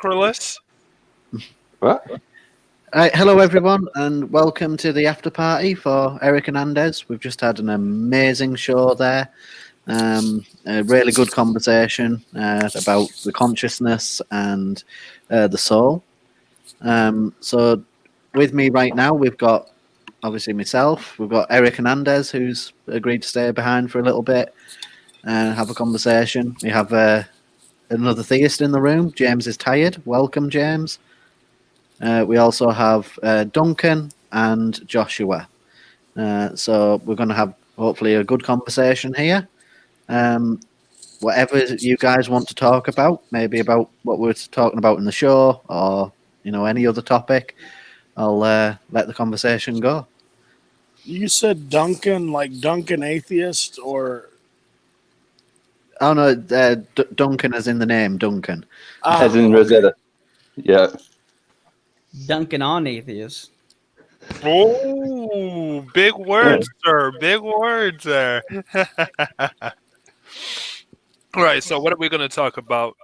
Naturalist. What? Hello, everyone, and welcome to the after party for Eric Hernandez. We've just had an amazing show there. A really good conversation about the consciousness and the soul. So with me right now, we've got obviously myself. We've got Eric Hernandez, who's agreed to stay behind for a little bit and have a conversation. We have another theist in the room. James is tired. Welcome, James. We also have Duncan and Joshua. So we're going to have hopefully a good conversation here. Whatever you guys want to talk about, maybe about what we're talking about in the show or, any other topic, I'll let the conversation go. You said Duncan, like Duncan Atheist, or... Oh, no, Duncan as in the name, Duncan. As in Rosetta. Yeah. Duncan on atheist. Oh, big words, sir. Big words there. All right, so what are we going to talk about?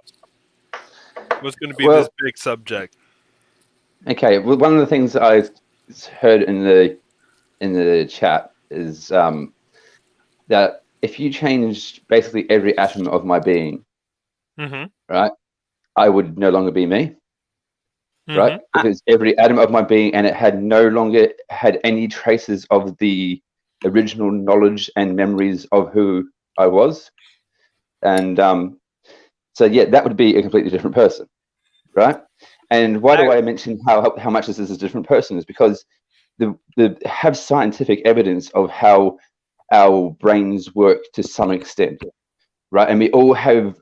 What's going to be this big subject? Okay, well, one of the things that I heard in the chat is that if you changed basically every atom of my being, right, I would no longer be me. Right? Because every atom of my being, and it had no longer had any traces of the original knowledge and memories of who I was. And so, yeah, that would be a completely different person, right? And why do I mention how much this is a different person is because the have scientific evidence of how our brains work to some extent. Right, and we all have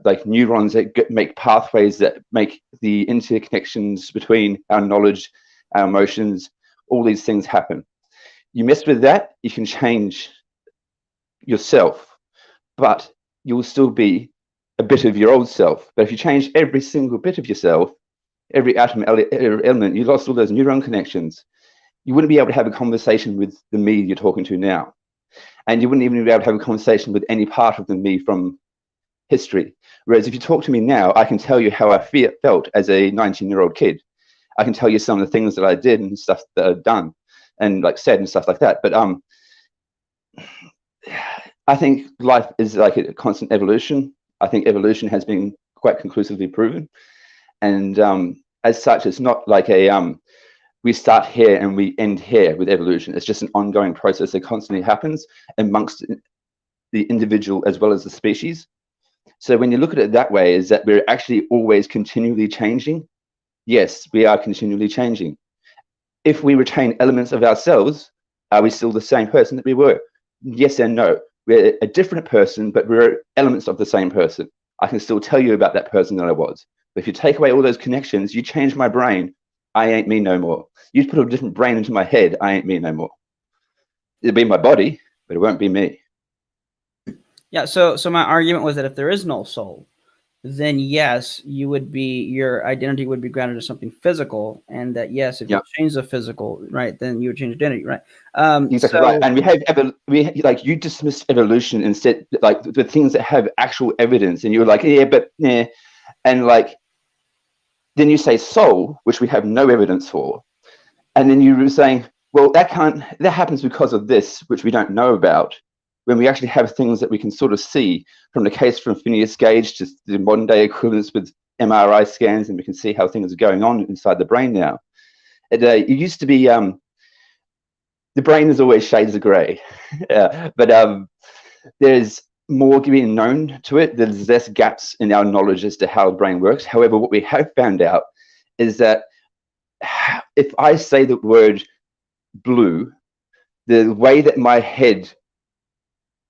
like neurons that make pathways that make the interconnections between our knowledge, our emotions, all these things happen. You mess with that, you can change yourself, but you'll still be a bit of your old self. But if you change every single bit of yourself, every atom element, you lost all those neuron connections, you wouldn't be able to have a conversation with the me you're talking to now. And you wouldn't even be able to have a conversation with any part of the me from history. Whereas if you talk to me now, I can tell you how I felt as a 19-year-old kid. I can tell you some of the things that I did and stuff that I've done and like said and stuff like that. But I think life is like a constant evolution. I think evolution has been quite conclusively proven. And as such, it's not like we start here and we end here with evolution. It's just an ongoing process that constantly happens amongst the individual as well as the species. So when you look at it that way, is that we're actually always continually changing? Yes, we are continually changing. If we retain elements of ourselves, are we still the same person that we were? Yes and no. We're a different person, but we're elements of the same person. I can still tell you about that person that I was. But if you take away all those connections, you change my brain, I ain't me no more. You put a different brain into my head, I ain't me no more. It'll be my body, but it won't be me. Yeah, so my argument was that if there is no soul, then yes, your identity would be grounded to something physical, and that yes, if you change the physical, right, then you would change identity, right? Exactly right. And we like you dismissed evolution instead, like the things that have actual evidence, and you were like, yeah, and like then you say soul, which we have no evidence for, and then you were saying, well, that happens because of this, which we don't know about. When we actually have things that we can sort of see, from the case from Phineas Gage to the modern day equivalents with MRI scans, and we can see how things are going on inside the brain now. It used to be the brain is always shades of grey, but there's more being known to it. There's less gaps in our knowledge as to how the brain works. However, what we have found out is that if I say the word blue, the way that my head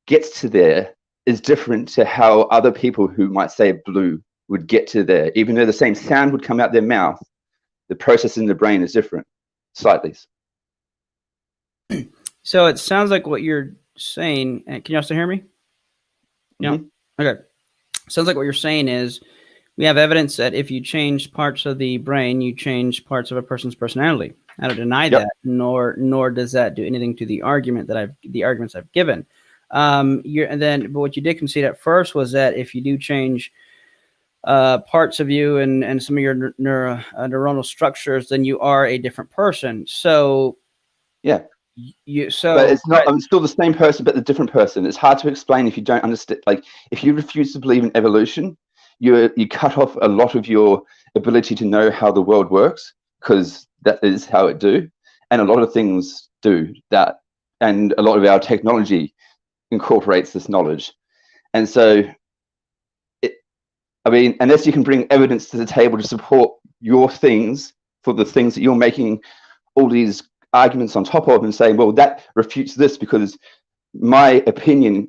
gets to there is different to how other people who might say blue would get to there. Even though the same sound would come out their mouth, the process in the brain is different, slightly. So it sounds like what you're saying, can you also hear me? Yeah. Okay. Sounds like what you're saying is we have evidence that if you change parts of the brain, you change parts of a person's personality. I don't deny that, nor does that do anything to the arguments I've given. But what you did concede at first was that if you do change parts of you and some of your neuronal structures, then you are a different person. So yeah. So but it's not. I'm still the same person, but the different person. It's hard to explain if you don't understand. Like, if you refuse to believe in evolution, you cut off a lot of your ability to know how the world works, because that is how it do, and a lot of things do that, and a lot of our technology incorporates this knowledge, and so, I mean, unless you can bring evidence to the table to support your things for the things that you're making all these arguments on top of, and saying, well, that refutes this because my opinion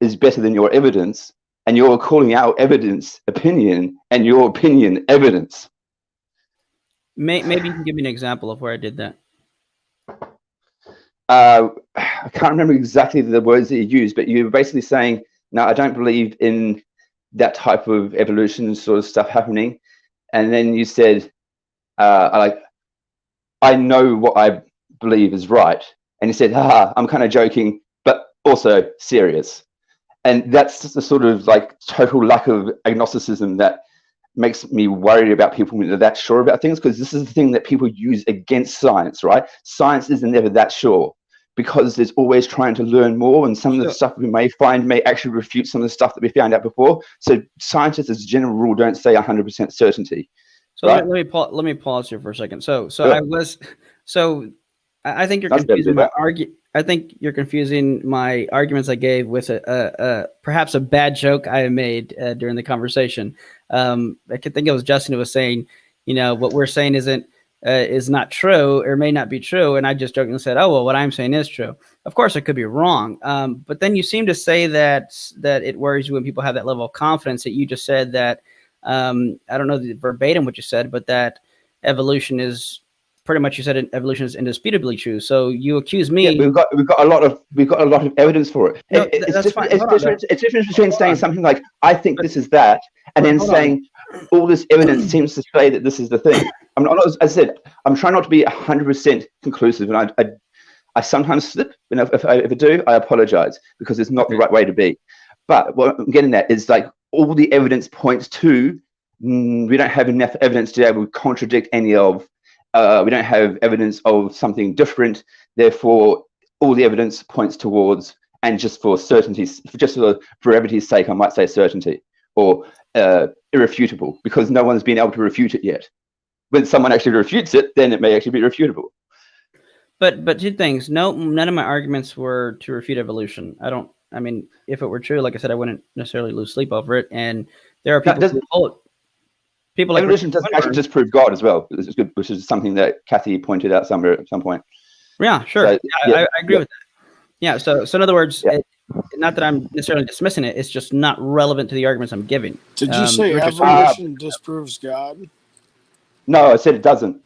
is better than your evidence, and you're calling our evidence opinion and your opinion evidence. Maybe you can give me an example of where I did that. I can't remember exactly the words that you used, but you were basically saying, no, I don't believe in that type of evolution sort of stuff happening. And then you said, I know what I believe is right. And you said, I'm kind of joking, but also serious. And that's just a sort of like total lack of agnosticism that makes me worried about people when they're that sure about things, because this is the thing that people use against science, right? Science is never that sure, because there's always trying to learn more, and some of the stuff we may find may actually refute some of the stuff that we found out before. So scientists, as a general rule, don't say 100% certainty. So right? let me pause here for a second. So I think you're That's confusing my I think you're confusing my arguments I gave with a perhaps a bad joke I made during the conversation. I could think it was Justin who was saying, what we're saying is not true or may not be true, and I just jokingly said, oh well, what I'm saying is true. Of course, I could be wrong, but then you seem to say that it worries you when people have that level of confidence that you just said that. I don't know the verbatim what you said, but that evolution is. Pretty much, you said evolution is indisputably true. So you accuse me. Yeah, we've got a lot of evidence for it. No, it's different between saying something like, I think this is that, and then saying all this evidence seems to say that this is the thing. As I said, I'm trying not to be 100% conclusive, and I sometimes slip. If I do, I apologize, because it's not the right way to be. But what I'm getting at is, like, all the evidence points to we don't have enough evidence to be able to contradict any of. We don't have evidence of something different. Therefore, all the evidence points towards, and just for certainty, just for brevity's sake, I might say certainty or irrefutable, because no one's been able to refute it yet. When someone actually refutes it, then it may actually be refutable. But two things. No, none of my arguments were to refute evolution. I mean, if it were true, like I said, I wouldn't necessarily lose sleep over it. And there are people people like evolution doesn't actually disprove God as well, which is something that Kathy pointed out somewhere at some point. Yeah, sure. So, I agree with that. Yeah. So in other words, not that I'm necessarily dismissing it, it's just not relevant to the arguments I'm giving. Did you say evolution disproves God? No, I said it doesn't.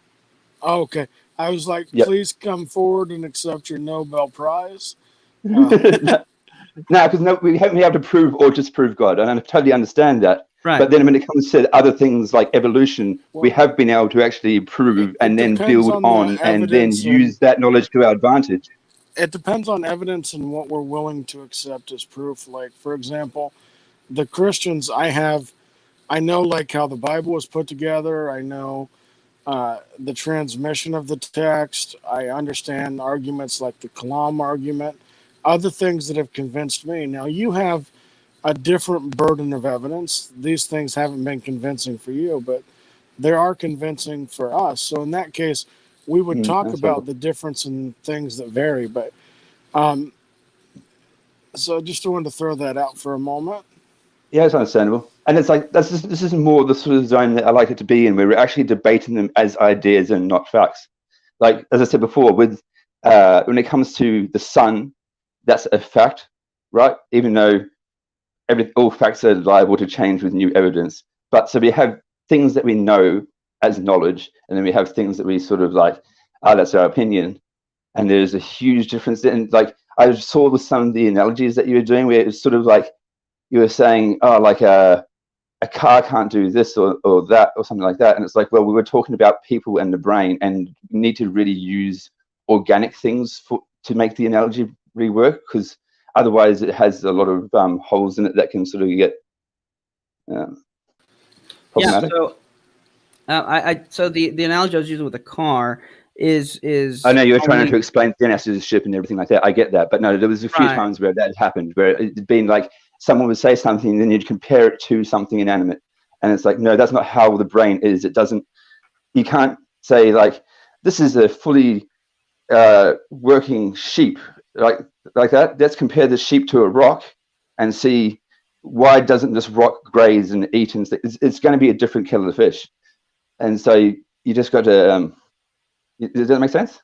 Oh, okay. I was like, please come forward and accept your Nobel Prize. No, because we haven't been able to prove or disprove God, and I totally understand that. Right. But then when it comes to other things like evolution, we have been able to actually prove and then build on and then use that knowledge to our advantage. It depends on evidence and what we're willing to accept as proof. Like, for example, the Christians I know like how the Bible was put together. I know the transmission of the text. I understand arguments like the Kalam argument, other things that have convinced me. Now, you have a different burden of evidence. These things haven't been convincing for you, but they are convincing for us. So in that case, we would talk about the difference in things that vary. But so I just wanted to throw that out for a moment. Yeah, it's understandable. And it's like, this is more the sort of zone that I like it to be in, where we're actually debating them as ideas and not facts. Like, as I said before, with when it comes to the sun, that's a fact, right? Even though all facts are liable to change with new evidence. But so we have things that we know as knowledge, and then we have things that we sort of like, that's our opinion. And there's a huge difference. And like, I saw with some of the analogies that you were doing, where it's sort of like you were saying, like a car can't do this or that or something like that. And it's like, well, we were talking about people and the brain, and we need to really use organic things to make the analogy really work, because otherwise it has a lot of holes in it that can sort of get problematic. So the analogy I was using with the car is I know you were trying to explain thin acid as a ship and everything like that. I get that, but no, there was a few times where that had happened, where it'd been like someone would say something, and then you'd compare it to something inanimate, and it's like, no, that's not how the brain is. It doesn't. You can't say like, this is a fully working sheep, like that. Let's compare the sheep to a rock and see why doesn't this rock graze and eat, and it's going to be a different kettle of fish. And so you just got to. Does that make sense?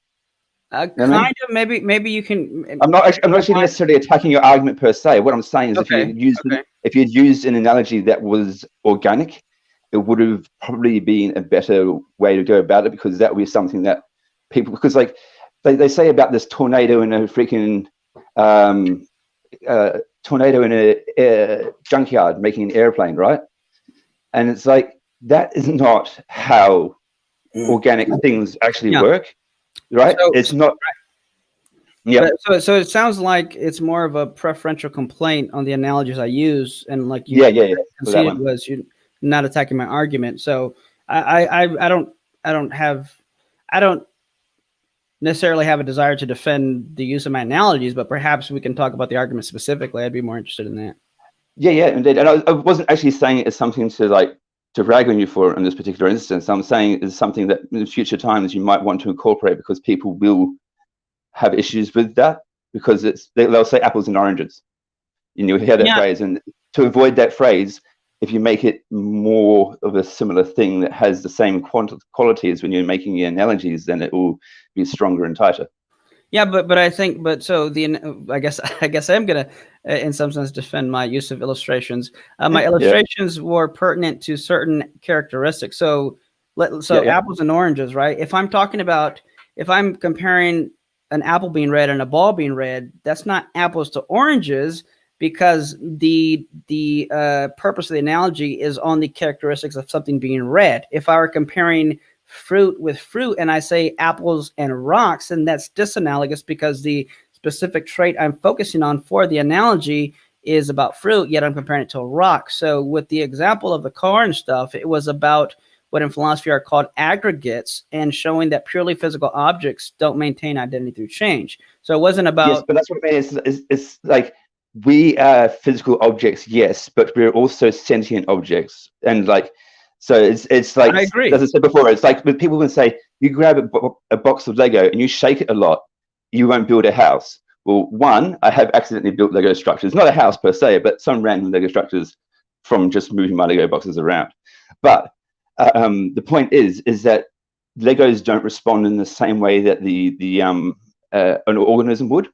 Kind of. Maybe you can. I'm not actually necessarily attacking your argument per se. What I'm saying is, if you'd used an analogy that was organic, it would have probably been a better way to go about it, because that would be something that people, because like they say about this tornado in a freaking tornado in a junkyard making an airplane, right? And it's like, that is not how organic things actually work, right? It's not. Yeah. So it sounds like it's more of a preferential complaint on the analogies I use, and like you conceded was you not attacking my argument. So I don't necessarily have a desire to defend the use of my analogies, but perhaps we can talk about the argument specifically. I'd be more interested in that. Yeah, indeed. And I wasn't actually saying it as something to rag on you for in this particular instance. I'm saying it's something that in future times you might want to incorporate, because people will have issues with that, because they'll say apples and oranges, and you'll hear that phrase. And to avoid that phrase, if you make it more of a similar thing that has the same qualities when you're making your analogies, then it will be stronger and tighter. Yeah, but I think, I guess I'm gonna, in some sense, defend my use of illustrations. My illustrations were pertinent to certain characteristics. So apples and oranges, right? If I'm comparing an apple being red and a ball being red, that's not apples to oranges, because the purpose of the analogy is on the characteristics of something being red. If I were comparing fruit with fruit and I say apples and rocks, and that's disanalogous, because the specific trait I'm focusing on for the analogy is about fruit, yet I'm comparing it to a rock. So with the example of the car and stuff, it was about what in philosophy are called aggregates, and showing that purely physical objects don't maintain identity through change. So it wasn't about... Yes, but that's what I mean. It's like, we are physical objects, yes, but we're also sentient objects. And like, so it's like, I agree. As I said before, it's like when people can say, you grab a box of Lego and you shake it a lot, you won't build a house. Well, one, I have accidentally built Lego structures, not a house per se, but some random Lego structures from just moving my Lego boxes around. But the point is that Legos don't respond in the same way that an organism would.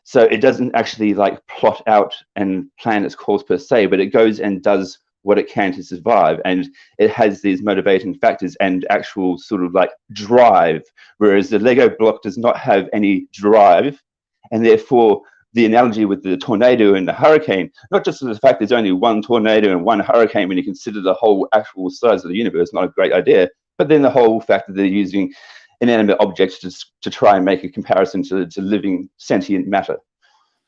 So it doesn't actually like plot out and plan its course per se, but it goes and does what it can to survive. And it has these motivating factors and actual sort of like drive, whereas the Lego block does not have any drive. And therefore, the analogy with the tornado and the hurricane, not just the fact there's only one tornado and one hurricane when you consider the whole actual size of the universe, not a great idea, but then the whole fact that they're using inanimate objects to try and make a comparison to living sentient matter.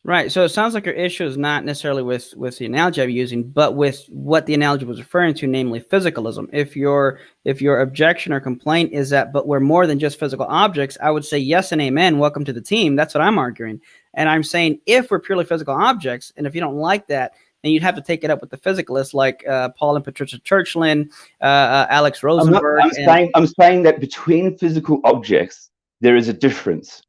Right. So it sounds like your issue is not necessarily with the analogy I'm using, but with what the analogy was referring to, namely physicalism. If your objection or complaint is that, but we're more than just physical objects, I would say yes and amen. Welcome to the team. That's what I'm arguing. And I'm saying if we're purely physical objects, and if you don't like that, then you'd have to take it up with the physicalists like Paul and Patricia Churchland, Alex Rosenberg. I'm saying that between physical objects, there is a difference.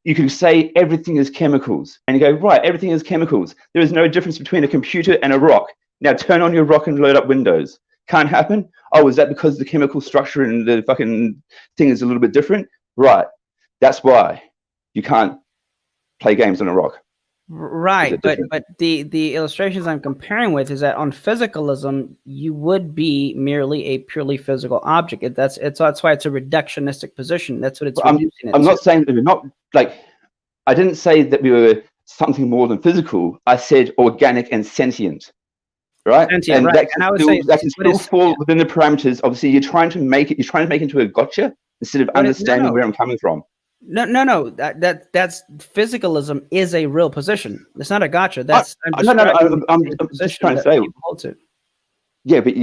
You can say everything is chemicals, and you go, right, everything is chemicals. There is no difference between a computer and a rock. Now turn on your rock and load up Windows. Can't happen? Oh, is that because the chemical structure and the fucking thing is a little bit different? Right. That's why you can't play games on a rock. Right, but the illustrations I'm comparing with is that on physicalism, you would be merely a purely physical object. That's why it's a reductionistic position. That's what it's reducing it to. I'm not saying that we're not, like, I didn't say that we were something more than physical. I said organic and sentient, right? Sentient, and right. That can still fall within the parameters. Obviously, you're trying to make it into a gotcha instead of understanding where I'm coming from. No. That's physicalism is a real position. It's not a gotcha. I'm just trying to say. Yeah, but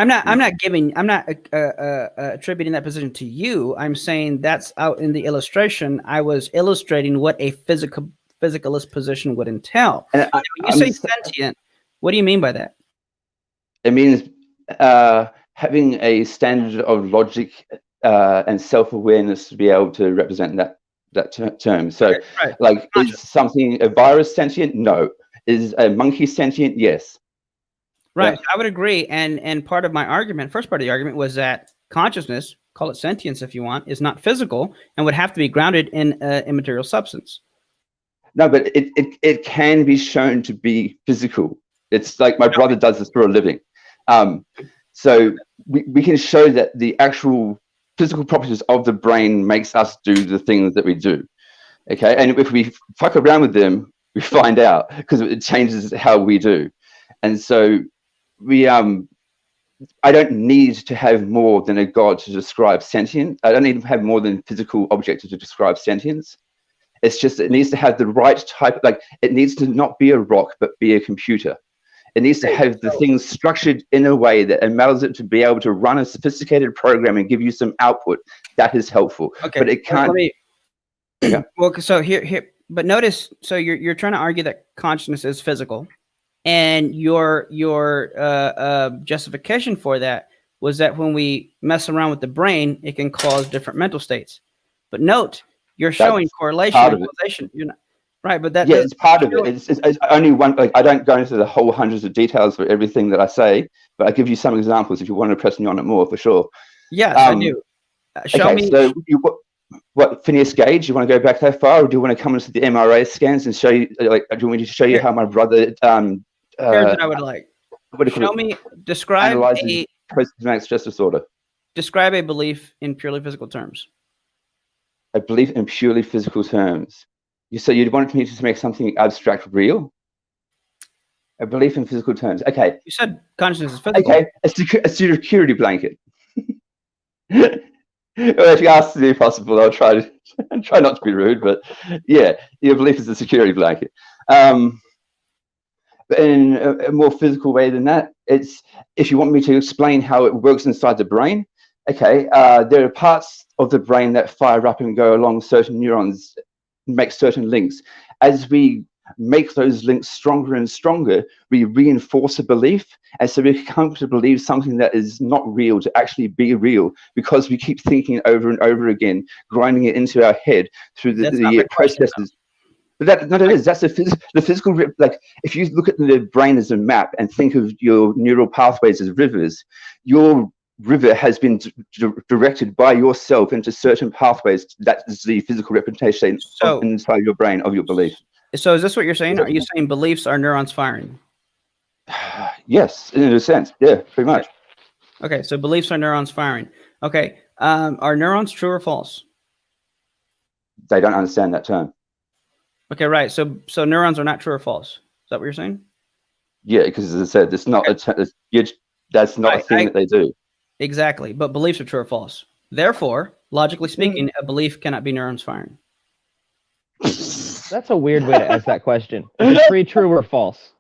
I'm not attributing that position to you. I'm saying that's out in the illustration. I was illustrating what a physicalist position would entail. And When you say sentient, what do you mean by that? It means having a standard of logic and self-awareness to be able to represent that term. So, right. like, Gotcha. is something a virus sentient? No. Is a monkey sentient? Yes. Right. Yeah. I would agree. And part of my argument, first part of the argument, was that consciousness, call it sentience if you want, is not physical and would have to be grounded in immaterial substance. No, but it can be shown to be physical. It's like my brother does this for a living. So we can show that the actual physical properties of the brain makes us do the things that we do. Okay, and if we fuck around with them, we find out because it changes how we do. And so I don't need to have more than a God to describe sentience. I don't need to have more than physical objects to describe sentience. It's just it needs to have the right type. Like it needs to not be a rock, but be a computer. It needs to have the things structured in a way that allows it to be able to run a sophisticated program and give you some output. That is helpful. Okay, but it can't. Yeah. Well, so here, but notice, so you're trying to argue that consciousness is physical, and your justification for that was that when we mess around with the brain, it can cause different mental states. But note, you're showing correlation and causation. You're not right, but it's part of it. It's only one. Like I don't go into the whole hundreds of details for everything that I say, but I give you some examples if you want to press me on it more for sure. Yes, I do. Show me. So what Phineas Gage? You want to go back that far, or do you want to come into the MRI scans and show you? Like, do you want me to show you how my brother? Here's what I would like. Show me. Describe a post-traumatic stress disorder. Describe a belief in purely physical terms. A belief in purely physical terms. So you'd want me to make something abstract real? A belief in physical terms. Okay. You said consciousness is physical. Okay. A security blanket. Well, if you ask to be possible, I'll try not to be rude, but yeah, your belief is a security blanket. But in a more physical way than that, it's if you want me to explain how it works inside the brain. Okay, there are parts of the brain that fire up and go along certain neurons, make certain links. As we make those links stronger and stronger, we reinforce a belief, and so we come to believe something that is not real to actually be real because we keep thinking over and over again, grinding it into our head through the processes. But it is. That's the physical. Like if you look at the brain as a map and think of your neural pathways as rivers, your river has been directed by yourself into certain pathways. That is the physical representation inside your brain of your belief. So is this what you're saying? Are you saying beliefs are neurons firing? Yes, in a sense. Yeah, pretty much. Okay, so beliefs are neurons firing. Okay, are neurons true or false? They don't understand that term. Okay, right. So neurons are not true or false. Is that what you're saying? Yeah, because as I said, it's not that's not a thing that they do. Exactly, but beliefs are true or false. Therefore, logically speaking, a belief cannot be neurons firing. That's a weird way to ask that question. Is it free, true, or false?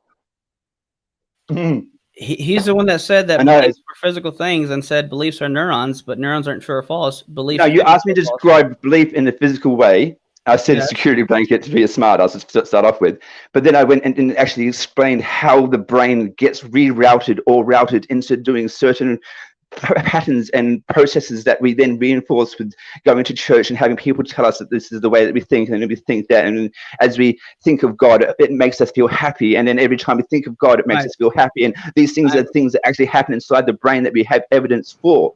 He's the one that said that beliefs were physical things and said beliefs are neurons, but neurons aren't true or false. Beliefs. No, you asked me to describe belief in the physical way. I said a security blanket to be a smart ass to start off with. But then I went and actually explained how the brain gets rerouted or routed into doing certain patterns and processes that we then reinforce with going to church and having people tell us that this is the way that we think, and then we think that, and as we think of God, it makes us feel happy, and then every time we think of God, it makes us feel happy, and these things are things that actually happen inside the brain that we have evidence for.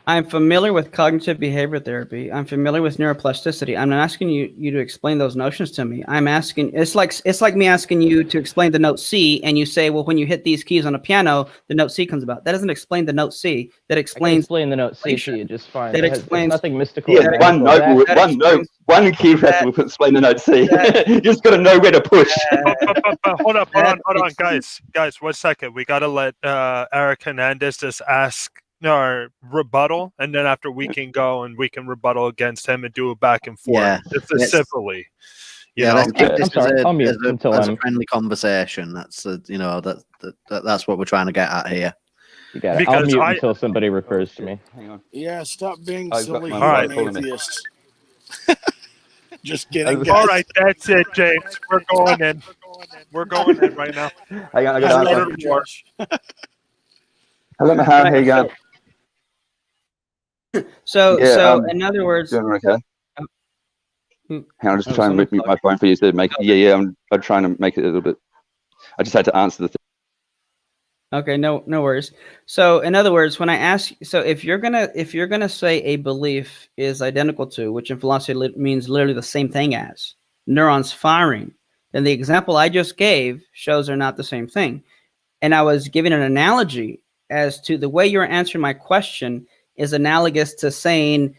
I'm familiar with cognitive behavior therapy. I'm familiar with neuroplasticity. I'm not asking you to explain those notions to me. I'm asking, it's like me asking you to explain the note C, and you say, well, when you hit these keys on a piano, the note C comes about. That doesn't explain the note C. That explains. Explain the note C to you just fine. That explains nothing mystical. Yeah, one key press will explain the note C. You just got to know where to push. But hold on, guys, 1 second. We got to let Eric Hernandez just ask our rebuttal, and then after we can go and we can rebuttal against him and do it back and forth. Yeah, just as civilly. Let's keep this as a I'm friendly conversation. That's that's what we're trying to get at here. You got it. Because I'll mute until somebody refers to me. Hang on. Yeah, stop being I've got silly my Alright. human atheists. Just kidding, All guys. All right, that's it, James. We're going in. We're going in right now. Hang on, I Just got Order to later, to war. Josh. Hello, Mahan. How you going? So, Yeah, so in other words, Doing okay. Hmm. Hang on, I'm just Oh, trying to someone mute my phone for you to make. Yeah, I'm trying to make it a little bit. I just had to answer the thing. okay, no worries. So, in other words, when I ask, so if you're gonna say a belief is identical to, which in philosophy means literally the same thing as neurons firing, then the example I just gave shows they're not the same thing. And I was giving an analogy as to the way you're answering my question is analogous to saying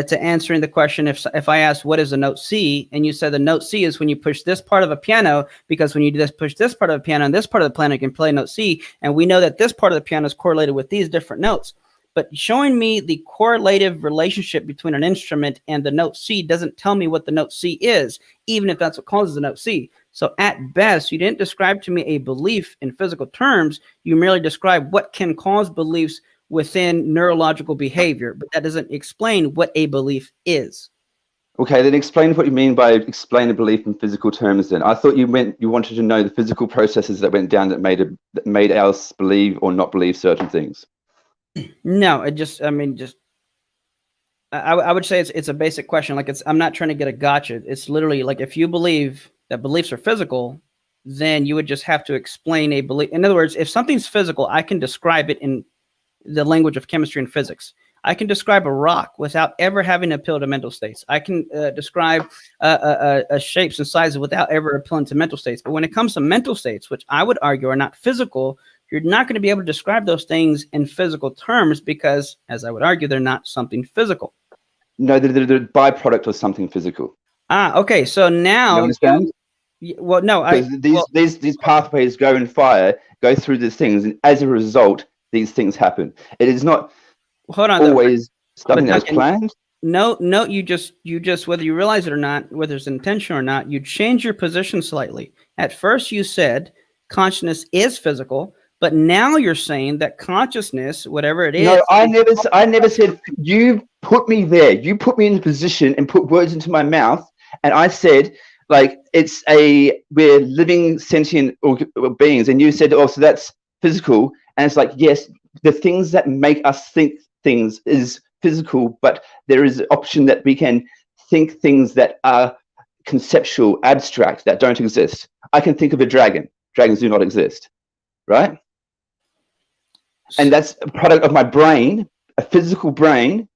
to answering the question if I asked what is a note C and you said the note C is when you push this part of a piano, because when you push this part of a piano and this part of the piano you can play note C, and we know that this part of the piano is correlated with these different notes. But showing me the correlative relationship between an instrument and the note C doesn't tell me what the note C is, even if that's what causes the note C. So at best, you didn't describe to me a belief in physical terms. You merely describe what can cause beliefs within neurological behavior, but that doesn't explain what a belief is. Okay, then explain what you mean by explain a belief in physical terms. Then I thought you wanted to know the physical processes that went down that made us believe or not believe certain things. No, I would say it's a basic question. Like I'm not trying to get a gotcha. It's literally like if you believe that beliefs are physical, then you would just have to explain a belief. In other words, if something's physical, I can describe it in the language of chemistry and physics. I can describe a rock without ever having to appeal to mental states. I can describe shapes and sizes without ever appealing to mental states. But when it comes to mental states, which I would argue are not physical, you're not going to be able to describe those things in physical terms because, as I would argue, they're not something physical. No, they're the byproduct of something physical. Okay. So now, You understand? Well, no, these pathways go through these things, and as a result, these things happen. It is not always something that's planned. No, you just whether you realize it or not, whether it's intention or not, you change your position slightly. At first, you said consciousness is physical, but now you're saying that consciousness, whatever it is. No, I never said. You put me there. You put me in a position and put words into my mouth, and I said, like, we're living sentient beings, and you said, oh, so that's physical, and it's like, yes, the things that make us think things is physical, but there is an option that we can think things that are conceptual, abstract, that don't exist. I can think of a dragon. Dragons do not exist, right? And that's a product of my brain, a physical brain,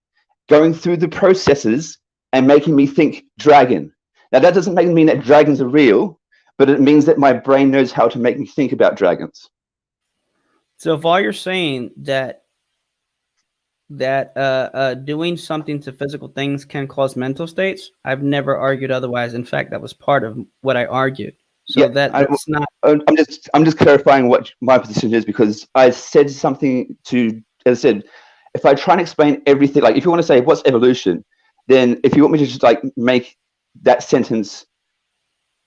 going through the processes and making me think dragon. Now, that doesn't mean that dragons are real, but it means that my brain knows how to make me think about dragons. So if all you're saying that doing something to physical things can cause mental states, I've never argued otherwise. In fact, that was part of what I argued. So Yeah, that's not. I'm just clarifying what my position is, because I said something to, as I said, if I try and explain everything, like if you want to say what's evolution, then if you want me to just like make that sentence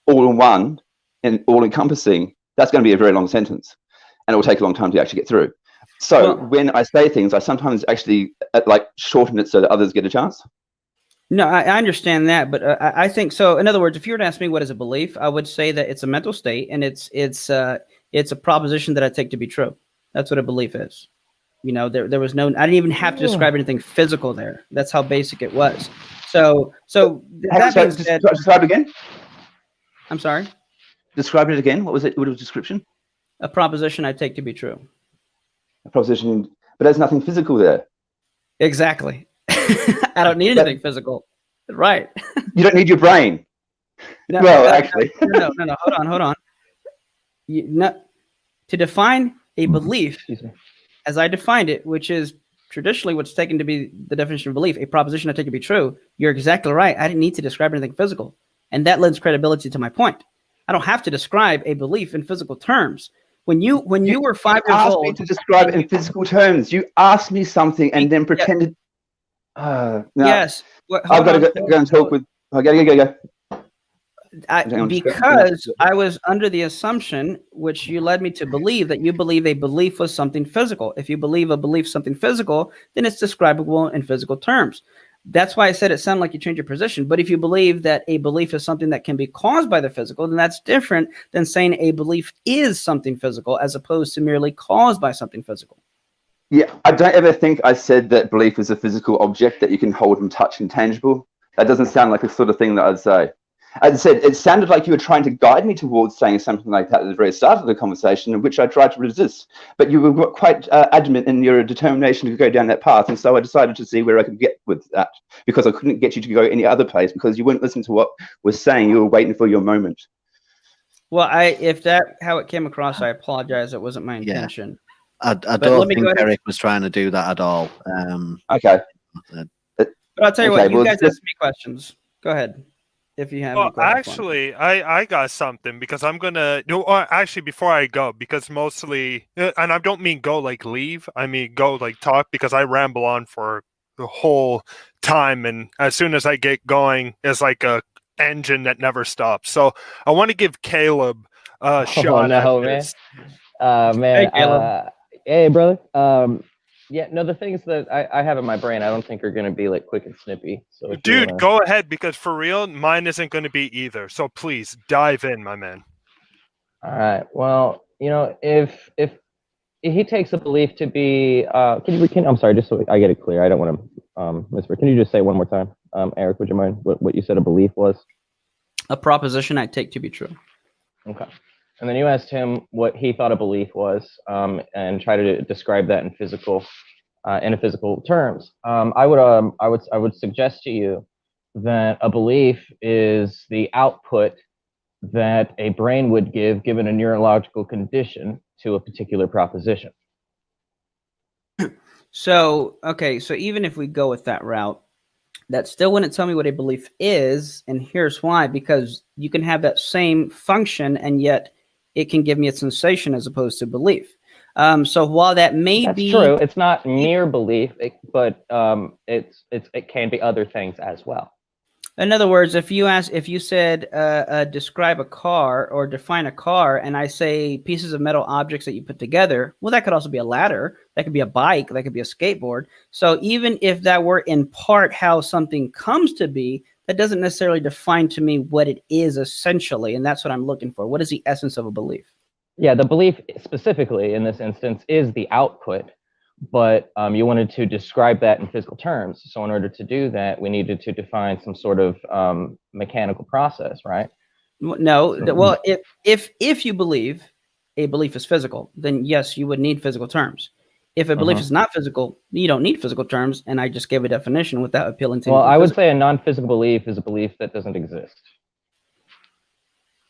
all in one and all encompassing, that's going to be a very long sentence, and it will take a long time to actually get through. So when I say things, I sometimes actually like shorten it so that others get a chance. No, I understand that, but I think so. In other words, if you were to ask me what is a belief, I would say that it's a mental state, and it's a proposition that I take to be true. That's what a belief is. You know, there was no, I didn't even have to describe anything physical there. That's how basic it was. So that being said, describe it again. I'm sorry. Describe it again. What was it? What was the description? A proposition I take to be true. A proposition, but there's nothing physical there. Exactly. I don't need anything physical. Right. You don't need your brain. No, well, actually. No. Hold on. To define a belief, as I defined it, which is traditionally what's taken to be the definition of belief, a proposition I take to be true, you're exactly right. I didn't need to describe anything physical. And that lends credibility to my point. I don't have to describe a belief in physical terms. When you were 5 years old, me to describe it in physical terms. You asked me something and then pretended. No. Yes. I've got to go and talk with. I gotta go. Because I was under the assumption, which you led me to believe, that you believe a belief was something physical. If you believe a belief is something physical, then it's describable in physical terms. That's why I said it sounded like you changed your position. But if you believe that a belief is something that can be caused by the physical, then that's different than saying a belief is something physical as opposed to merely caused by something physical. Yeah, I don't ever think I said that belief is a physical object that you can hold and touch and tangible. That doesn't sound like the sort of thing that I'd say. As I said, it sounded like you were trying to guide me towards saying something like that at the very start of the conversation, in which I tried to resist. But you were quite adamant in your determination to go down that path, and so I decided to see where I could get with that, because I couldn't get you to go any other place because you wouldn't listen to what was saying. You were waiting for your moment. Well, if that how it came across, I apologize. It wasn't my intention. I don't think Eric was trying to do that at all. Okay. But I'll tell you what, you guys ask me questions. Go ahead. If you have any questions. Actually, I got something, because I'm gonna actually, before I go, because mostly, and I don't mean go like leave, I mean go like talk, because I ramble on for the whole time, and as soon as I get going, it's like a engine that never stops. So I want to give Caleb a shot at this. Man, hey, Caleb. Hey, brother. Yeah, no, the things that I have in my brain, I don't think are going to be like quick and snippy. So dude, go ahead, because for real, mine isn't going to be either. So please dive in, my man. All right. Well, if he takes a belief to be, I'm sorry, just so I get it clear. I don't want to whisper. Can you just say one more time, Eric? Would you mind what you said a belief was? A proposition I take to be true. Okay. And then you asked him what he thought a belief was, and try to describe that in physical terms. I would suggest to you that a belief is the output that a brain would give given a neurological condition to a particular proposition. So even if we go with that route, that still wouldn't tell me what a belief is, and here's why: because you can have that same function and yet it can give me a sensation as opposed to belief. So while that may be true, it's not mere belief, but it can be other things as well. In other words, if you said describe a car or define a car, and I say pieces of metal objects that you put together, well, that could also be a ladder, that could be a bike, that could be a skateboard. So even if that were in part how something comes to be, that doesn't necessarily define to me what it is essentially, and that's what I'm looking for. What is the essence of a belief? Yeah, the belief specifically in this instance is the output, but you wanted to describe that in physical terms. So in order to do that, we needed to define some sort of mechanical process, right? No, well, if you believe a belief is physical, then yes, you would need physical terms. If a belief is not physical, you don't need physical terms, and I just gave a definition without appealing to. Well, I would say a non-physical belief is a belief that doesn't exist.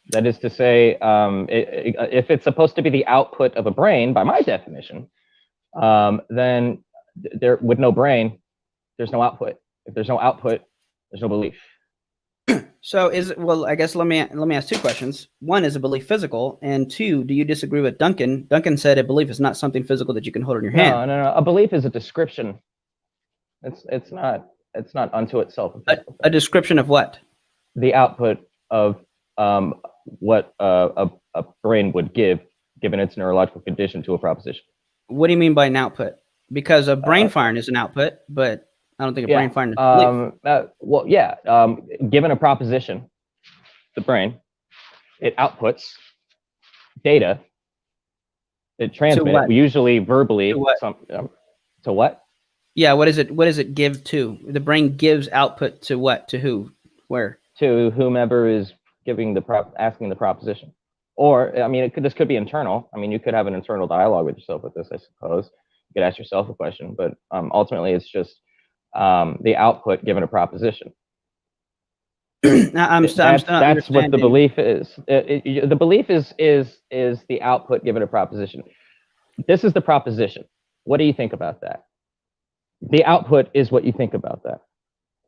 That is to say, if it's supposed to be the output of a brain, by my definition, then with no brain, there's no output. If there's no output, there's no belief. So I guess let me ask two questions. One, is a belief physical? And two, do you disagree with Duncan? Duncan said a belief is not something physical that you can hold in your hand. No. A belief is a description. It's not unto itself. A description of what? The output of what a brain would give given its neurological condition to a proposition. What do you mean by an output? Because a brain firing is an output, but I don't think a brain firing is a belief. Given a proposition, the brain, it outputs data. It transmits, usually verbally. To what? Yeah, what does it give to? The brain gives output to what? To who? Where? To whomever is giving asking the proposition. Or, I mean, this could be internal. I mean, you could have an internal dialogue with yourself with this, I suppose. You could ask yourself a question, but ultimately it's just the output given a proposition. That's what the belief is. The belief is the output given a proposition. This is the proposition. What do you think about that? The output is what you think about that,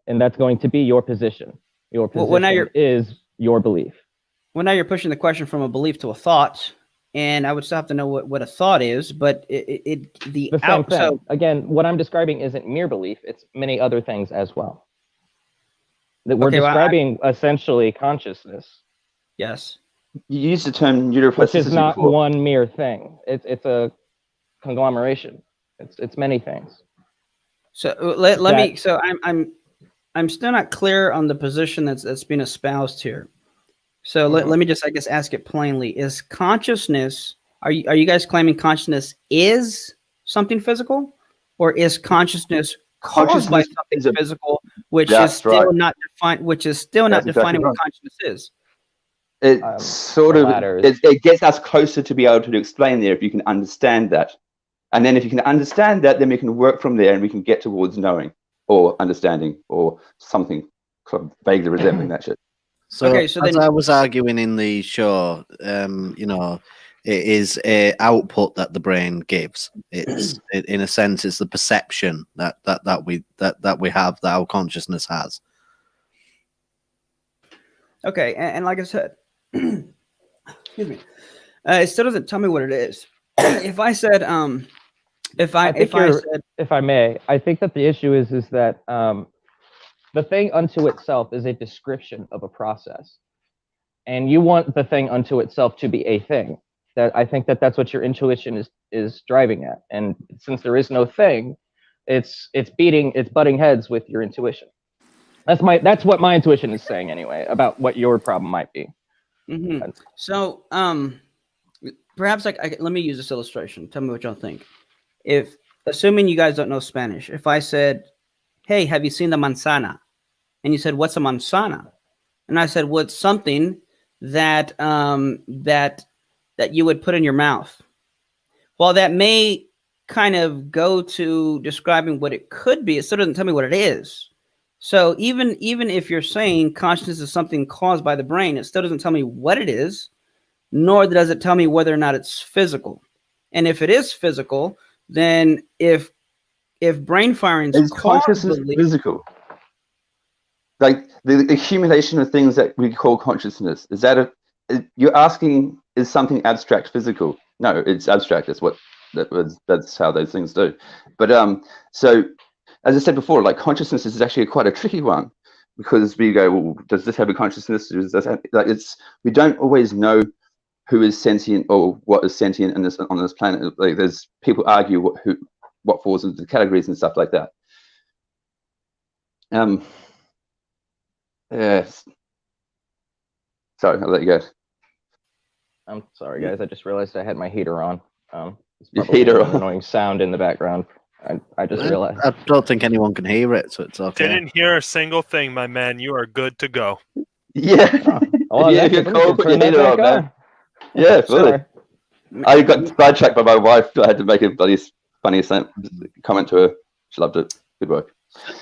and that's going to be your position. Your position is your belief. Well, now you're pushing the question from a belief to a thought, and I would still have to know what a thought is. But the same thing. So, again, what I'm describing isn't mere belief; it's many other things as well. That we're describing essentially consciousness, Yes. You used the term which neuroplasticity is not before. one mere thing. It's a conglomeration. It's many things. So let me. So I'm still not clear on the position that's being espoused here. So let me just, I guess, ask it plainly: is consciousness? Are you guys claiming consciousness is something physical, or is consciousness caused by something physical, which is still not defined? Which is still not defining what consciousness is. It sort of it gets us closer to be able to explain there if you can understand that, and then if you can understand that, then we can work from there and we can get towards knowing or understanding or something vaguely resembling that shit. So, okay, so as then I was arguing in the show, you know, it is a output that the brain gives. It's in a sense, it's the perception that we have, that our consciousness has. okay, and like I said, excuse me, it still doesn't tell me what it is. If I said, if I may, I think that the issue is that the thing unto itself is a description of a process, and you want the thing unto itself to be a thing. That I think that's what your intuition is driving at, and since there is no thing, it's butting heads with your intuition. That's what my intuition is saying anyway about what your problem might be. Mm-hmm. So perhaps let me use this illustration. Tell me what y'all think. If, assuming you guys don't know Spanish, if I said, "Hey, have you seen the manzana?" and you said, "What's a manzana?" and I said, "Well, it's something that that you would put in your mouth." While that may kind of go to describing what it could be, it still doesn't tell me what it is. So even if you're saying consciousness is something caused by the brain, it still doesn't tell me what it is, nor does it tell me whether or not it's physical. And if it is physical, then if brain firing is consciousness physical? Like the accumulation of things that we call consciousness, is that you're asking, is something abstract physical? No, it's abstract. That's how those things do. But so as I said before, like consciousness is actually quite a tricky one, because we go, well, does this have a consciousness? We don't always know who is sentient or what is sentient on this planet. Like there's people argue what falls into the categories and stuff like that. Yes. Sorry, I'll let you go. I'm sorry, guys. I just realized I had my heater on. Your heater an annoying sound in the background. I just realized. I don't think anyone can hear it, so it's okay. Didn't hear a single thing, my man. You are good to go. Yeah. Oh, yeah, you're cold, put your heater on, man. Yeah, fully. I got sidetracked by my wife. I had to make a bloody funny comment to her. She loved it. Good work.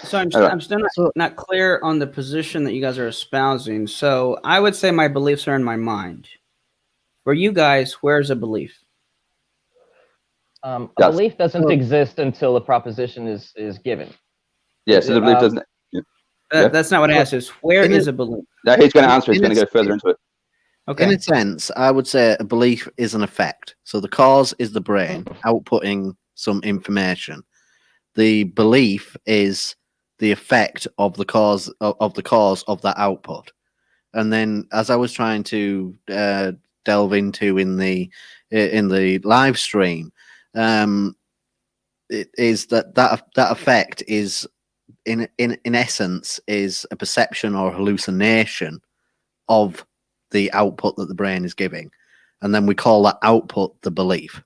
So I'm still not clear on the position that you guys are espousing. So I would say my beliefs are in my mind. For you guys, where's a belief? A belief doesn't exist until a proposition is given. Yeah, so the belief doesn't. That's not what I asked. Is where is a belief? No, he's going to answer. He's going to go further into it. Okay. In a sense, I would say a belief is an effect. So the cause is the brain outputting some information. The belief is the effect of the cause of that output. And then, as I was trying to delve into in the live stream, it is that effect is in essence is a perception or hallucination of the output that the brain is giving, and then we call that output the belief.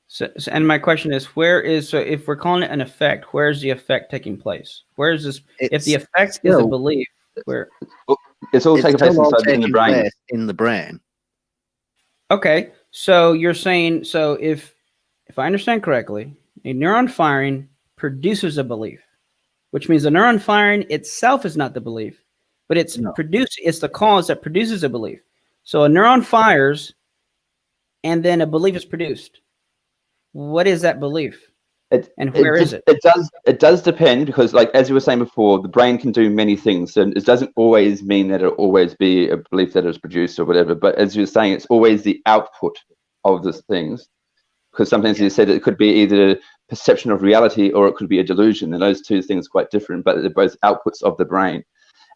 So and my question is, if we're calling it an effect, where is the effect taking place? Where is this? If the effect is a belief, where it's all taking place inside in the brain. In the brain. Okay, so you're saying, so if I understand correctly, a neuron firing produces a belief, which means the neuron firing itself is not the belief, but it's the cause that produces a belief. So a neuron fires, and then a belief is produced. What is that belief? And where is it? It does depend, because, like as you were saying before, the brain can do many things, and it doesn't always mean that it'll always be a belief that is produced or whatever. But as you were saying, it's always the output of these things, because sometimes you said it could be either a perception of reality or it could be a delusion, and those two things are quite different, but they're both outputs of the brain.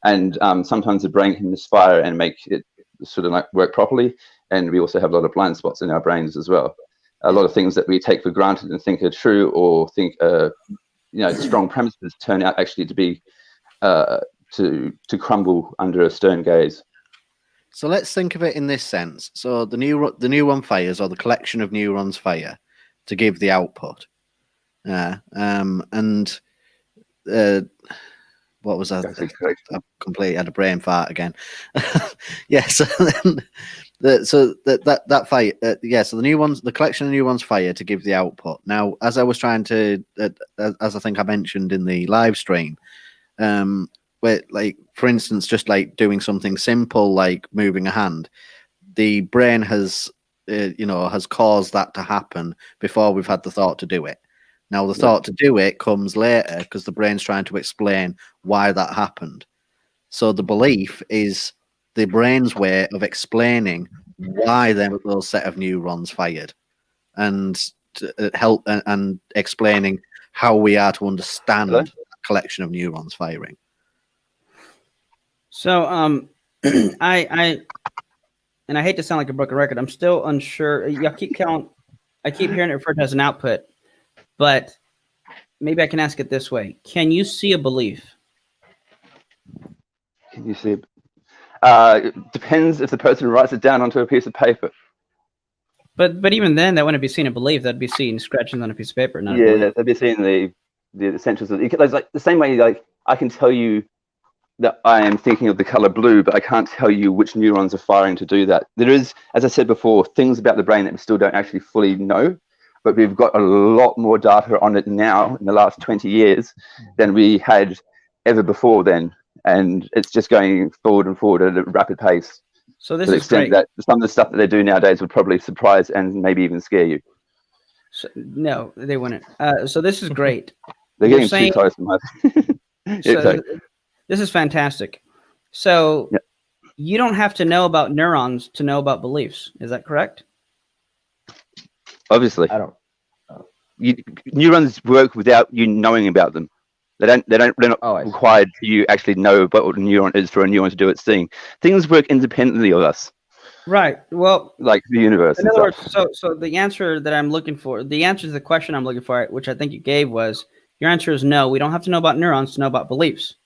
And sometimes the brain can misfire and make it sort of like work properly. And we also have a lot of blind spots in our brains as well. A lot of things that we take for granted and think are true or think strong premises turn out actually to be to crumble under a stern gaze. So let's think of it in this sense. So the neuron fires, or the collection of neurons fire to give the output. What was that? I completely had a brain fart again. Yes. So that fire. So the collection of neurons fire to give the output. Now, as I was trying to, as I think I mentioned in the live stream, where, like, for instance, just like doing something simple like moving a hand, the brain has caused that to happen before we've had the thought to do it. Now, the thought to do it comes later because the brain's trying to explain why that happened. So the belief is the brain's way of explaining why those set of neurons fired, and to help and explaining how we are to understand a collection of neurons firing. So, I hate to sound like a broken record. I'm still unsure. I keep hearing it referred to as an output, but maybe I can ask it this way: can you see a belief? Can you see it? Depends if the person writes it down onto a piece of paper. But even then, that wouldn't be seeing a belief. That'd be seeing scratches on a piece of paper. Not they'd be seeing the essentials of it. Like the same way, like I can tell you that I am thinking of the color blue, but I can't tell you which neurons are firing to do that. There is, as I said before, things about the brain that we still don't actually fully know, but we've got a lot more data on it now in the last 20 years than we had ever before then. And it's just going forward and forward at a rapid pace. So this to the is extent great. that some of the stuff that they do nowadays would probably surprise and maybe even scare you. So, no, they wouldn't. So this is great. They're getting too close in my This is fantastic. So you don't have to know about neurons to know about beliefs. Is that correct? Obviously. I don't. Neurons work without you knowing about them. They're not required for you actually know about what a neuron is for a neuron to do its thing. Things work independently of us. Right. Well, like the universe. In other words, so the answer that I'm looking for, the answer to the question I'm looking for, which I think you gave, was your answer is no. We don't have to know about neurons to know about beliefs,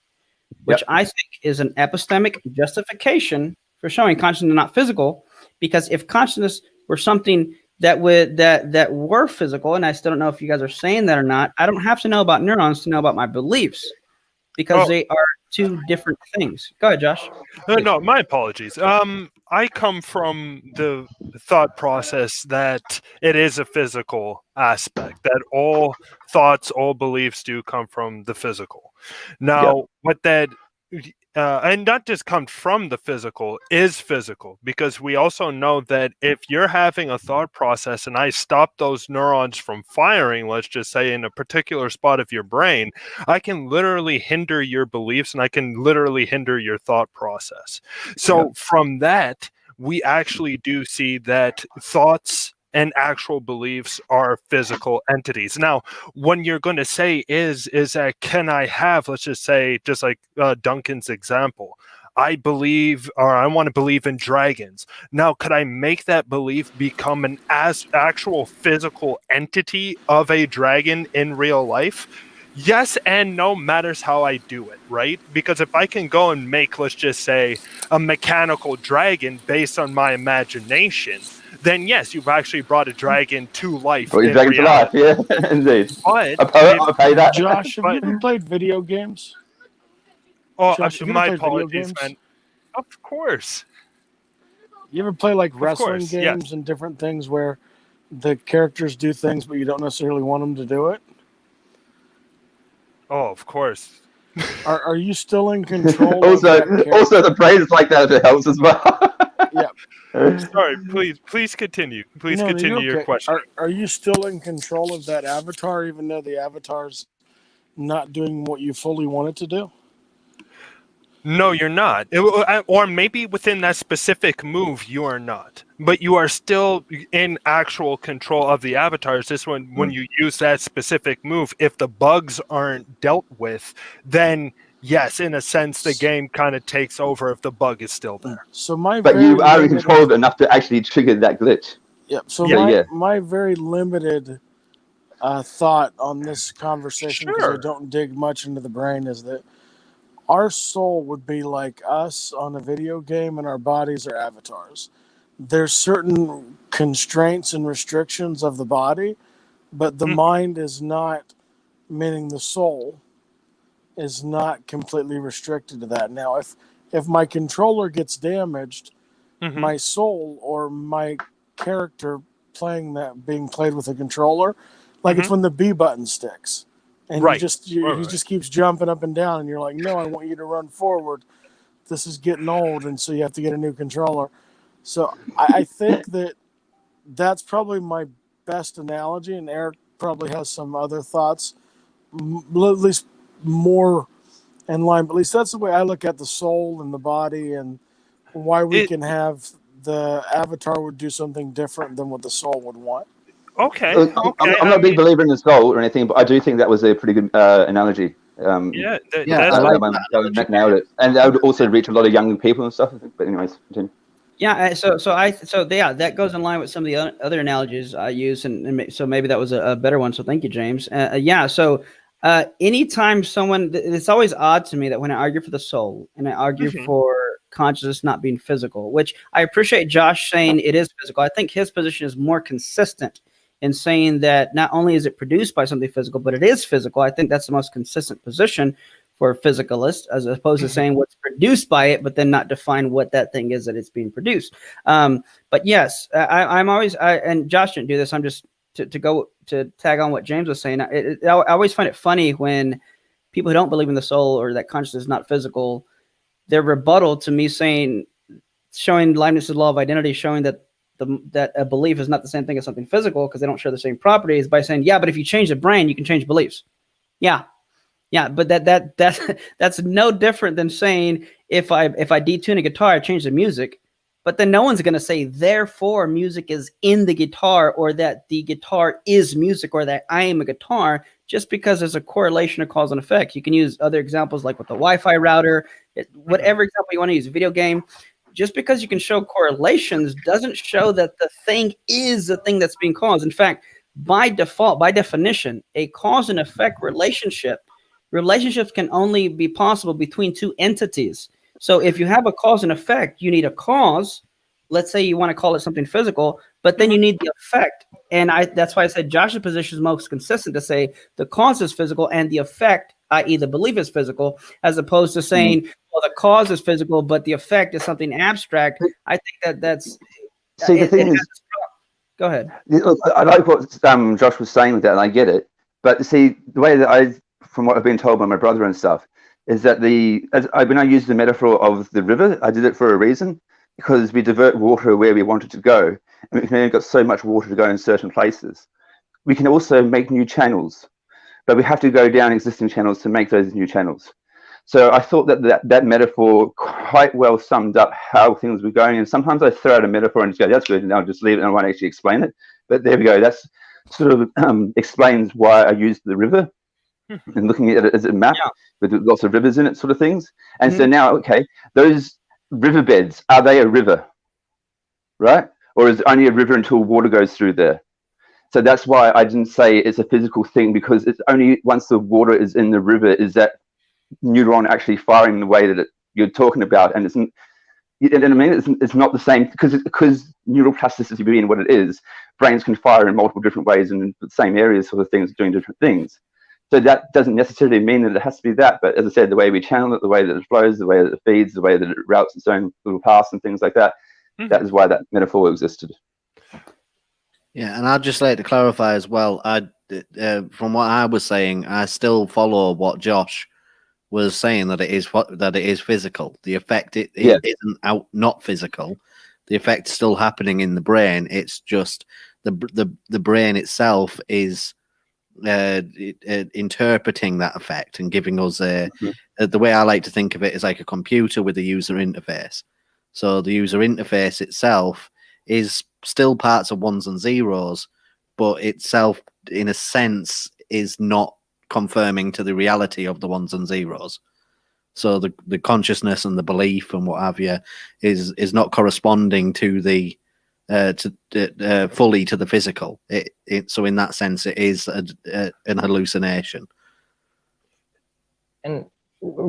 which I think is an epistemic justification for showing consciousness is not physical. Because if consciousness were something that were physical, and I still don't know if you guys are saying that or not, I don't have to know about neurons to know about my beliefs, because they are two different things. Go ahead, Josh. No, my apologies. I come from the thought process that it is a physical aspect, that all thoughts, all beliefs do come from the physical. Now, what that and not just come from the physical, is physical, because we also know that if you're having a thought process and I stop those neurons from firing, let's just say in a particular spot of your brain, I can literally hinder your beliefs and I can literally hinder your thought process. So from that, we actually do see that thoughts and actual beliefs are physical entities. Now, when you're going to say is that, can I have, let's just say, just like Duncan's example, I believe, or I want to believe in dragons. Now, could I make that belief become an actual physical entity of a dragon in real life? Yes and no, matters how I do it, right? Because if I can go and make, let's just say, a mechanical dragon based on my imagination, then yes, you've actually brought a dragon to life. Brought a dragon to life, yeah, indeed. But a poet, I'll pay that. Josh, have you ever played video games? Oh, Josh, have you my ever played video apologies, games? man. Of course. You ever play like wrestling course, games and different things where the characters do things, but you don't necessarily want them to do it? Oh, of course. Are you still in control? also, the praise like that if it helps as well. Yeah. Sorry, please continue. Please continue your question. Are you still in control of that avatar, even though the avatar's not doing what you fully want it to do? No, you're not. Or maybe within that specific move, you are not. But you are still in actual control of the avatars. This one, when you use that specific move, if the bugs aren't dealt with, then yes, in a sense, the game kind of takes over if the bug is still there. So my But very you are in limited- control of it enough to actually trigger that glitch. Yep. So Yeah. my very limited thought on this conversation, because I don't dig much into the brain, is that our soul would be like us on a video game, and our bodies are avatars. There's certain constraints and restrictions of the body, but the mind is not, meaning the soul, is not completely restricted to that. Now, if my controller gets damaged, my soul or my character being played with a controller, like it's when the B button sticks, and he just keeps jumping up and down, and you're like, no, I want you to run forward. This is getting old, and so you have to get a new controller. So I think that's probably my best analogy, and Eric probably has some other thoughts, at least more in line. But at least that's the way I look at the soul and the body, and why we can have the avatar would do something different than what the soul would want. Okay. I'm not a big believer in the soul or anything, but I do think that was a pretty good analogy. I That nailed it, and that would also reach a lot of young people and stuff. But anyways, continue. Yeah, so that goes in line with some of the other analogies I use, and so maybe that was a better one. So thank you, James. So anytime someone, it's always odd to me that when I argue for the soul and I argue for consciousness not being physical, which I appreciate Josh saying it is physical. I think his position is more consistent in saying that not only is it produced by something physical, but it is physical. I think that's the most consistent position for a physicalist, as opposed to saying what's produced by it, but then not define what that thing is that it's being produced. But yes, I'm always, and Josh didn't do this. I'm just to tag on what James was saying. I always find it funny when people who don't believe in the soul or that consciousness is not physical, their rebuttal to me showing Leibniz's law of identity, showing that that a belief is not the same thing as something physical because they don't share the same properties, by saying, yeah, but if you change the brain, you can change beliefs. Yeah, but that's no different than saying if I detune a guitar, I change the music. But then no one's going to say, therefore, music is in the guitar, or that the guitar is music, or that I am a guitar, just because there's a correlation of cause and effect. You can use other examples like with the Wi-Fi router, whatever example you want to use, a video game. Just because you can show correlations doesn't show that the thing is the thing that's being caused. In fact, by default, by definition, a cause and effect relationships can only be possible between two entities. So if you have a cause and effect, you need a cause. Let's say you want to call it something physical, but then you need the effect. And that's why I said Josh's position is most consistent to say the cause is physical and the effect, i.e. the belief, is physical, as opposed to saying, well, the cause is physical, but the effect is something abstract. I think that's... See, the thing is... Go ahead. I like what Josh was saying with that, and I get it. But see, the way that from what I've been told by my brother and stuff, is that when I used the metaphor of the river, I did it for a reason, because we divert water where we want it to go, and we've only got so much water to go in certain places. We can also make new channels, but we have to go down existing channels to make those new channels. So I thought that metaphor quite well summed up how things were going. And sometimes I throw out a metaphor and just go, that's good, and I'll just leave it and I won't actually explain it. But there we go. That's sort of explains why I used the river and looking at it as a map with lots of rivers in it, sort of things. And so now, okay, those riverbeds, are they a river? Right? Or is it only a river until water goes through there? So that's why I didn't say it's a physical thing, because it's only once the water is in the river is that neuron actually firing the way that you're talking about. And it's not the same, because neural plasticity being what it is, brains can fire in multiple different ways in the same areas, sort of things, doing different things. So that doesn't necessarily mean that it has to be that. But as I said, the way we channel it, the way that it flows, the way that it feeds, the way that it routes its own little paths and things like that, that is why that metaphor existed. Yeah, and I'd just like to clarify as well, from what I was saying, I still follow what Josh was saying, that it is physical. The effect it isn't not physical. The effect's still happening in the brain. It's just the brain itself is interpreting that effect and giving us the way I like to think of it is like a computer with a user interface. So the user interface itself is still parts of ones and zeros, but itself, in a sense, is not confirming to the reality of the ones and zeros. So the consciousness and the belief and what have you is not corresponding to the fully to the physical. So in that sense, it is an hallucination. And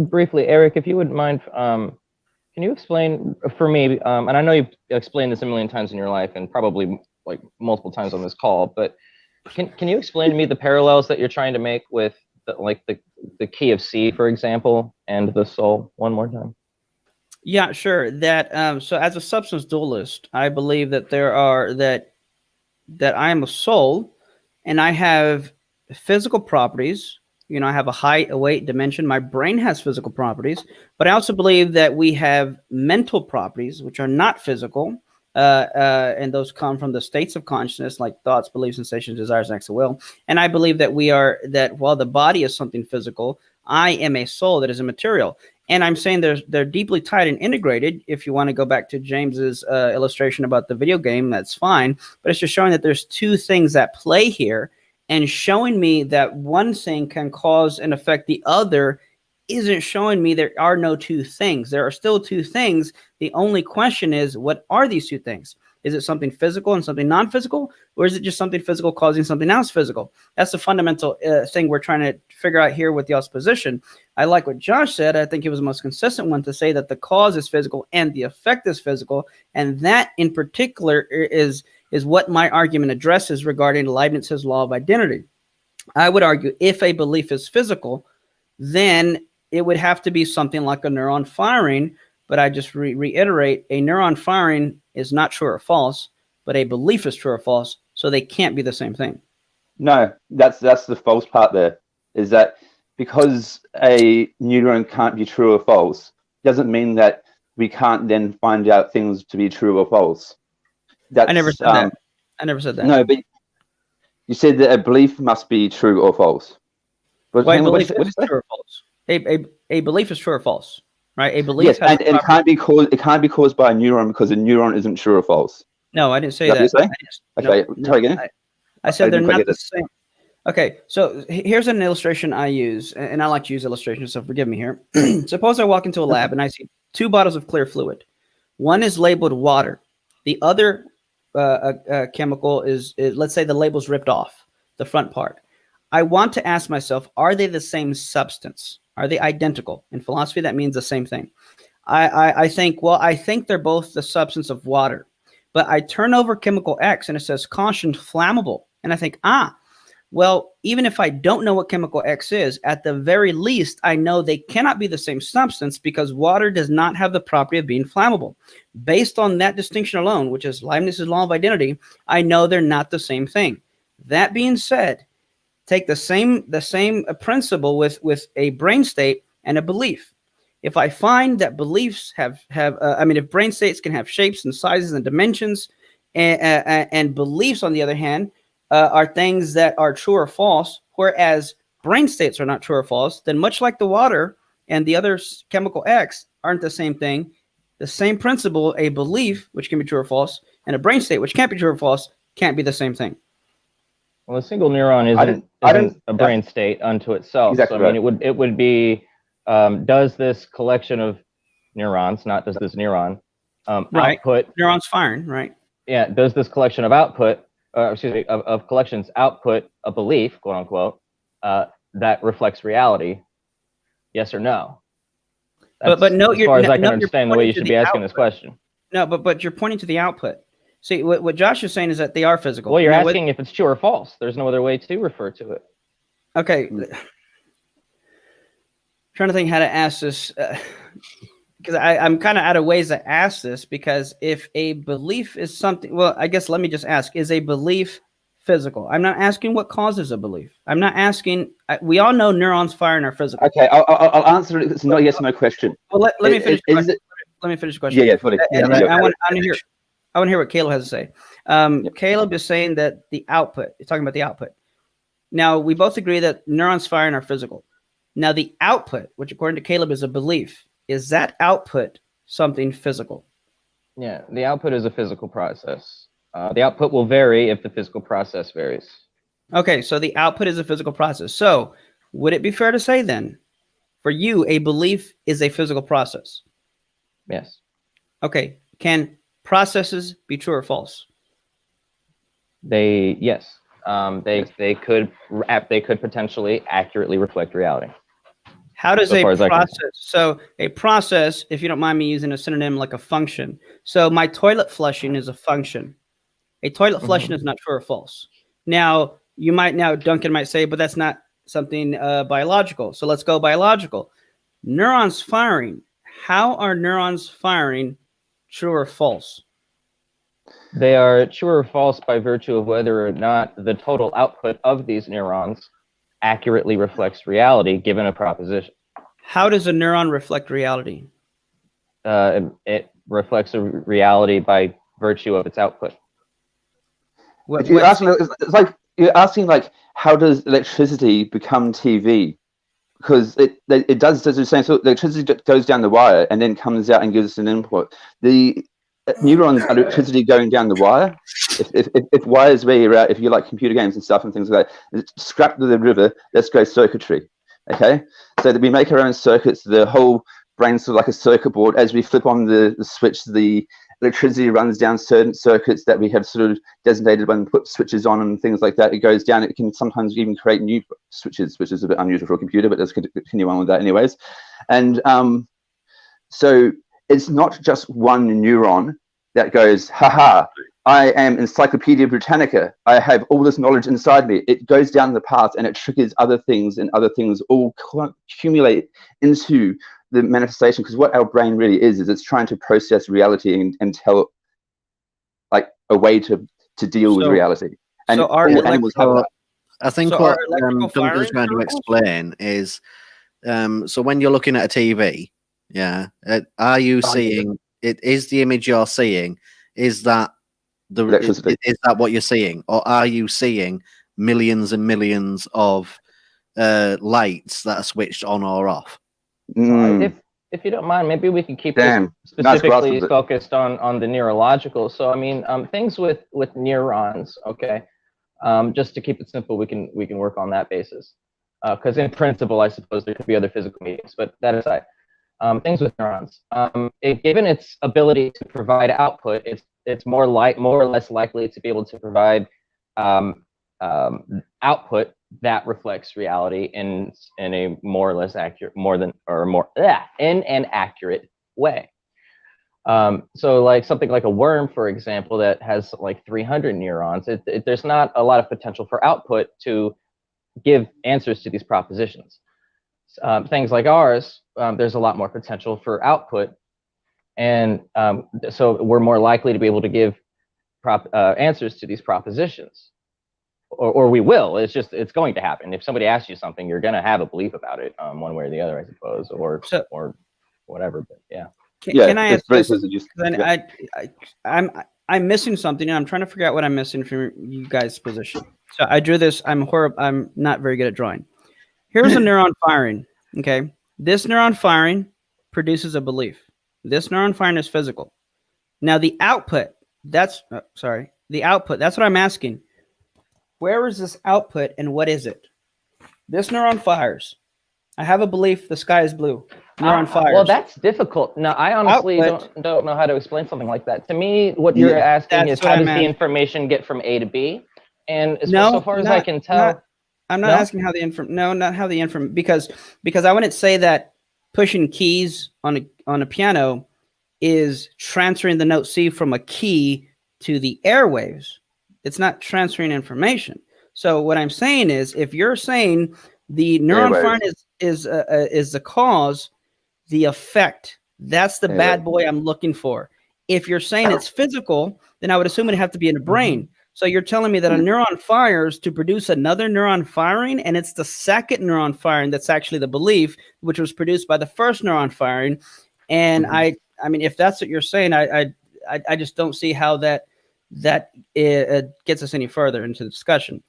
briefly, Eric, if you would mind, can you explain for me? And I know you've explained this a million times in your life, and probably like multiple times on this call. But can you explain to me the parallels that you're trying to make with the key of C, for example, and the soul one more time? Yeah, sure. That so as a substance dualist, I believe that that I am a soul, and I have physical properties. You know, I have a height, a weight, dimension. My brain has physical properties, but I also believe that we have mental properties, which are not physical, and those come from the states of consciousness, like thoughts, beliefs, sensations, desires, and acts of will. And I believe that while the body is something physical, I am a soul that is immaterial. And I'm saying they're deeply tied and integrated. If you want to go back to James's illustration about the video game, that's fine. But it's just showing that there's two things at play here, and showing me that one thing can cause and affect the other isn't showing me there are no two things. There are still two things. The only question is, what are these two things? Is it something physical and something non-physical, or is it just something physical causing something else physical? That's the fundamental thing we're trying to figure out here with y'all's position. I like what Josh said. I think he was the most consistent one to say that the cause is physical and the effect is physical, and that in particular is what my argument addresses regarding Leibniz's law of identity. I would argue if a belief is physical, then it would have to be something like a neuron firing. But I just reiterate, a neuron firing is not true or false, but a belief is true or false, so they can't be the same thing. No, that's the false part there, is that because a neuron can't be true or false, doesn't mean that we can't then find out things to be true or false. I never said that. I never said that. No, but you said that a belief must be true or false. A belief is true or false. A belief is true or false, right? A belief. Yes, and it can't be caused by a neuron because a neuron isn't true or false. No, I didn't say that. Okay, try again. I said they're not the same. Okay, so here's an illustration I use, and I like to use illustrations, so forgive me here. Suppose I walk into a lab and I see two bottles of clear fluid. One is labeled water. The other chemical is, let's say the label's ripped off, the front part. I want to ask myself, are they the same substance? Are they identical? In philosophy, that means the same thing. I think they're both the substance of water. But I turn over chemical X and it says caution flammable. And I think, well, even if I don't know what chemical X is, at the very least, I know they cannot be the same substance because water does not have the property of being flammable. Based on that distinction alone, which is Leibniz's law of identity, I know they're not the same thing. That being said, take the same principle with a brain state and a belief. If I find that beliefs if brain states can have shapes and sizes and dimensions, and beliefs, on the other hand, are things that are true or false, whereas brain states are not true or false, then much like the water and the other chemical X aren't the same thing, the same principle, a belief, which can be true or false, and a brain state, which can't be true or false, can't be the same thing. Well, a single neuron isn't a brain state unto itself. Exactly. So, I mean, it would be, does this collection of neurons, not does this neuron, right. output... Neurons firing, right. Yeah, does this collection of of collections output a belief, quote unquote, that reflects reality? Yes or no? That's, but no, as far as I can understand the way you should be asking this question. No, but you're pointing to the output. See, what Josh is saying is that they are physical. Well, you're asking if it's true or false. There's no other way to refer to it. Okay. Trying to think how to ask this, because I'm kind of out of ways to ask this, because if a belief is something, well, I guess let me just ask, is a belief physical? I'm not asking what causes a belief. I'm not asking, we all know neurons firing are physical. Okay, I'll answer it. It's not a yes or no question. Well, let me finish the question. Let me finish the question. Yeah, fully. I want to hear what Caleb has to say. Caleb is saying that the output, he's talking about the output. Now, we both agree that neurons firing are physical. Now, the output, which according to Caleb is a belief, is that output something physical? Yeah, the output is a physical process. The output will vary if the physical process varies. Okay, so the output is a physical process. So would it be fair to say then, For you, a belief is a physical process. Yes. Okay. Can processes be true or false? Yes. They could potentially accurately reflect reality. How does So a far as I can- process? So a process, if you don't mind me using a synonym like a function. So my toilet flushing is a function. A toilet flushing is not true or false. Now Duncan might say, but that's not something biological. So let's go biological. Neurons firing. How are neurons firing true or false? They are true or false by virtue of whether or not the total output of these neurons accurately reflects reality given a proposition. How does a neuron reflect reality? It reflects a reality by virtue of its output. If you're asking, it's like you're asking, like, how does electricity become TV? Because it does the same. So electricity goes down the wire and then comes out and gives us an input. The neurons are electricity going down the wire. If wires where you're at, if you like computer games and stuff and things like that, scrap the river, let's go circuitry. Okay, so that we make our own circuits. The whole brain's sort of like a circuit board. As we flip on the switch, the electricity runs down certain circuits that we have sort of designated when we put switches on and things like that. It goes down. It can sometimes even create new switches, which is a bit unusual for a computer, but let's continue on with that anyways. And so it's not just one neuron that goes, haha, I am Encyclopedia Britannica. I have all this knowledge inside me. It goes down the path and it triggers other things, and other things all accumulate into the manifestation. Because what our brain really is it's trying to process reality and tell like a way to deal with reality. And so our all animals have that. I think So what are electrical Duncan's firing trying to chemicals? explain is, so when you're looking at a TV, are you seeing it? Is the image you're seeing, is that Electricity. is that what you're seeing, or are you seeing millions and millions of lights that are switched on or off? If you don't mind, maybe we can keep Damn. this specifically Nice focused on the neurological. So I mean, things with neurons. Okay, just to keep it simple, we can work on that basis. Because in principle, I suppose there could be other physical mediums, but that aside, things with neurons. Given its ability to provide output, it's more or less likely to be able to provide output that reflects reality in a more or less accurate, in an accurate way. So like something like a worm, for example, that has like 300 neurons, there's not a lot of potential for output to give answers to these propositions. Things like ours, there's a lot more potential for output, and so we're more likely to be able to give answers to these propositions, or we will. It's going to happen. If somebody asks you something, you're going to have a belief about it, one way or the other, I suppose, or whatever. But yeah. Can I ask this? I'm missing something, and I'm trying to figure out what I'm missing from you guys' position. So I drew this. I'm not very good at drawing. Here's a neuron firing. Okay, this neuron firing produces a belief. This neuron firing is physical. Now the output. The output. That's what I'm asking. Where is this output, and what is it? This neuron fires. I have a belief the sky is blue. Neuron fires. Well, that's difficult. No, I honestly don't know how to explain something like that. To me, what you're asking is how does the information get from A to B? And so far as I can tell, I'm not asking how the information. Because I wouldn't say that pushing keys on a piano is transferring the note C from a key to the airwaves. It's not transferring information. So what I'm saying is, if you're saying the neuron firing is the cause, the effect, that's the bad boy I'm looking for. If you're saying it's physical, then I would assume it'd have to be in the brain. So you're telling me that a neuron fires to produce another neuron firing, and it's the second neuron firing that's actually the belief, which was produced by the first neuron firing. And I mean, if that's what you're saying, I just don't see how that gets us any further into the discussion.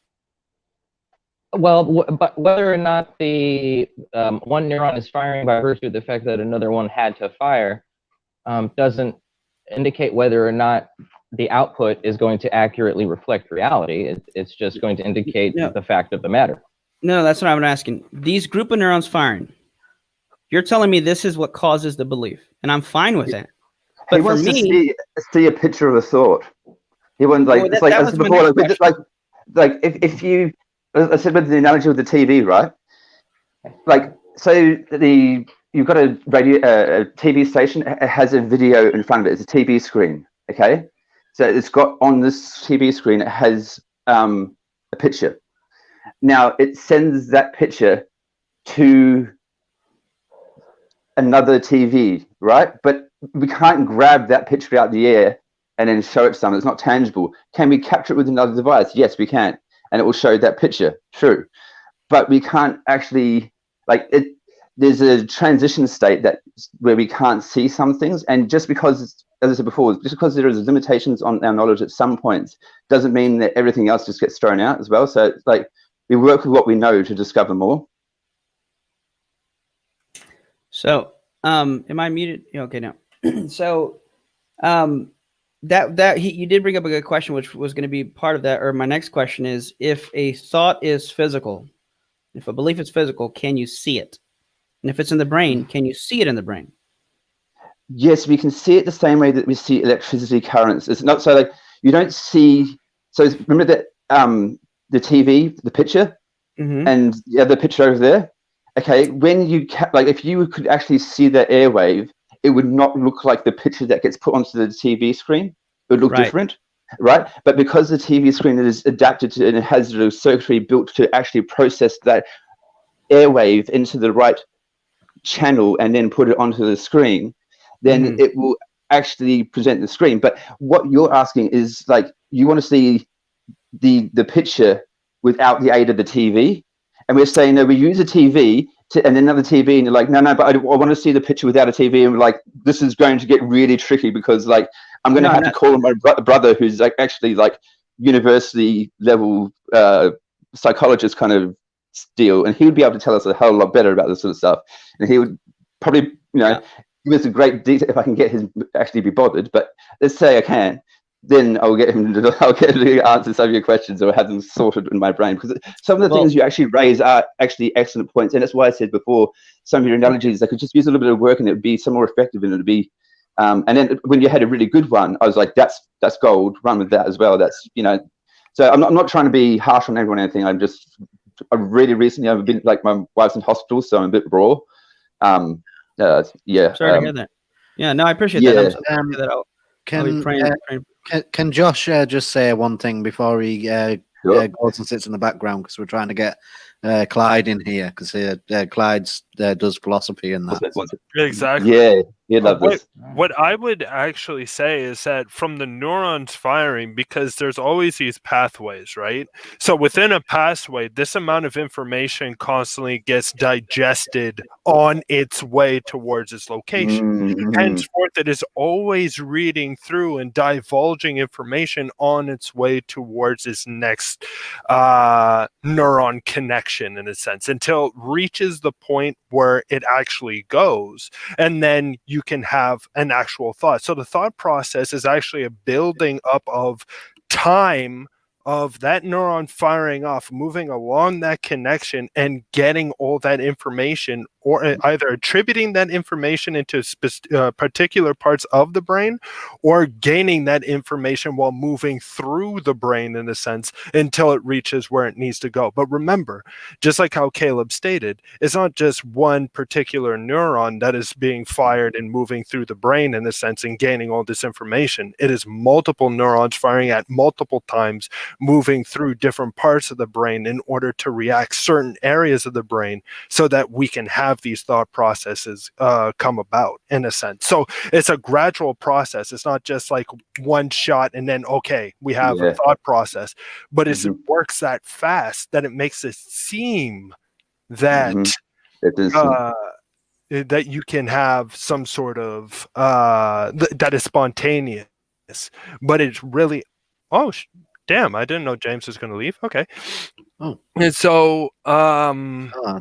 Well, but whether or not the one neuron is firing by virtue of the fact that another one had to fire doesn't indicate whether or not the output is going to accurately reflect reality. It's just going to indicate the fact of the matter. No, that's what I'm asking. These group of neurons firing, You're telling me this is what causes the belief, and I'm fine with that. But He for wants to me, see a picture of a thought. He wants like Well, it's that- like that as was my before, next like if you, I said with the analogy with the TV, right? Like so you've got a TV station. It has a video in front of it. It's a TV screen. Okay, so it's got on this TV screen. It has a picture. Now it sends that picture to another TV, right? But we can't grab that picture out of the air and then show it to someone. It's not tangible. Can we capture it with another device? Yes, we can, and it will show that picture. True, but we can't actually like it. There's a transition state where we can't see some things, and just because, as I said before, just because there is limitations on our knowledge at some points, doesn't mean that everything else just gets thrown out as well. So it's like we work with what we know to discover more. So, am I muted? Yeah, okay, now. So, you did bring up a good question, which was going to be part of that. Or my next question is: if a thought is physical, if a belief is physical, can you see it? And if it's in the brain, can you see it in the brain? Yes, we can see it the same way that we see electricity currents. It's not so like you don't see. So remember that the TV, the picture, and the other picture over there. Okay, when you like, if you could actually see the airwave, it would not look like the picture that gets put onto the TV screen. It would look different, right? But because the TV screen is adapted to and it has a circuitry built to actually process that airwave into the right channel and then put it onto the screen, then it will actually present the screen. But what you're asking is like you want to see the picture without the aid of the TV. And we're saying, no, we use a TV and another TV, and you're like, no, but I want to see the picture without a TV. And we're like, this is going to get really tricky because, like, I'm going to have to call my brother, who's like actually like university level psychologist kind of deal, and he would be able to tell us a whole lot better about this sort of stuff. And he would probably, give us a great detail if I can get him actually be bothered. But let's say I can. Then I'll get him to answer some of your questions or have them sorted in my brain, because some of the things you actually raise are actually excellent points, and that's why I said before some of your analogies I could just use a little bit of work and it would be some more effective, and it would be and then when you had a really good one, I was like, that's gold, run with that as well. That's so I'm not trying to be harsh on everyone or anything. I really recently I've been, like, my wife's in hospital, so I'm a bit raw. Sorry to hear that. Yeah, no, I appreciate that. I'm that I'll be praying. Can Josh just say one thing before he goes and sits in the background, because we're trying to get Clyde in here, because Clyde does philosophy and that. Exactly. Yeah, you love this. What I would actually say is that from the neurons firing, because there's always these pathways, right? So within a pathway, this amount of information constantly gets digested on its way towards its location. Henceforth, it is always reading through and divulging information on its way towards its next neuron connection, in a sense, until it reaches the point where it actually goes. And then you can have an actual thought. So the thought process is actually a building up of time of that neuron firing off, moving along that connection and getting all that information, or either attributing that information into particular parts of the brain, or gaining that information while moving through the brain, in a sense, until it reaches where it needs to go. But remember, just like how Caleb stated, it's not just one particular neuron that is being fired and moving through the brain, in a sense, and gaining all this information. It is multiple neurons firing at multiple times, moving through different parts of the brain in order to react certain areas of the brain, so that we can have these thought processes come about, in a sense. So it's a gradual process. It's not just like one shot and then, okay, we have a thought process, but it works that fast that it makes it seem that that you can have some sort of that is spontaneous, but it's really, damn, I didn't know James was going to leave. Okay. Oh. And so I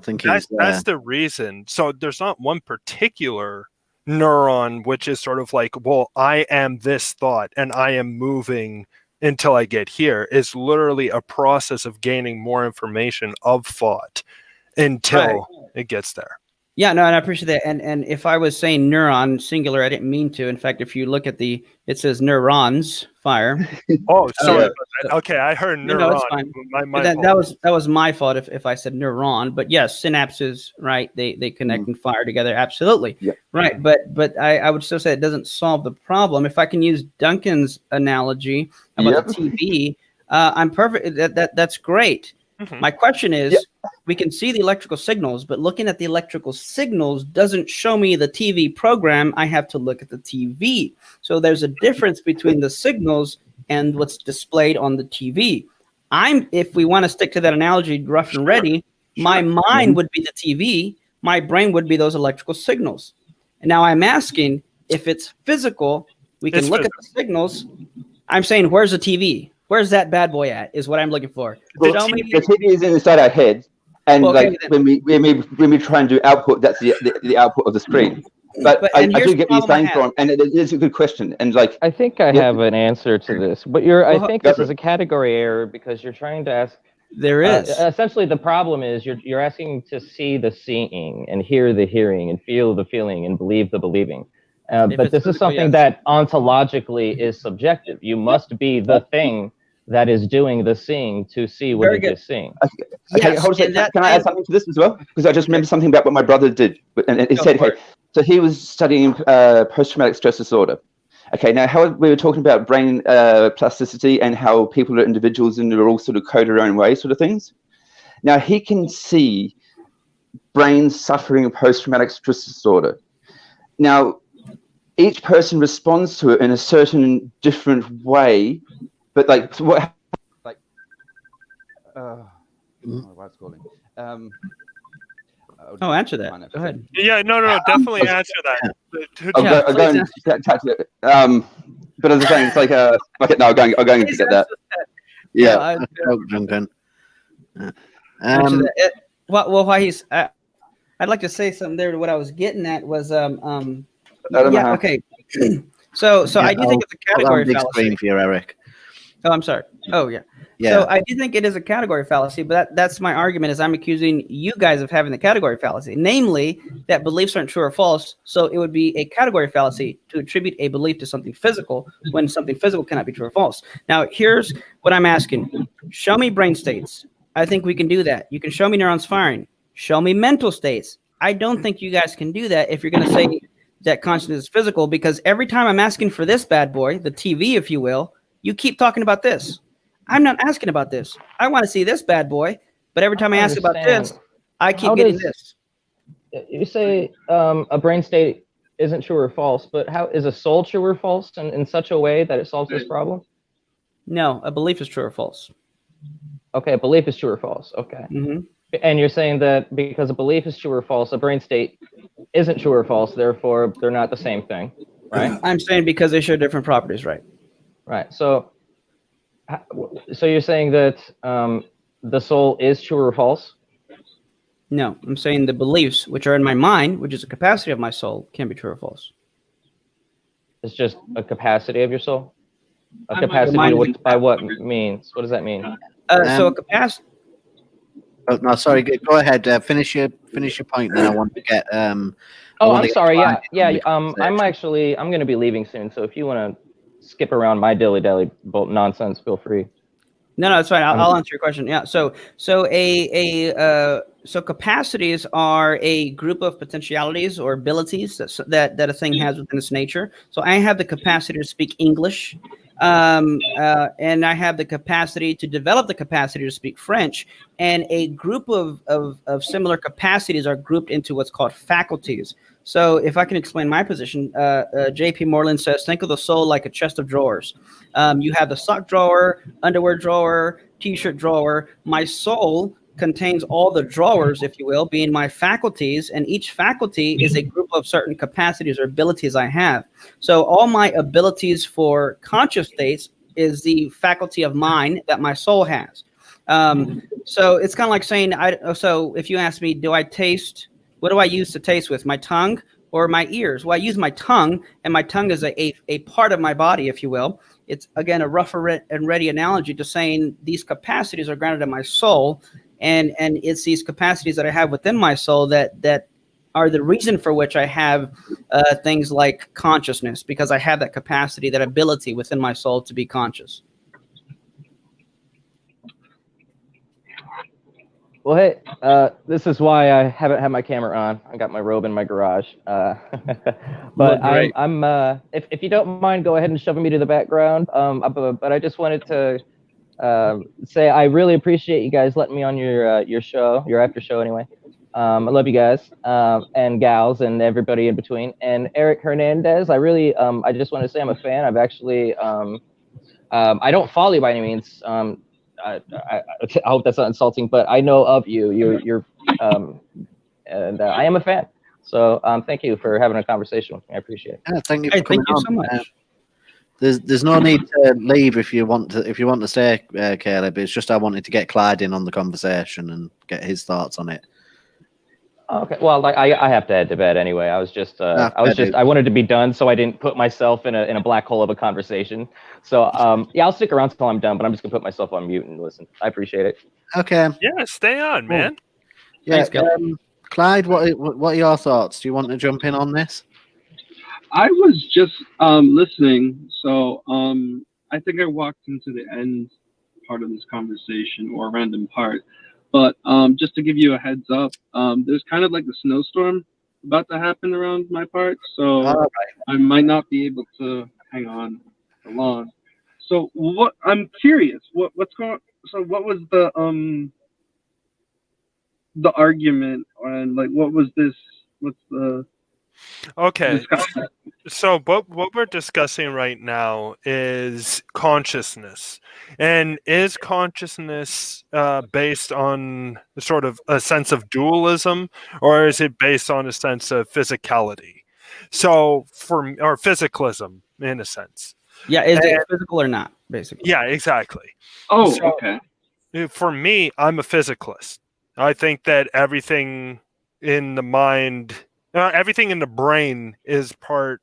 think that's the reason. So there's not one particular neuron which is sort of like, well, I am this thought and I am moving until I get here. It's literally a process of gaining more information of thought until it gets there. Yeah, no, and I appreciate that. And if I was saying neuron singular, I didn't mean to. In fact, if you look at it says neurons fire. Oh, sorry. Yeah. About that. Okay, I heard neuron. No, it's fine. My That was my fault if I said neuron. But yes, synapses, right? They connect and fire together. Absolutely. Yeah. Right. But I would still say it doesn't solve the problem. If I can use Duncan's analogy about the TV, I'm perfect. That's great. Mhm. My question is, we can see the electrical signals, but looking at the electrical signals doesn't show me the TV program. I have to look at the TV. So there's a difference between the signals and what's displayed on the TV. If we want to stick to that analogy, rough and ready, my mind would be the TV. My brain would be those electrical signals. And now I'm asking, if it's physical, we can look at the signals. I'm saying, where's the TV? Where's that bad boy at? Is what I'm looking for. The TV is inside our head, and when we try and do output, that's the output of the screen. But I do get what you're saying, Thorn, and it is a good question. And I think I have an answer to this, but I think this is a category error because you're trying to ask. There is essentially the problem is you're asking to see the seeing and hear the hearing and feel the feeling and believe the believing. But this is something that ontologically is subjective. You must be the thing that is doing the seeing to see what it is seeing. Okay, hold on a second. Can I add something to this as well? Because I just remembered something about what my brother did. And he said, so he was studying post-traumatic stress disorder. Okay, now how we were talking about brain plasticity and how people are individuals and they're all sort of code their own way sort of things. Now he can see brains suffering post-traumatic stress disorder. Now, each person responds to it in a certain different way, but my wife's calling. answer that. Go ahead. Yeah, no, definitely answer that. I'll go and touch it. But as I'm saying, it's okay, no, I'm going to get that. Yeah. Duncan. Why he's I'd like to say something there to what I was getting at was okay. So I do think it's a category fallacy. Screen for you, Eric. Oh, I'm sorry. Oh, yeah. So I do think it is a category fallacy, but that's my argument is I'm accusing you guys of having the category fallacy, namely that beliefs aren't true or false. So it would be a category fallacy to attribute a belief to something physical when something physical cannot be true or false. Now, here's what I'm asking. Show me brain states. I think we can do that. You can show me neurons firing. Show me mental states. I don't think you guys can do that if you're going to say that consciousness is physical, because every time I'm asking for this bad boy, the TV, if you will, you keep talking about this. I'm not asking about this. I want to see this bad boy, but every time I ask about this, I keep getting this. You say a brain state isn't true or false, but how is a soul true or false in such a way that it solves this problem? No, a belief is true or false. Okay, a belief is true or false. Okay. Mm-hmm. And you're saying that because a belief is true or false, a brain state isn't true or false, therefore they're not the same thing, right? I'm saying because they share different properties, right? Right. So you're saying that the soul is true or false? No, I'm saying the beliefs which are in my mind, which is a capacity of my soul, can be true or false. It's just a capacity of your soul? A capacity by what means? What does that mean? So a capacity. Oh, no, sorry. Go ahead. Finish your point. Then I want to get. I'm sorry. Yeah. I'm going to be leaving soon. So if you want to skip around my dilly-dally nonsense, feel free. No, it's fine. I'll answer your question. Yeah. So capacities are a group of potentialities or abilities that a thing has within its nature. So I have the capacity to speak English, and I have the capacity to develop the capacity to speak French. And a group of similar capacities are grouped into what's called faculties. So if I can explain my position, J.P. Moreland says, think of the soul like a chest of drawers. You have the sock drawer, underwear drawer, T-shirt drawer. My soul contains all the drawers, if you will, being my faculties, and each faculty is a group of certain capacities or abilities I have. So all my abilities for conscious states is the faculty of mind that my soul has. So it's kind of like saying, so if you ask me, do I taste, what do I use to taste with, my tongue or my ears? Well, I use my tongue, and my tongue is a part of my body, if you will. It's, again, a rough and ready analogy to saying these capacities are grounded in my soul, and it's these capacities that I have within my soul that are the reason for which I have things like consciousness, because I have that capacity, that ability within my soul to be conscious. Well, hey, this is why I haven't had my camera on. I got my robe in my garage. But if you don't mind, go ahead and shove me to the background. But I just wanted to say I really appreciate you guys letting me on your show, your after show anyway. I love you guys and gals and everybody in between. And Eric Hernandez, I really I just want to say I'm a fan. I've actually I don't follow you by any means. I hope that's not insulting, but I know of you. You're and I am a fan. So thank you for having a conversation with me. I appreciate it. Yeah, thank you for coming Thank you on. so much. There's no need to leave if you want to stay, Caleb. It's just I wanted to get Clyde in on the conversation and get his thoughts on it. Okay. Well, I have to head to bed anyway. I was just I wanted to be done, so I didn't put myself in a black hole of a conversation. So yeah, I'll stick around until I'm done, but I'm just gonna put myself on mute and listen. I appreciate it. Okay. Yeah, stay on, man. Yeah. Thanks, Clyde, what are your thoughts? Do you want to jump in on this? I was just listening, so I think I walked into the end part of this conversation, or a random part. But just to give you a heads up, there's kind of like a snowstorm about to happen around my part, so I might not be able to hang on for long. So what? I'm curious. What's going? So what was the argument, and like what was this? What's the Okay. discussion? So what we're discussing right now is consciousness. And is consciousness based on sort of a sense of dualism, or is it based on a sense of physicality? So or physicalism in a sense. Yeah, is it physical or not, basically? Yeah, exactly. Oh, So, okay. For me, I'm a physicalist. I think that everything in the mind, everything in the brain is part.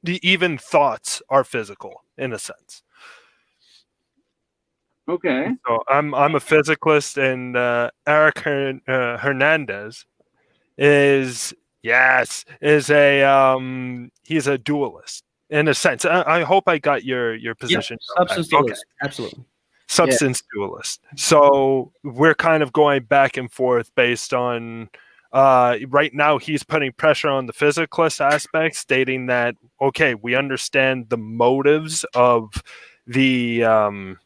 Even thoughts are physical in a sense. Okay. So I'm a physicalist, and Eric Hernandez is he's a dualist in a sense. I hope I got your position. Substance dualist. Absolutely. Substance dualist. So we're kind of going back and forth based on right now he's putting pressure on the physicalist aspect, stating that, okay, we understand the motives of the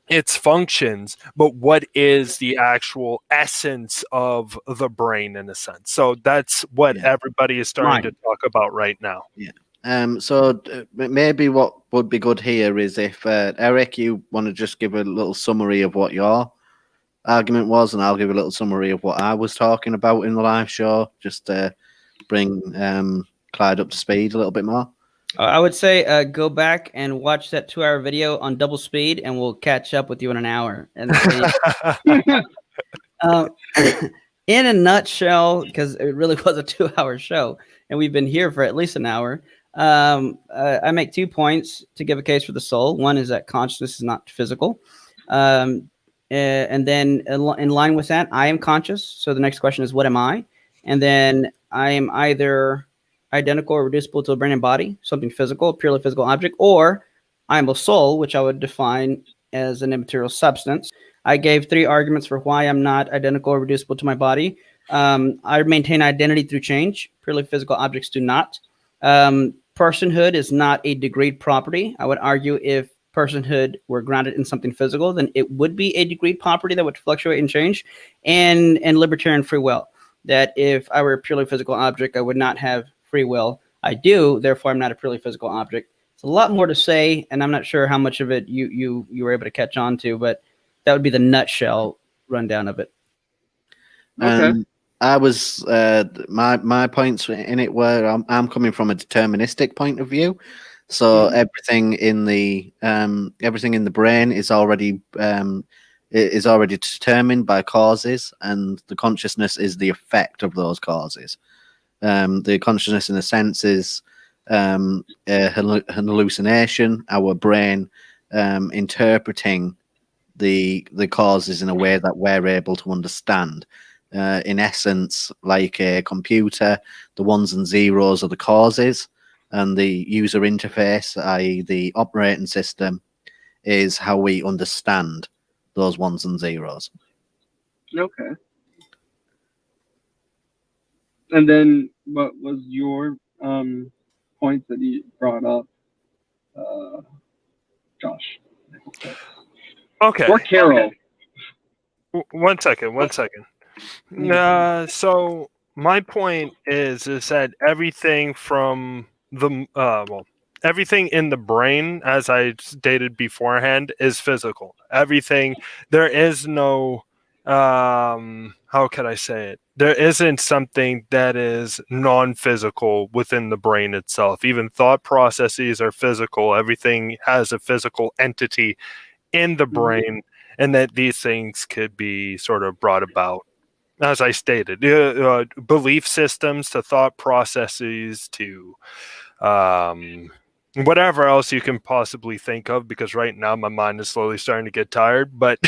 its functions, but what is the actual essence of the brain in a sense? So that's what everybody is starting to talk about right now. Yeah. So maybe what would be good here is if Eric, you want to just give a little summary of what your argument was, and I'll give a little summary of what I was talking about in the live show, just to bring Clyde up to speed a little bit more. I would say go back and watch that 2-hour video on double speed, and we'll catch up with you in an hour. And in a nutshell, because it really was a 2-hour show, and we've been here for at least an hour, I make 2 points to give a case for the soul. One is that consciousness is not physical. And then in line with that, I am conscious. So the next question is, what am I? And then I am either identical or reducible to a brain and body, something physical, a purely physical object, or I am a soul, which I would define as an immaterial substance. I gave 3 arguments for why I'm not identical or reducible to my body. I maintain identity through change. Purely physical objects do not. Personhood is not a degreed property. I would argue if personhood were grounded in something physical, then it would be a degreed property that would fluctuate and change. And libertarian free will, that if I were a purely physical object, I would not have free will. I do, therefore I'm not a purely physical object. It's a lot more to say, and I'm not sure how much of it you were able to catch on to, but that would be the nutshell rundown of it. Okay. I was my points in it were I'm coming from a deterministic point of view, so everything in the brain is already determined by causes, and the consciousness is the effect of those causes. The consciousness, in a sense, is an hallucination. Our brain interpreting the causes in a way that we're able to understand. in essence, like a computer. The ones and zeros are the causes, and the user interface, i.e. the operating system, is how we understand those ones and zeros. Okay. And then what was your point that you brought up, Josh? Okay. Or Carol. Okay. One second. So my point is that everything from the everything in the brain, as I stated beforehand, is physical. Everything, there is no how can I say it? There isn't something that is non-physical within the brain itself. Even thought processes are physical. Everything has a physical entity in the brain, and that these things could be sort of brought about, as I stated, belief systems to thought processes to whatever else you can possibly think of, because right now my mind is slowly starting to get tired, but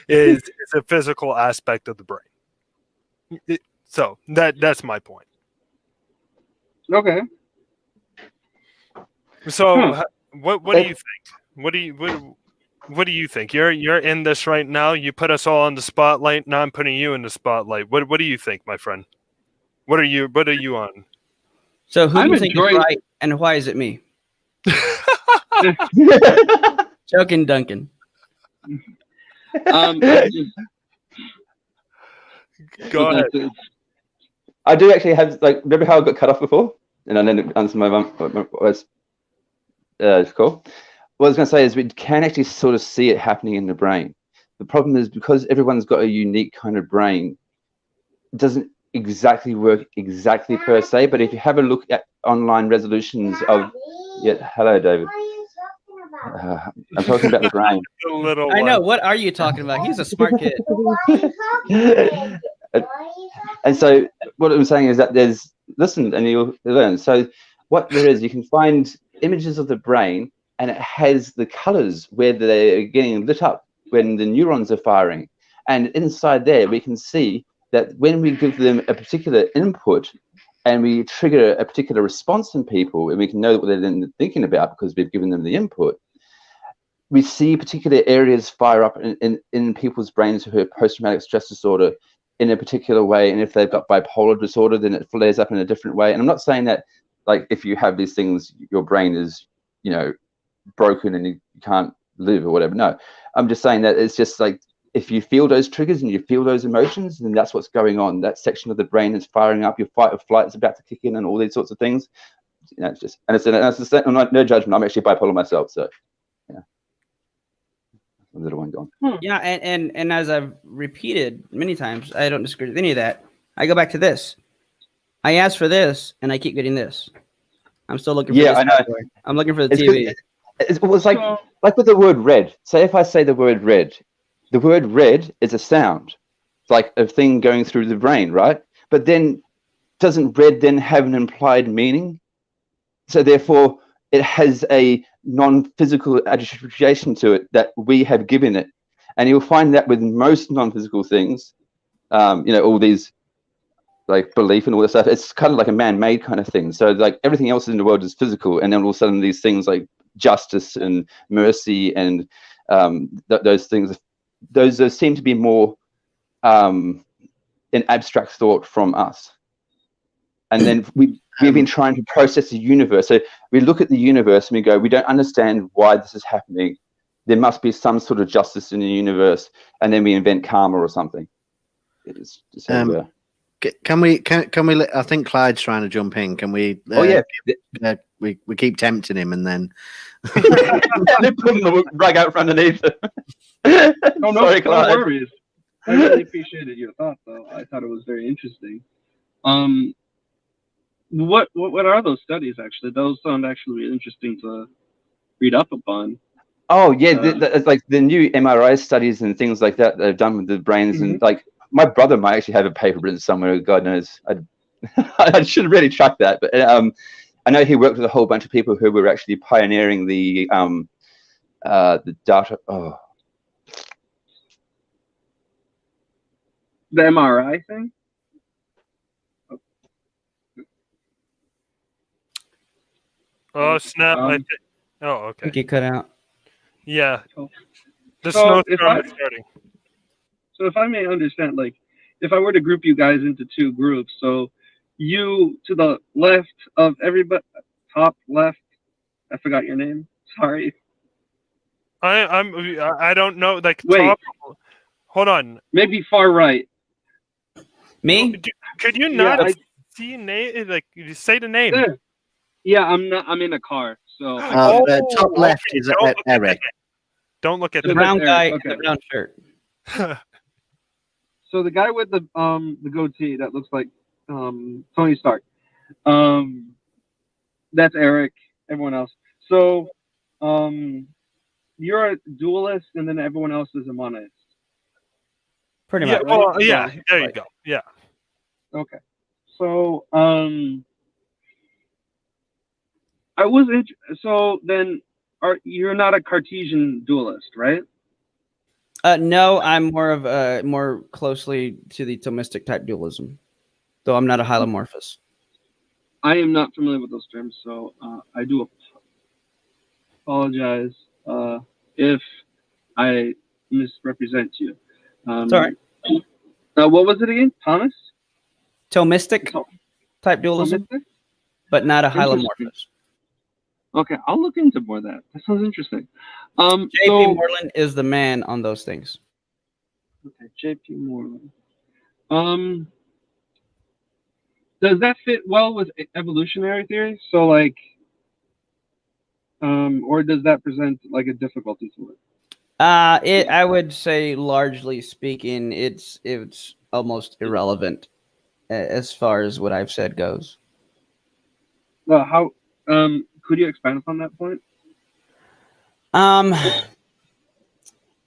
it's a physical aspect of the brain. So that's my point. Okay. So what do you think? What do you think? You're in this right now. You put us all on the spotlight. Now I'm putting you in the spotlight. What do you think, my friend? What are you on? So who I'm do you think is enjoying- right, and why is it me? Joking, Duncan. Go ahead. I do actually have, like, remember how I got cut off before? And I didn't answer my was it's cool. What I was going to say is we can actually sort of see it happening in the brain. The problem is because everyone's got a unique kind of brain, it doesn't exactly work exactly per se. But if you have a look at online resolutions of, hello, David. I'm talking about the brain. I know. What are you talking about? He's a smart kid. And so what I'm saying is that there's, listen and you'll learn. So what there is, you can find images of the brain, and it has the colors where they're getting lit up when the neurons are firing. And inside there, we can see that when we give them a particular input and we trigger a particular response in people, and we can know what they're thinking about because we've given them the input, we see particular areas fire up in people's brains who have post-traumatic stress disorder in a particular way. And if they've got bipolar disorder, then it flares up in a different way. And I'm not saying that, like, if you have these things, your brain is, you know, broken and you can't live or whatever. No, I'm just saying that it's just like, if you feel those triggers and you feel those emotions, then that's what's going on. That section of the brain is firing up. Your fight or flight is about to kick in, and all these sorts of things. You know, it's just, and it's I'm not, no judgment. I'm actually bipolar myself, so yeah. A little one gone. Yeah, and as I've repeated many times, I don't disagree with any of that. I go back to this. I asked for this, and I keep getting this. I'm still looking for this. I know. Category. I'm looking for the TV. It was like with the word red. Say if I say the word red is a sound. It's like a thing going through the brain, right? But then doesn't red then have an implied meaning? So therefore it has a non-physical association to it that we have given it. And you'll find that with most non-physical things, you know, all these like belief and all this stuff, it's kind of like a man-made kind of thing. So like everything else in the world is physical, and then all of a sudden these things like justice and mercy and those things, those seem to be more an abstract thought from us. And then we've been trying to process the universe. So we look at the universe and we go, we don't understand why this is happening. There must be some sort of justice in the universe, and then we invent karma or something. It's just Can we? I think Clyde's trying to jump in. Can we? We keep tempting him, and then they're putting the rug out from underneath. No, Sorry, Clyde. No worries. I really appreciated your thought, though. I thought it was very interesting. What are those studies actually? Those sound actually really interesting to read up upon. Oh yeah, it's like the new MRI studies and things like that they've done with the brains, and like my brother might actually have a paper written somewhere. God knows, I should really track that. But I know he worked with a whole bunch of people who were actually pioneering the data. Oh, The MRI thing? Oh snap! Oh, I okay. think you cut out. Yeah, the So if snowstorm I- is starting. So if I may understand, like, if I were to group you guys into two groups, so you to the left of everybody, top left, I forgot your name. Sorry. I don't know. Like Wait. top. Hold on. Maybe far right. Me? Could you Yeah, not see name? Like you say the name. There. Yeah, I'm in a car, so Top left is don't look at Eric. that. Don't look at The So the brown Eric, guy okay. in the brown shirt. So the guy with the goatee that looks like Tony Stark. That's Eric. Everyone else. So you're a dualist, and then everyone else is a monist. Pretty Yeah, much. well, right? yeah, there you Right. go. Yeah. Okay. So I was so then you're not a Cartesian dualist, right? No, I'm more of more closely to the Thomistic type dualism, though I'm not a hylomorphist. I am not familiar with those terms, so I do apologize if I misrepresent you. It's all right. What was it again? Thomas? Thomistic type dualism, Thomistic? but not a Interesting. hylomorphist. Okay, I'll look into more of that. That sounds interesting. JP So Moreland is the man on those things. okay, JP Moreland. Does that fit well with evolutionary theory? So like, or does that present like a difficulty to it? I would say, largely speaking, it's almost irrelevant as far as what I've said goes. Well, how could you expand upon that point?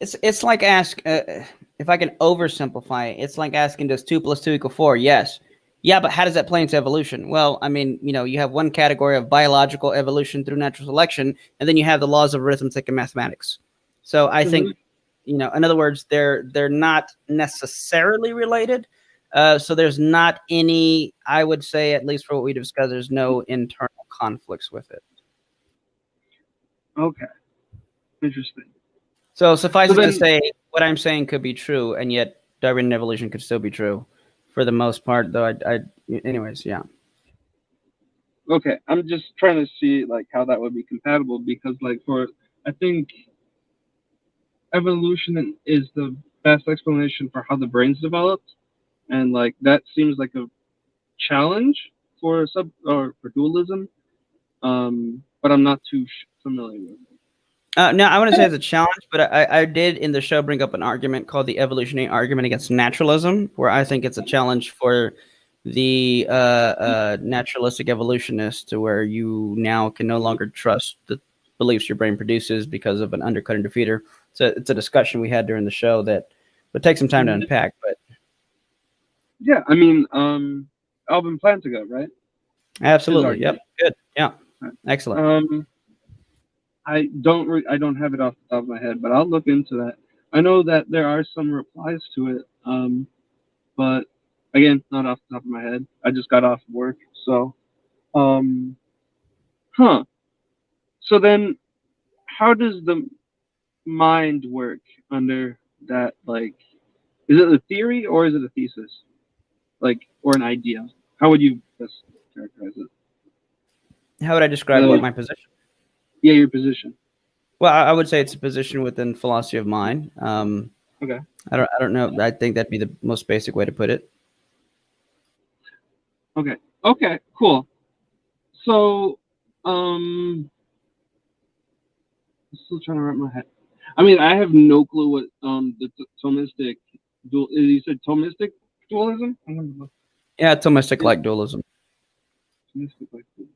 It's like if I can oversimplify it, it's like asking, does 2 + 2 = 4? Yes. Yeah, but how does that play into evolution? Well, I mean, you have one category of biological evolution through natural selection, and then you have the laws of arithmetic and mathematics. So I think, in other words, they're not necessarily related. So there's not any, I would say, at least for what we discussed, there's no internal conflicts with it. Okay, interesting. So suffice So it to then- say, what I'm saying could be true, and yet Darwinian evolution could still be true for the most part, though. Anyways, yeah. Okay, I'm just trying to see like how that would be compatible because like I think evolution is the best explanation for how the brain's developed, and like that seems like a challenge for for dualism, but I'm not too familiar with it. No, I want to say it's a challenge, but I did in the show bring up an argument called the Evolutionary Argument against Naturalism, where I think it's a challenge for the naturalistic evolutionists, to where you now can no longer trust the beliefs your brain produces because of an undercutting defeater. So it's a discussion we had during the show that would take some time to unpack. But yeah, I mean, Alvin Plantinga, right? absolutely, yep, good, yeah, excellent. I don't have it off the top of my head, but I'll look into that. I know that there are some replies to it, but again, not off the top of my head. I just got off work, so So then, how does the mind work under that? Like, is it a theory or is it a thesis? Like, or an idea? How would you best characterize it? How would I describe my position? Yeah, your position. Well, I would say it's a position within philosophy of mind. Okay. I don't know. I think that'd be the most basic way to put it. Okay. Okay. Cool. So, I'm still trying to wrap my head. I mean, I have no clue what the Thomistic dual. You said Thomistic dualism? Yeah, Thomistic like dualism. Thomistic like dualism.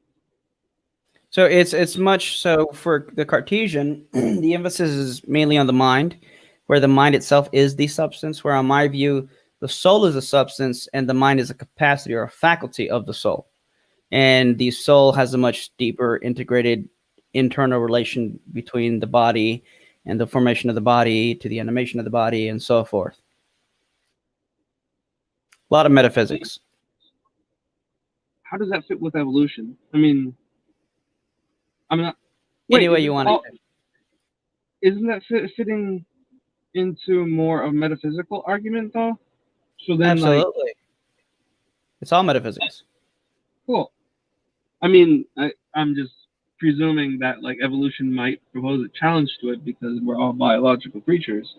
So it's much so for the Cartesian, the emphasis is mainly on the mind, where the mind itself is the substance, where on my view, the soul is a substance and the mind is a capacity or a faculty of the soul. And the soul has a much deeper integrated internal relation between the body and the formation of the body to the animation of the body and so forth. A lot of metaphysics. How does that fit with evolution? I mean, I'm not. Any way you want it. Isn't that fitting into more of metaphysical argument though? So then, Absolutely. It's all metaphysics. Cool. I mean, I'm just presuming that like evolution might propose a challenge to it because we're all biological creatures.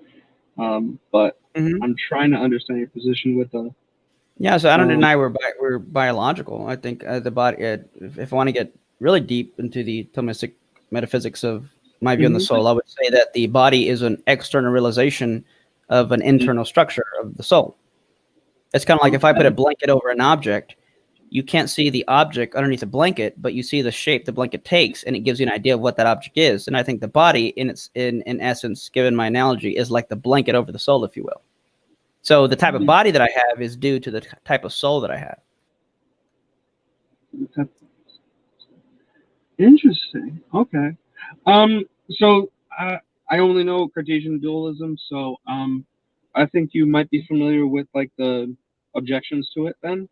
But I'm trying to understand your position with the. Yeah, so I don't deny we're biological. I think the body. If I want to get really deep into the Thomistic metaphysics of my view on the soul, I would say that the body is an external realization of an internal structure of the soul. It's kind of like if I put a blanket over an object, you can't see the object underneath the blanket, but you see the shape the blanket takes, and it gives you an idea of what that object is. And I think the body, in essence, given my analogy, is like the blanket over the soul, if you will. So the type of body that I have is due to the type of soul that I have. Interesting. Okay. So I only know Cartesian dualism, so I think you might be familiar with like the objections to it then.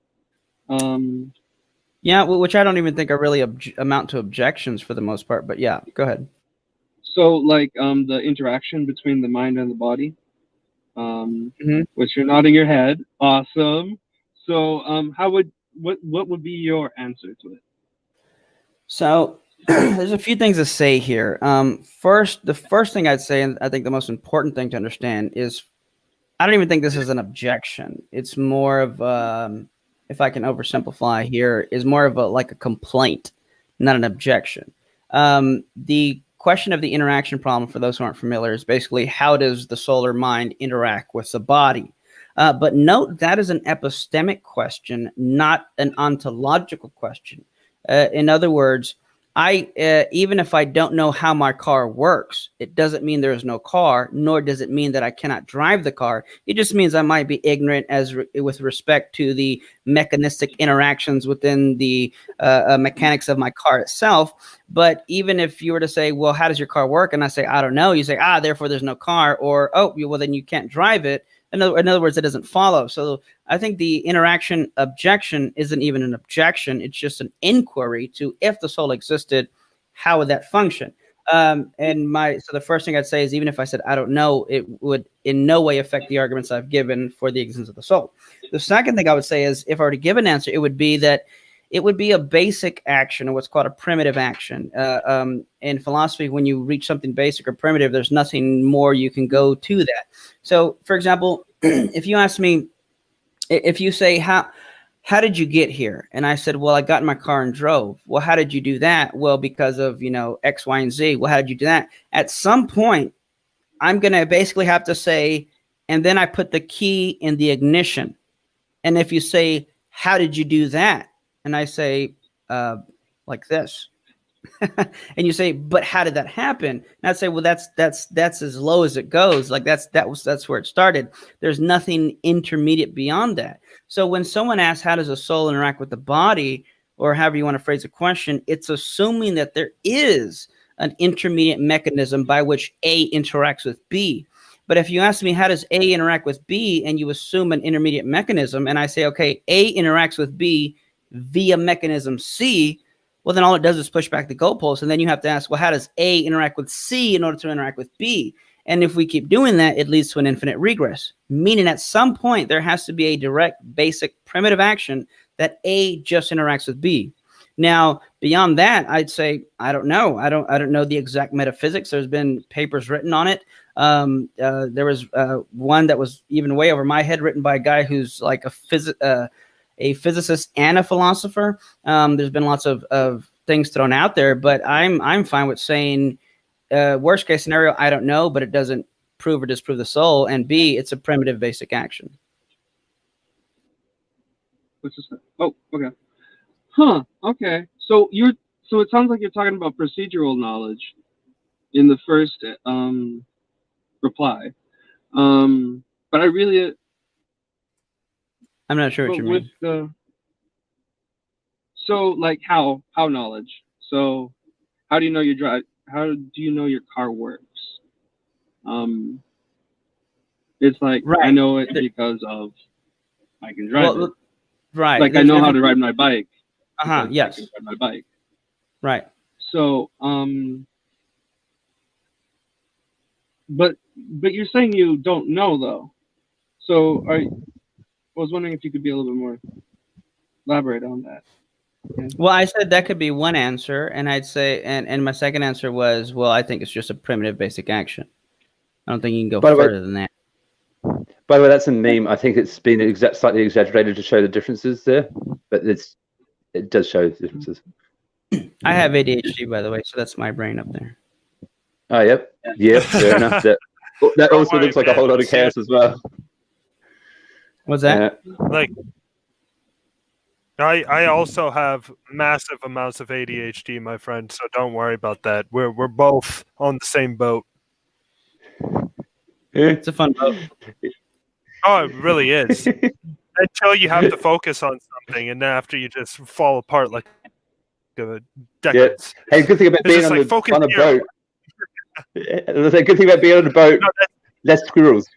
Yeah, which I don't even think are really amount to objections for the most part, but yeah, go ahead. So like the interaction between the mind and the body, which you're nodding your head. Awesome. So what would be your answer to it? So there's a few things to say here. The first thing I'd say, and I think the most important thing to understand is, I don't even think this is an objection. It's more of, if I can oversimplify here, is more of a complaint, not an objection. The question of the interaction problem, for those who aren't familiar, is basically how does the soul or mind interact with the body? But note that is an epistemic question, not an ontological question. In other words, even if I don't know how my car works, it doesn't mean there is no car, nor does it mean that I cannot drive the car. It just means I might be ignorant with respect to the mechanistic interactions within the mechanics of my car itself. But even if you were to say, well, how does your car work? And I say, I don't know. You say, therefore there's no car, or, oh, well, then you can't drive it. In other words, it doesn't follow. So I think the interaction objection isn't even an objection. It's just an inquiry to, if the soul existed, how would that function? So the first thing I'd say is, even if I said, I don't know, it would in no way affect the arguments I've given for the existence of the soul. The second thing I would say is, if I were to give an answer, it would be that it would be a basic action, or what's called a primitive action. In philosophy, when you reach something basic or primitive, there's nothing more you can go to that. So, for example, if you ask me, if you say, how did you get here? And I said, well, I got in my car and drove. Well, how did you do that? Well, because of, X, Y, and Z. Well, how did you do that? At some point, I'm going to basically have to say, and then I put the key in the ignition. And if you say, how did you do that? And I say, like this. And you say, but how did that happen? And I'd say, well, that's as low as it goes. Like that's where it started. There's nothing intermediate beyond that. So when someone asks, how does a soul interact with the body, or however you want to phrase the question, it's assuming that there is an intermediate mechanism by which A interacts with B. But if you ask me, how does A interact with B, and you assume an intermediate mechanism, and I say, okay, A interacts with B via mechanism C, well, then all it does is push back the goalpost. And then you have to ask, well, how does A interact with C in order to interact with B? And if we keep doing that, it leads to an infinite regress, meaning at some point there has to be a direct, basic, primitive action that A just interacts with B. Now, beyond that, I'd say, I don't know. I don't know the exact metaphysics. There's been papers written on it. There was one that was even way over my head, written by a guy who's like a physicist and a philosopher. There's been lots of things thrown out there, but I'm fine with saying, worst case scenario, I don't know, but it doesn't prove or disprove the soul. And B, it's a primitive basic action. What's this? Oh, okay. Huh. Okay. So it sounds like you're talking about procedural knowledge in the first reply. But I really. I'm not sure what you mean. So like how knowledge? So how do you know you drive? How do you know your car works? It's like, right. I know it because of. I can drive it. Right. Like I know how to ride my bike. Yes. I can ride my bike. Right. So, but you're saying you don't know though. So I was wondering if you could be a little bit more elaborate on that. Yeah. Well, I said that could be one answer, and I'd say, and my second answer was, well, I think it's just a primitive basic action. I don't think you can go further than that. By the way, that's a meme. I think it's been slightly exaggerated to show the differences there, but it does show the differences. I have ADHD, by the way, so that's my brain up there. Oh, yep. Yep, fair enough. That also looks like a whole lot of chaos as well. What's that? Like, I also have massive amounts of ADHD, my friend, so don't worry about that. We're both on the same boat. It's a fun boat. Oh, it really is. Until you have to focus on something, and then after you just fall apart like decades. Yeah. Hey, good thing about being on a boat. There's a good thing about being on a boat. Less squirrels.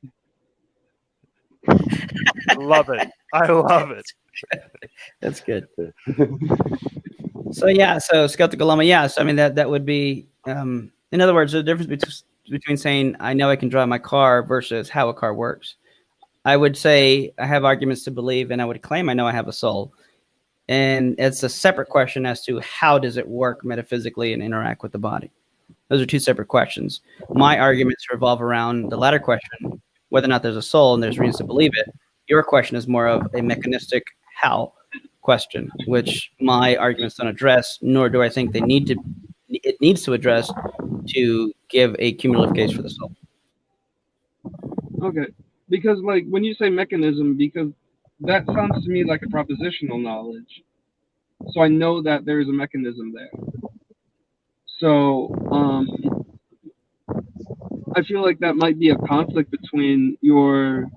Love it. I love it. That's good. So skeptical llama, yes. I mean that would be in other words, the difference between saying I know I can drive my car versus how a car works. I would say I have arguments to believe, and I would claim I know I have a soul. And it's a separate question as to how does it work metaphysically and interact with the body. Those are two separate questions. My arguments revolve around the latter question, whether or not there's a soul and there's reasons to believe it. Your question is more of a mechanistic how question, which my arguments don't address, nor do I think it needs to address to give a cumulative case for the soul. Okay, because like when you say mechanism, because that sounds to me like a propositional knowledge. So I know that there is a mechanism there. So I feel like that might be a conflict between your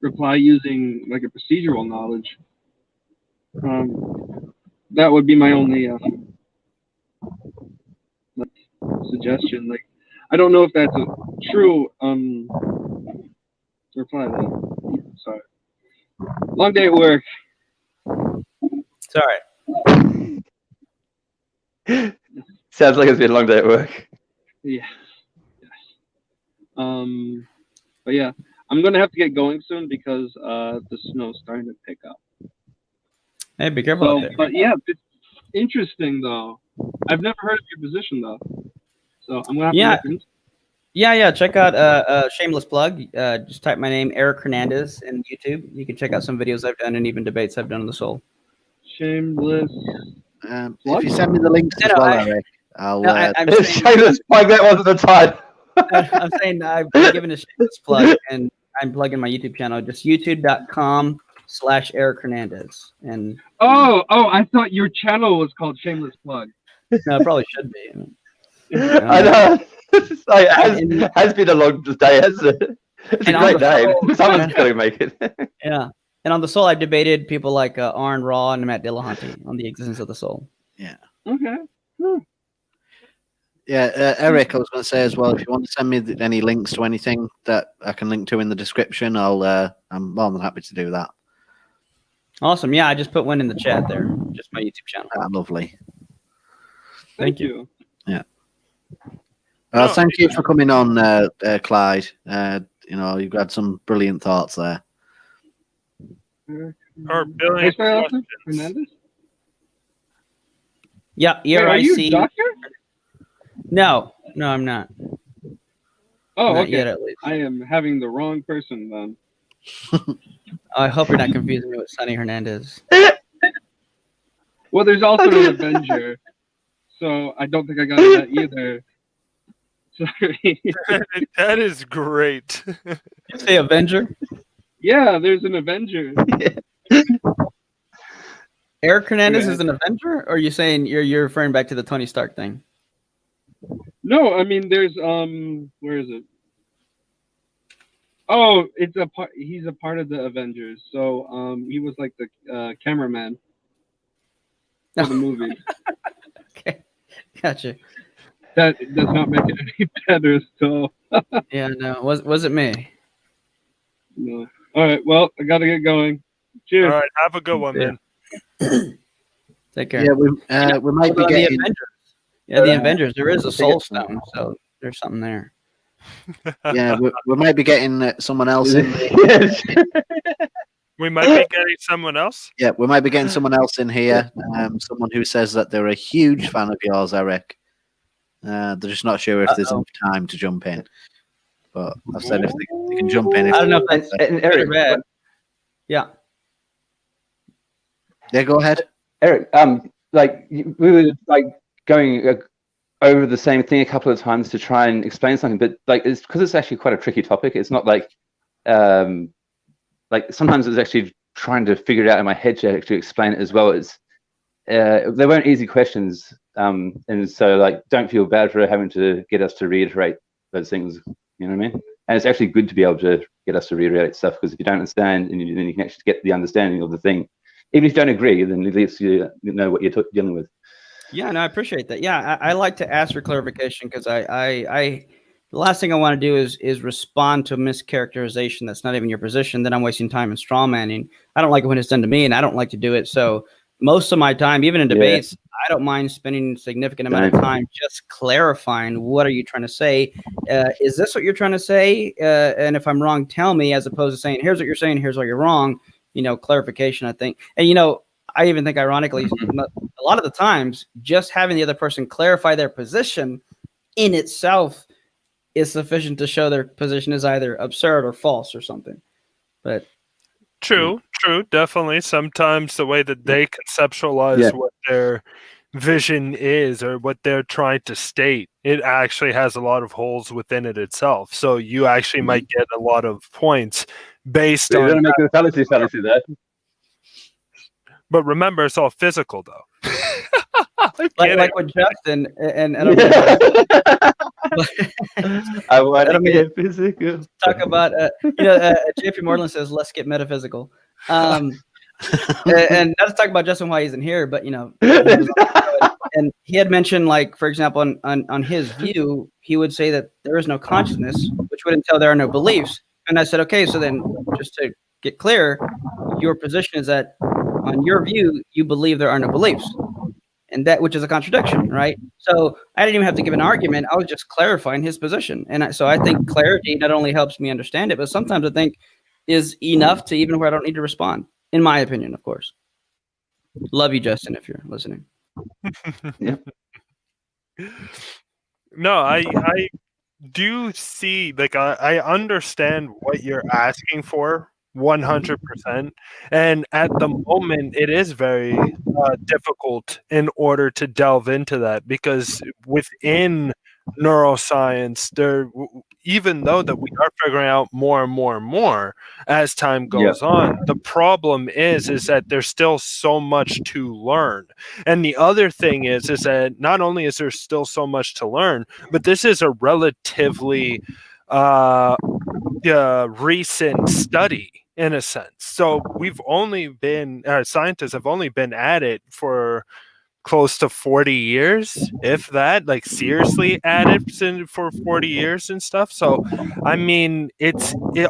reply using like a procedural knowledge. That would be my only like suggestion. Like I don't know if that's a true reply though. Sorry. Long day at work. It's all right. Sounds like it's been a long day at work. Yeah. Yes. But yeah, I'm gonna have to get going soon because the snow's starting to pick up. Hey, be careful out there. But yeah, it's interesting though. I've never heard of your position though, so I'm gonna have to look into. Yeah. Check out shameless plug. Just type my name, Eric Hernandez, in YouTube. You can check out some videos I've done and even debates I've done on the soul. Shameless. If you send me the links as well, Eric, I'll. Shameless plug. That wasn't the time. I'm saying I've been given a shameless plug, and I'm plugging my YouTube channel. Just youtube.com/Eric Hernandez. And I thought your channel was called Shameless Plug. No, it probably should be. I know. It has been a long day, hasn't it? It's a great name. Someone's got to make it. Yeah. And on the soul, I've debated people like Aaron Raw and Matt Dillahunty on the existence of the soul. Yeah. Okay. Yeah, Eric, I was going to say as well, if you want to send me any links to anything that I can link to in the description, I'm more than happy to do that. Awesome. Yeah, I just put one in the chat there. Just my YouTube channel. Lovely. Thank you. Yeah. Thank you for coming on, Clyde. You've had some brilliant thoughts there. Or billion questions. Hernandez? Yeah, Wait, are you a doctor? No, I'm not. Oh, Not okay. yet, at least. I am having the wrong person then. I hope you're not confusing me with Sonny Hernandez. Well, there's also an Avenger, so I don't think I got that either. Sorry. That is great. You say Avenger? Yeah, there's an Avenger. Eric Hernandez is an Avenger? Or are you saying you're referring back to the Tony Stark thing? No, I mean there's where is it? Oh, it's a part. He's a part of the Avengers. So he was like the cameraman for the movie. Okay, gotcha. That does not make it any better. So yeah, no, was it me? No. All right. Well, I got to get going. Cheers. All right, have a good one, man. Take care. Yeah, we might be The getting. Avengers. Yeah, the Avengers. There is a Soul Stone, so there's something there. Yeah, we might be getting someone else in. Yes. We might be getting someone else. Yeah, we might be getting someone else in here. Someone who says that they're a huge fan of yours, Eric. They're just not sure if there's enough time to jump in. But I've said if they can jump in. I don't know if that's And Eric, bad. Yeah. Yeah, go ahead. Eric, we were like going over the same thing a couple of times to try and explain something, but like it's because it's actually quite a tricky topic. It's not like sometimes it's actually trying to figure it out in my head to actually explain it as well. It's they weren't easy questions, and so like don't feel bad for having to get us to reiterate those things. You know what I mean? And it's actually good to be able to get us to reiterate stuff, because if you don't understand, then you can actually get the understanding of the thing. Even if you don't agree, then at least you know what you're dealing with. Yeah, no, I appreciate that. Yeah, I like to ask for clarification, because I the last thing I want to do is respond to a mischaracterization that's not even your position. Then I'm wasting time in straw manning. I don't like it when it's done to me, and I don't like to do it. So most of my time, even in debates, I don't mind spending a significant amount of time just clarifying what are you trying to say. Is this what you're trying to say? And if I'm wrong, tell me, as opposed to saying, here's what you're saying, here's why you're wrong. Clarification, I think. And, I even think, ironically, a lot of the times, just having the other person clarify their position in itself is sufficient to show their position is either absurd or false or something. But True, definitely. Sometimes the way that they conceptualize what their vision is or what they're trying to state, it actually has a lot of holes within it itself. So you actually might get a lot of points based on. You're going to make a fallacy there. But remember, it's all physical, though. like with Justin, and I don't know. I want to get physical. Talk about, JP Moreland says, let's get metaphysical. And not to talk about Justin why he isn't here, but, and he had mentioned, like, for example, on his view, he would say that there is no consciousness, which would entail there are no beliefs. And I said, okay, so then just to get clear, your position is that on your view, you believe there are no beliefs, and that, which is a contradiction, right? So I didn't even have to give an argument. I was just clarifying his position. And so I think clarity not only helps me understand it, but sometimes I think is enough to even where I don't need to respond, in my opinion, of course. Love you, Justin, if you're listening. Yeah. No, I do see, like, I understand what you're asking for 100%. And at the moment, it is very difficult in order to delve into that, because within neuroscience, even though that we are figuring out more and more and more as time goes on, the problem is that there's still so much to learn. And the other thing is that not only is there still so much to learn, but this is a relatively recent study, in a sense. So we've only been, scientists have only been at it for close to 40 years, if that, like seriously at it for 40 years and stuff. So, I mean,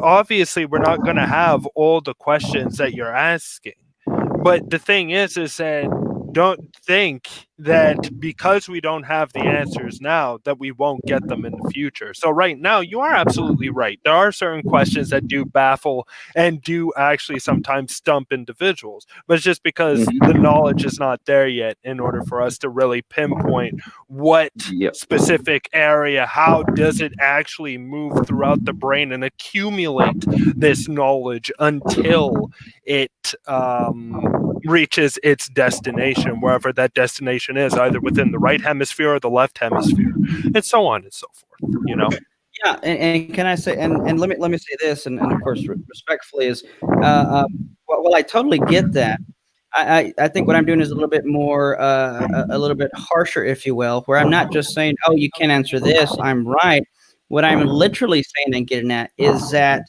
obviously we're not going to have all the questions that you're asking. But the thing is that don't think that because we don't have the answers now that we won't get them in the future. So right now, you are absolutely right. There are certain questions that do baffle and do actually sometimes stump individuals, but it's just because the knowledge is not there yet in order for us to really pinpoint what specific area, how does it actually move throughout the brain and accumulate this knowledge until it reaches its destination, wherever that destination is, either within the right hemisphere or the left hemisphere, and so on and so forth. Yeah, and can I say, and let me say this, and of course respectfully is, well, I totally get that. I think what I'm doing is a little bit more, a little bit harsher, if you will, where I'm not just saying, oh, you can't answer this, I'm right. What I'm literally saying and getting at is that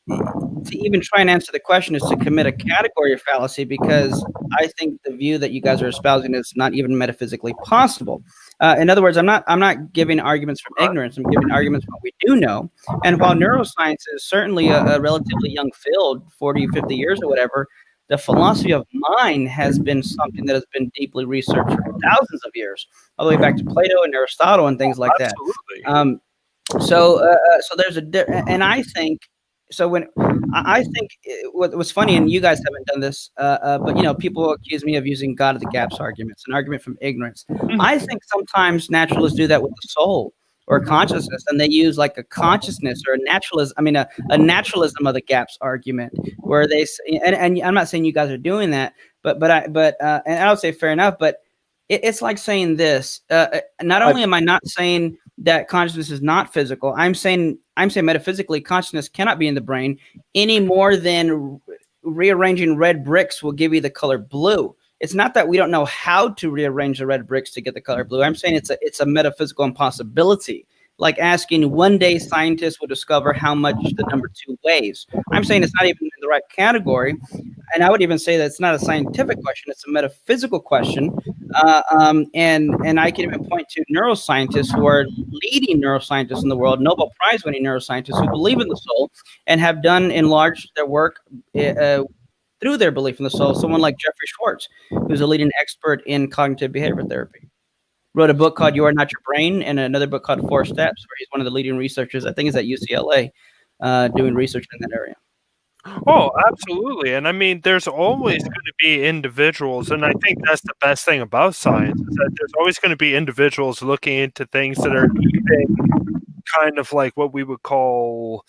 to even try and answer the question is to commit a category of fallacy, because I think the view that you guys are espousing is not even metaphysically possible. In other words, I'm not giving arguments from ignorance. I'm giving arguments from what we do know. And while neuroscience is certainly a relatively young field, 40, 50 years or whatever, the philosophy of mind has been something that has been deeply researched for thousands of years, all the way back to Plato and Aristotle and things like that. Absolutely. So there's and I think so. When I think what was funny, and you guys haven't done this, but people accuse me of using God of the gaps arguments, an argument from ignorance. I think sometimes naturalists do that with the soul or consciousness, and they use like a consciousness or a naturalism of the gaps argument, where they say, and I'm not saying you guys are doing that, but and I would say fair enough, but it's like saying this. Not only am I not saying that consciousness is not physical, I'm saying metaphysically consciousness cannot be in the brain any more than rearranging red bricks will give you the color blue. It's not that we don't know how to rearrange the red bricks to get the color blue. I'm saying it's a metaphysical impossibility. Like asking one day scientists will discover how much the number 2 weighs. I'm saying it's not even in the right category. And I would even say that it's not a scientific question, it's a metaphysical question. And I can even point to neuroscientists who are leading neuroscientists in the world, Nobel Prize winning neuroscientists who believe in the soul and have done enlarged their work through their belief in the soul. Someone like Jeffrey Schwartz, who's a leading expert in cognitive behavior therapy, wrote a book called You Are Not Your Brain and another book called 4 Steps, where he's one of the leading researchers. I think he's at UCLA doing research in that area. Oh, absolutely. And I mean, there's always going to be individuals, and I think that's the best thing about science, is that there's always going to be individuals looking into things that are even kind of like what we would call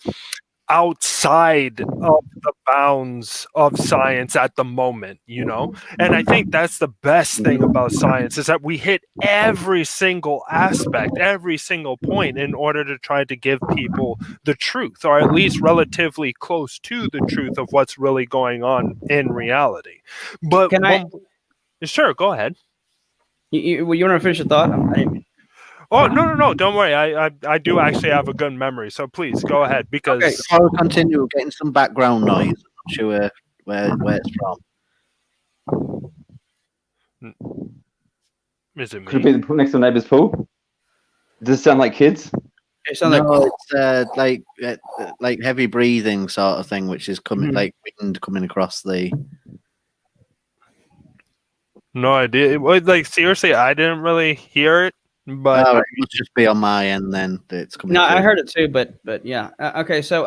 outside of the bounds of science at the moment, and I think that's the best thing about science, is that we hit every single aspect, every single point, in order to try to give people the truth, or at least relatively close to the truth of what's really going on in reality. But sure, go ahead. You want to finish your thought? Oh, no, don't worry. I do actually have a good memory, so please go ahead, because... Okay, before we continue, getting some background noise. I'm not sure where it's from. Is it me? Could it be next to the neighbor's pool? Does it sound like kids? It sounds it's like heavy breathing sort of thing, which is coming like wind coming across the... No idea. Like, seriously, I didn't really hear it. But it must just be on my end then. It's coming. No, through. I heard it too, but yeah. Okay, so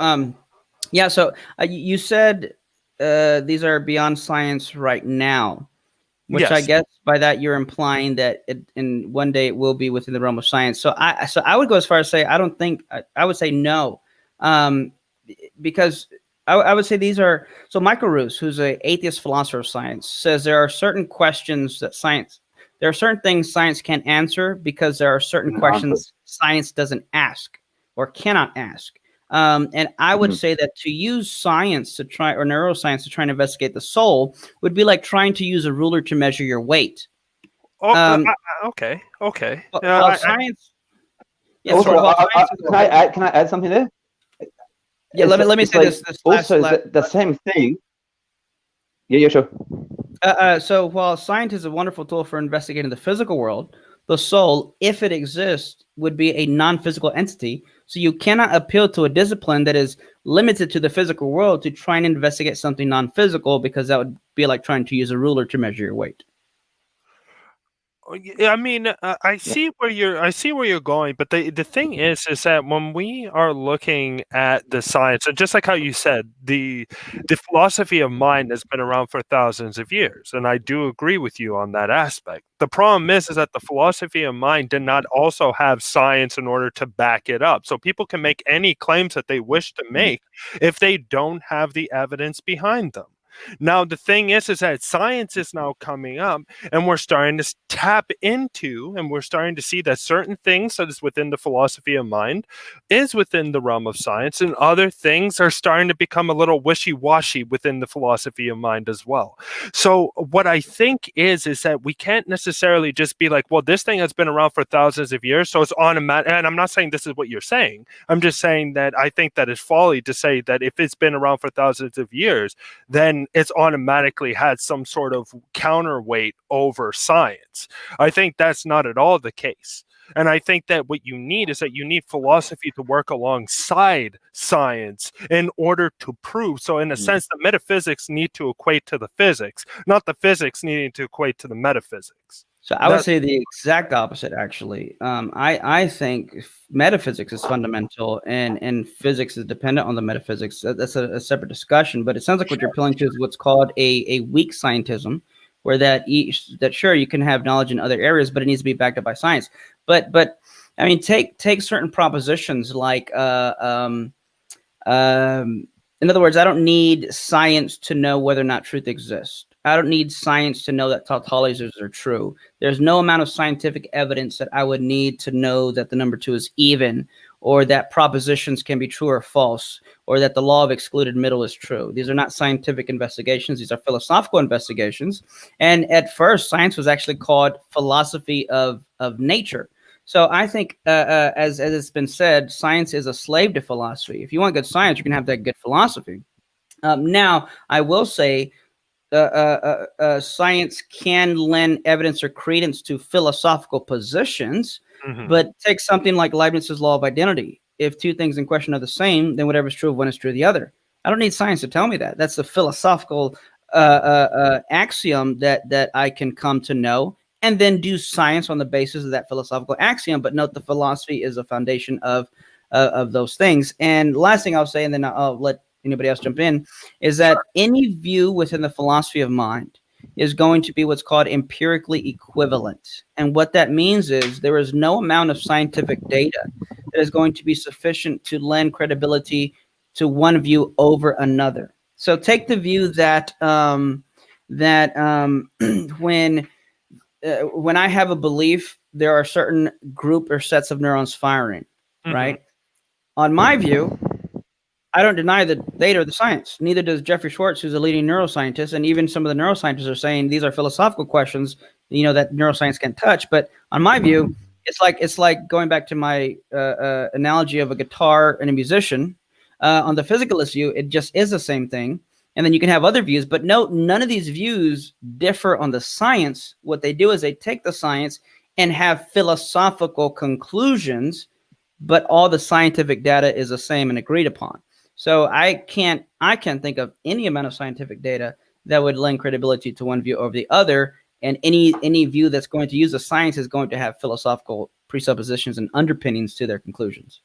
So you said these are beyond science right now, which yes. I guess by that you're implying that in one day it will be within the realm of science. So I would go as far as say I don't think I would say no, because I would say these are so. Michael Ruse, who's an atheist philosopher of science, says there are certain questions that there are certain things science can't answer because there are certain questions science doesn't ask or cannot ask. And I would say that to use science to try, or neuroscience to try and investigate the soul, would be like trying to use a ruler to measure your weight. Okay. Science. Can I add something there? Yeah, let me say like, this. The same thing. Yeah, sure. So while science is a wonderful tool for investigating the physical world, the soul, if it exists, would be a non-physical entity. So you cannot appeal to a discipline that is limited to the physical world to try and investigate something non-physical, because that would be like trying to use a ruler to measure your weight. I mean, I see where you're going, but the thing is that when we are looking at the science, and just like how you said, the philosophy of mind has been around for thousands of years, and I do agree with you on that aspect. The problem is that the philosophy of mind did not also have science in order to back it up. So people can make any claims that they wish to make if they don't have the evidence behind them. Now, the thing is that science is now coming up, and we're starting to tap into, and we're starting to see that certain things that is within the philosophy of mind is within the realm of science, and other things are starting to become a little wishy-washy within the philosophy of mind as well. So what I think is that we can't necessarily just be like, well, this thing has been around for thousands of years, so it's automatic. And I'm not saying this is what you're saying. I'm just saying that I think that it's folly to say that if it's been around for thousands of years, then it's automatically had some sort of counterweight over science. I think that's not at all the case. And I think that what you need is that you need philosophy to work alongside science in order to prove. So in a sense, the metaphysics need to equate to the physics, not the physics needing to equate to the metaphysics. So I would say the exact opposite, actually. I think metaphysics is fundamental, and physics is dependent on the metaphysics. That's a separate discussion, but it sounds like what you're appealing to is what's called a weak scientism, where that sure, you can have knowledge in other areas, but it needs to be backed up by science. But I mean, take certain propositions like in other words, I don't need science to know whether or not truth exists. I don't need science to know that tautologers are true. There's no amount of scientific evidence that I would need to know that the number 2 is even, or that propositions can be true or false, or that the law of excluded middle is true. These are not scientific investigations. These are philosophical investigations. And at first, science was actually called philosophy of nature. So I think, as it's been said, science is a slave to philosophy. If you want good science, you can have that good philosophy. Now, I will say, science can lend evidence or credence to philosophical positions, but take something like Leibniz's law of identity. If two things in question are the same, then whatever's true of one is true of the other. I don't need science to tell me that. That's the philosophical axiom that I can come to know, and then do science on the basis of that philosophical axiom. But note, the philosophy is a foundation of those things. And last thing I'll say, and then I'll let anybody else jump in, is that any view within the philosophy of mind is going to be what's called empirically equivalent. And what that means is there is no amount of scientific data that is going to be sufficient to lend credibility to one view over another. So take the view that when I have a belief, there are certain group or sets of neurons firing, right? On my view, I don't deny the data or the science. Neither does Jeffrey Schwartz, who's a leading neuroscientist, and even some of the neuroscientists are saying these are philosophical questions, that neuroscience can't touch. But on my view, it's like going back to my analogy of a guitar and a musician. On the physicalist view, it just is the same thing. And then you can have other views, but no, none of these views differ on the science. What they do is they take the science and have philosophical conclusions, but all the scientific data is the same and agreed upon. So I can't think of any amount of scientific data that would lend credibility to one view over the other. And any view that's going to use the science is going to have philosophical presuppositions and underpinnings to their conclusions.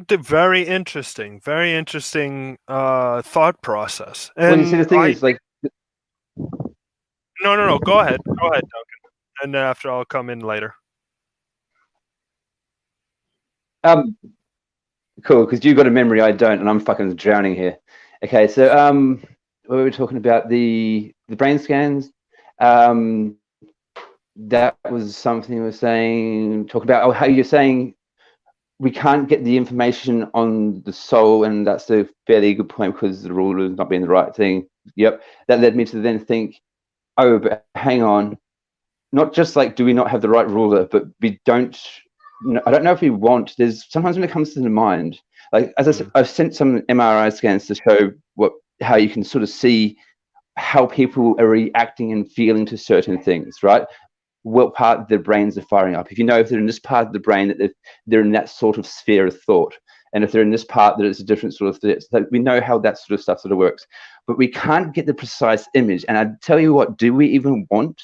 Very interesting thought process. And well, you see, the thing is, like, no, go ahead, Duncan, and then after I'll come in later. Cool, because you've got a memory I don't, and I'm fucking drowning here. Okay, so what were we talking about? The brain scans. That was something we were saying, talking about how you're saying we can't get the information on the soul, and that's a fairly good point because the ruler is not being the right thing. Yep, that led me to then think, oh, but hang on, not just like do we not have the right ruler, but we don't. I don't know if we want. There's sometimes when it comes to the mind, like as I said, I've sent some MRI scans to show how you can sort of see how people are reacting and feeling to certain things, right? What part of their brains are firing up. If you know if they're in this part of the brain, that they're in that sort of sphere of thought, and if they're in this part, that it's a different sort of thing. So we know how that sort of stuff sort of works, but we can't get the precise image. And I tell you what, do we even want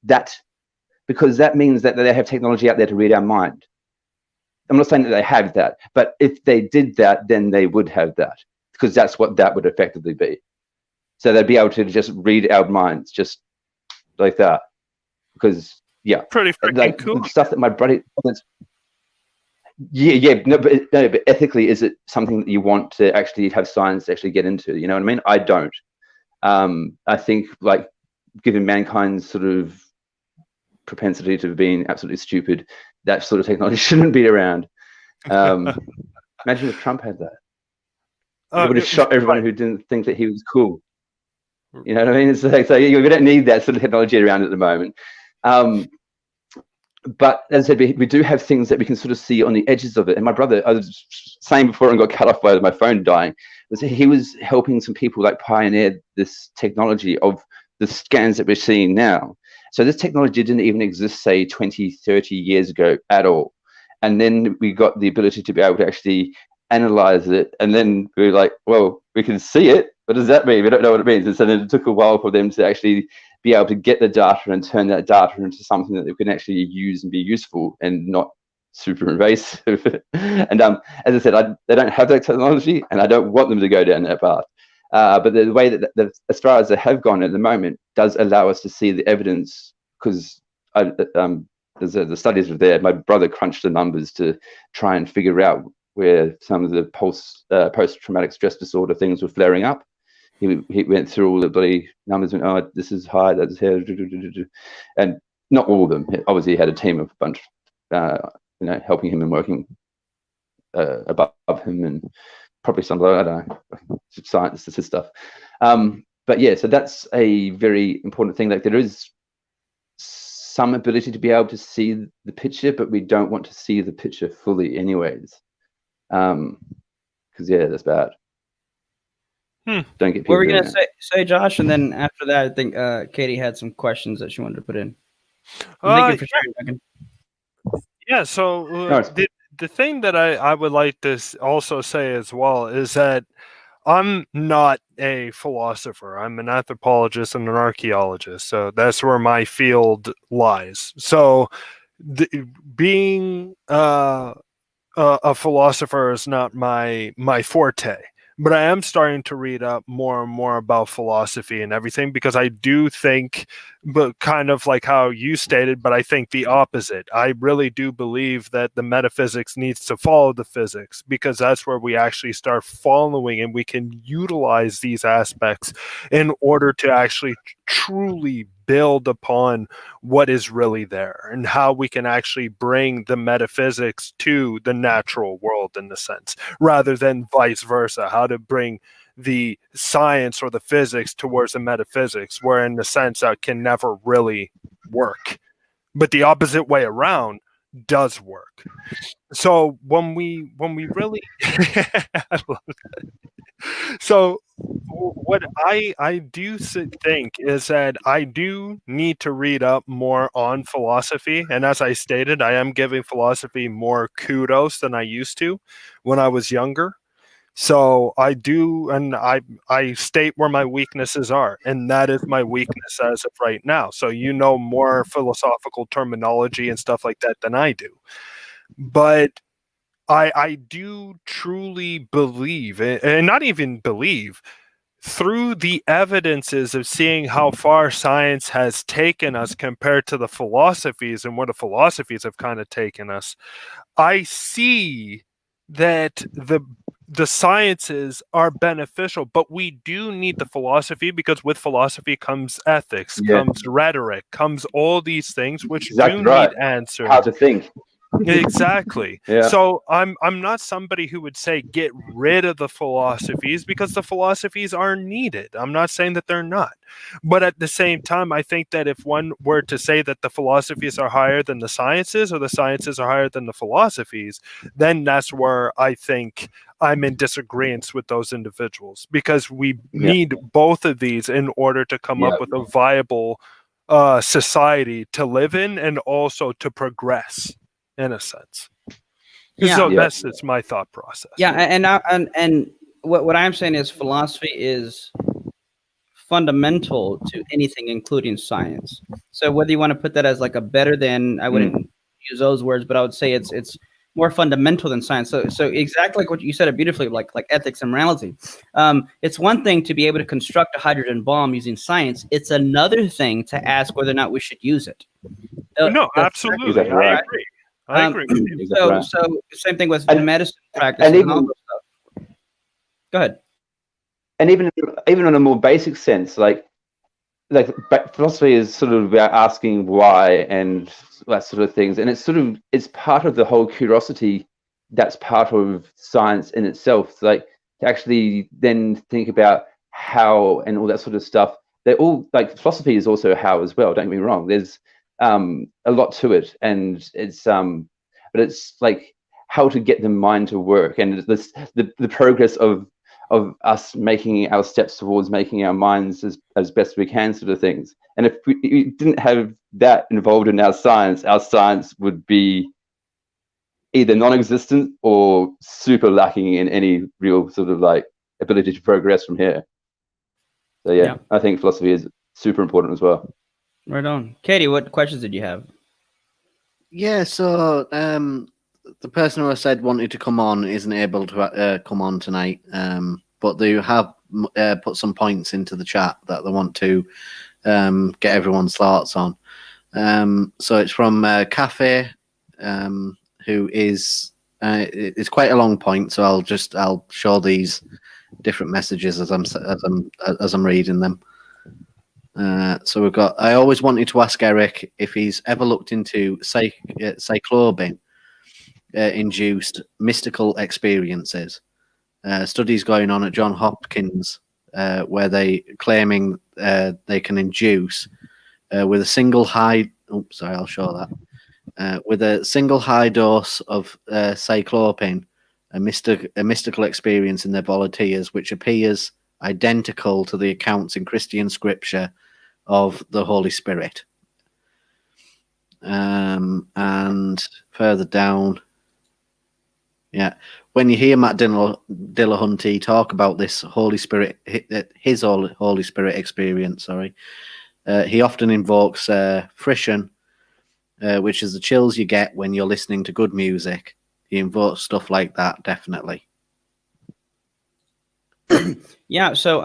that? Because that means that they have technology out there to read our mind. I'm not saying that they have that, but if they did that, then they would have that, because that's what that would effectively be. So they'd be able to just read our minds just like that. Because, yeah, pretty freaking like cool. stuff that my buddy, but ethically, is it something that you want to actually have science actually get into? You know what I mean? I don't. I think, like, given mankind's sort of propensity to being absolutely stupid, that sort of technology shouldn't be around. Imagine if Trump had that. He would have shot everyone who didn't think that he was cool. You know what I mean? It's like, so we don't need that sort of technology around at the moment. But as I said, we do have things that we can sort of see on the edges of it. And my brother, I was saying before and got cut off by my phone dying, was he was helping some people like pioneer this technology of the scans that we're seeing now. So this technology didn't even exist, say, 20, 30 years ago at all. And then we got the ability to be able to actually analyze it. And then we were like, well, we can see it. What does that mean? We don't know what it means. And so then it took a while for them to actually be able to get the data and turn that data into something that they can actually use and be useful and not super invasive. And as I said, they don't have that technology, and I don't want them to go down that path. But the way that as far as they have gone at the moment does allow us to see the evidence, because the studies are there. My brother crunched the numbers to try and figure out where some of the post-traumatic stress disorder things were flaring up. He went through all the bloody numbers and went, oh, this is high, that's here, and not all of them. Obviously, he had a team of a bunch, helping him and working above him, and probably some, I don't know, science, this stuff. But yeah, so that's a very important thing. Like, there is some ability to be able to see the picture, but we don't want to see the picture fully, anyways. Because that's bad. Don't get people. What were you gonna say, Josh? And then after that, I think Katie had some questions that she wanted to put in. Thank you for sharing, Duncan. Yeah. So the thing that I would like to also say as well is that I'm not a philosopher. I'm an anthropologist and an archaeologist. So that's where my field lies. So being a philosopher is not my forte. But I am starting to read up more and more about philosophy and everything, because I do think, but kind of like how you stated, but I think the opposite. I really do believe that the metaphysics needs to follow the physics, because that's where we actually start following, and we can utilize these aspects in order to actually truly build upon what is really there, and how we can actually bring the metaphysics to the natural world, in a sense, rather than vice versa, how to bring the science or the physics towards the metaphysics, where in a sense that can never really work. But the opposite way around does work. So when we really I love that. So what I do think is that I do need to read up more on philosophy. And as I stated, I am giving philosophy more kudos than I used to when I was younger. So I do, and I state where my weaknesses are, and that is my weakness as of right now. So you know more philosophical terminology and stuff like that than I do. But I do truly believe, and not even believe, through the evidences of seeing how far science has taken us compared to the philosophies and where the philosophies have kind of taken us, I see that the sciences are beneficial, but we do need the philosophy, because with philosophy comes ethics, comes rhetoric, comes all these things which need answers. How to think. Exactly. Yeah. So I'm not somebody who would say get rid of the philosophies, because the philosophies are needed. I'm not saying that they're not. But at the same time, I think that if one were to say that the philosophies are higher than the sciences, or the sciences are higher than the philosophies, then that's where I think I'm in disagreement with those individuals, because we need both of these in order to come up with a viable society to live in, and also to progress, in a sense. So that's my thought process. Yeah, and what I'm saying is philosophy is fundamental to anything, including science. So whether you want to put that as like a better than, I wouldn't use those words, but I would say it's more fundamental than science. So exactly like what you said it beautifully, like ethics and morality. It's one thing to be able to construct a hydrogen bomb using science. It's another thing to ask whether or not we should use it. No, absolutely. Exactly right. I agree. I agree with you. Exactly right. So same thing with And- medicine practices and all even- this stuff. Go ahead. And even on a more basic sense, like philosophy is sort of about asking why and that sort of things, and it's part of the whole curiosity that's part of science in itself. Like to actually then think about how and all that sort of stuff. They're all like philosophy is also how as well. Don't get me wrong. There's a lot to it, and it's but it's like how to get the mind to work, and the progress of us making our steps towards making our minds as best we can, sort of things. And if we didn't have that involved in our science would be either non-existent or super lacking in any real sort of like ability to progress from here. So yeah. I think philosophy is super important as well. Right on. Katie, what questions did you have? Yeah, so the person who I said wanted to come on isn't able to come on tonight, but they have put some points into the chat that they want to get everyone's thoughts on. So it's from Cafe, who is it's quite a long point, so I'll show these different messages as I'm reading them. So we've got, I always wanted to ask Eric if he's ever looked into cyclobin induced mystical experiences. Studies going on at Johns Hopkins where they claiming they can induce with a single high. Oops, sorry, I'll show that. With a single high dose of cyclopin, a mystical experience in their volunteers, which appears identical to the accounts in Christian scripture of the Holy Spirit. And further down, when you hear Matt Dillahunty talk about this Holy Spirit, his Holy Spirit experience, he often invokes frisson, which is the chills you get when you're listening to good music. He invokes stuff like that, definitely. Yeah. So,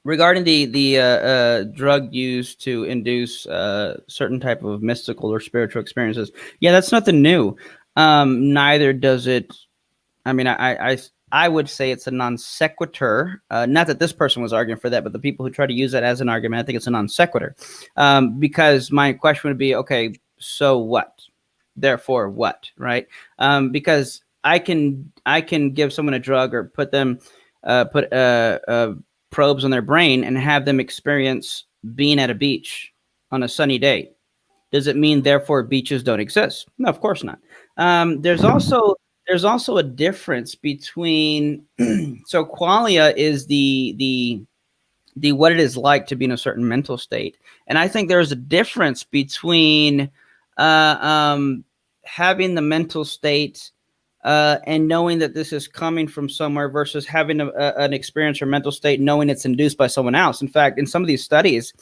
regarding the drug used to induce certain type of mystical or spiritual experiences, that's nothing new. Neither does it. I mean, I would say it's a non sequitur. Not that this person was arguing for that, but the people who try to use that as an argument, I think it's a non sequitur. Because my question would be, okay, so what? Therefore, what? Right? Because I can give someone a drug or put probes on their brain and have them experience being at a beach on a sunny day. Does it mean therefore beaches don't exist? No, of course not. There's also a difference between so qualia is the what it is like to be in a certain mental state, and I think there's a difference between having the mental state and knowing that this is coming from somewhere versus having an experience or mental state knowing it's induced by someone else. In fact, in some of these studies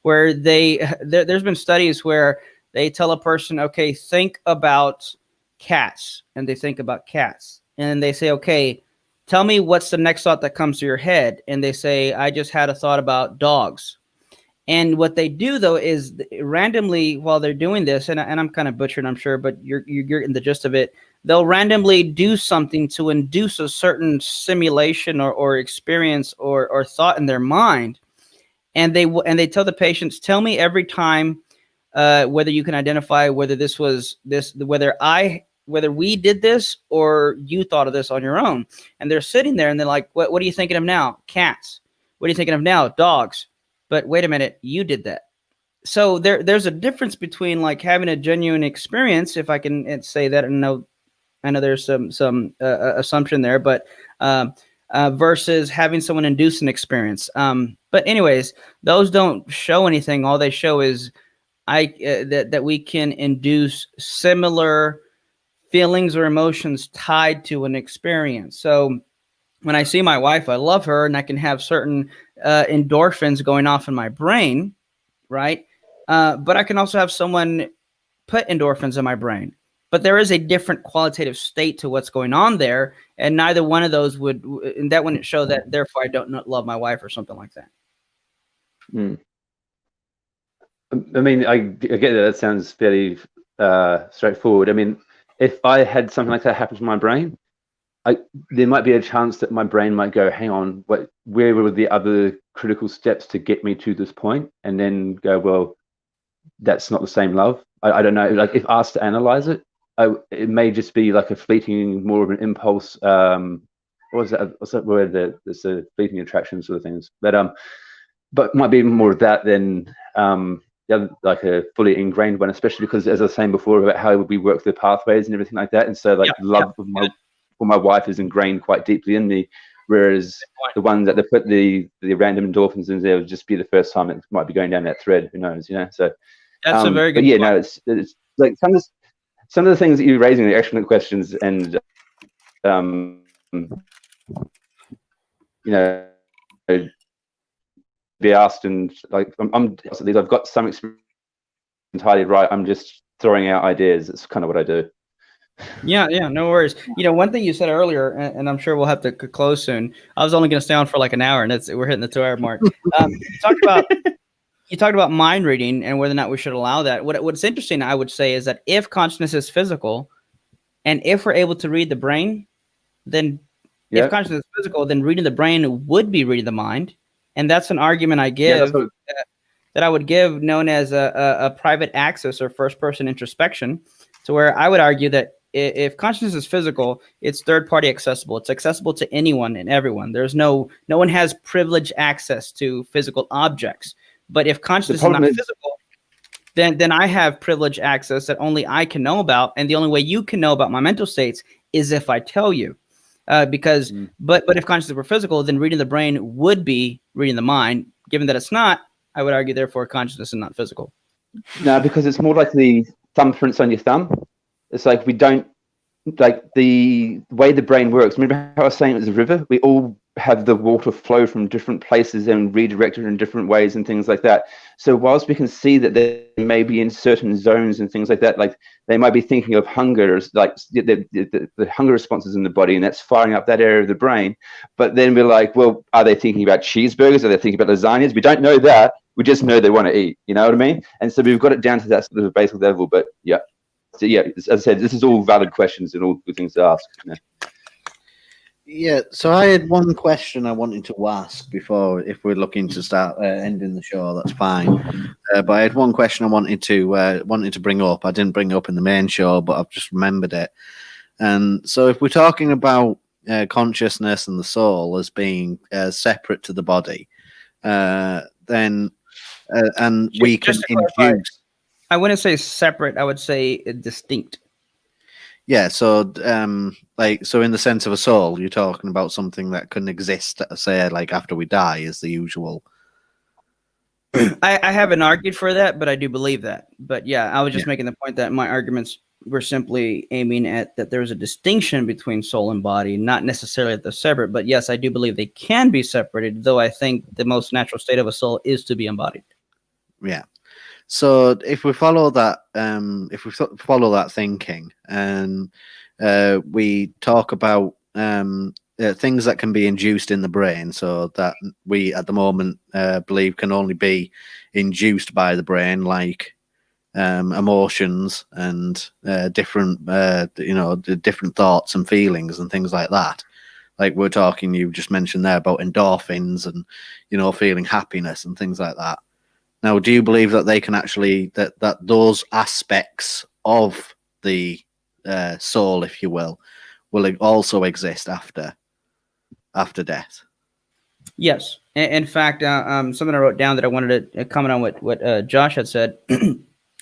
where there's been studies where they tell a person, okay, think about cats, and they think about cats, and they say, okay, tell me what's the next thought that comes to your head, and they say, I just had a thought about dogs. And what they do though is randomly while they're doing this, and I'm kind of butchering, I'm sure, but you're in the gist of it. They'll randomly do something to induce a certain simulation or experience or thought in their mind, and they tell the patients, tell me every time whether you can identify whether this was whether we did this or you thought of this on your own. And they're sitting there and they're like, what are you thinking of now? Cats. What are you thinking of now? Dogs. But wait a minute, you did that. So there's a difference between like having a genuine experience, if I can say that. And I know there's some assumption there, but versus having someone induce an experience. But anyways, those don't show anything. All they show is that we can induce similar feelings or emotions tied to an experience. So when I see my wife, I love her, and I can have certain endorphins going off in my brain, right? But I can also have someone put endorphins in my brain. But there is a different qualitative state to what's going on there, and neither one of those and that wouldn't show that, therefore, I don't love my wife or something like that. I mean, I get that. That sounds fairly straightforward. I mean, if I had something like that happen to my brain, there might be a chance that my brain might go, hang on, where were the other critical steps to get me to this point? And then go, well, that's not the same love. I don't know. Like, if asked to analyze it, it may just be like a fleeting, more of an impulse. What was that? What's that word? There's a fleeting attraction sort of things. But might be more of that than like a fully ingrained one, especially because, as I was saying before, about how we work the pathways and everything like that. And so, like, love for my wife is ingrained quite deeply in me, whereas the ones that they put the random endorphins in there would just be the first time it might be going down that thread. Who knows? So that's a very good. But yeah, no, it's like some of the things that you're raising are excellent questions, and be asked, and like I've got some experience entirely right. I'm just throwing out ideas. It's kind of what I do. Yeah, no worries. One thing you said earlier, and I'm sure we'll have to close soon. I was only going to stay on for like an hour, and we're hitting the 2-hour mark. You talked about mind reading and whether or not we should allow that. What's interesting, I would say, is that if consciousness is physical, and if we're able to read the brain, then if consciousness is physical, then reading the brain would be reading the mind, and that's an argument I give that I would give, known as a private access or first-person introspection, to where I would argue that if consciousness is physical, it's third-party accessible. It's accessible to anyone and everyone. There's no one has privileged access to physical objects. But if consciousness is not physical, then I have privileged access that only I can know about, and the only way you can know about my mental states is if I tell you. But if consciousness were physical, then reading the brain would be reading the mind. Given that it's not, I would argue, therefore, consciousness is not physical. No, because it's more like the thumbprints on your thumb. It's like we don't, like the way the brain works. Remember how I was saying it was a river? We all have the water flow from different places and redirected in different ways and things like that. So whilst we can see that they may be in certain zones and things like that, like they might be thinking of hunger, like the hunger responses in the body, and that's firing up that area of the brain. But then we're like, well, are they thinking about cheeseburgers? Are they thinking about lasagnas? We don't know that. We just know they want to eat. You know what I mean? And so we've got it down to that sort of basic level. But yeah. So yeah, as I said, this is all valid questions and all good things to ask. Yeah, so I had one question I wanted to ask before, if we're looking to start ending the show, that's fine. But I had one question I wanted to bring up. I didn't bring it up in the main show, but I've just remembered it. And so if we're talking about consciousness and the soul as being separate to the body, then and we can induce. I wouldn't say separate. I would say distinct. Yeah. So, so in the sense of a soul, you're talking about something that can exist, say, like after we die, is the usual. I haven't argued for that, but I do believe that. But yeah, I was just making the point that my arguments were simply aiming at that there's a distinction between soul and body, not necessarily that they're separate. But yes, I do believe they can be separated, though I think the most natural state of a soul is to be embodied. Yeah. So if we follow that, follow that thinking, and we talk about things that can be induced in the brain, so that we at the moment believe can only be induced by the brain, like emotions and different thoughts and feelings and things like that. Like we're talking, you just mentioned there about endorphins and feeling happiness and things like that. Now, do you believe that they can actually that those aspects of the soul, if you will also exist after death? Yes. In fact, something I wrote down that I wanted to comment on what Josh had said.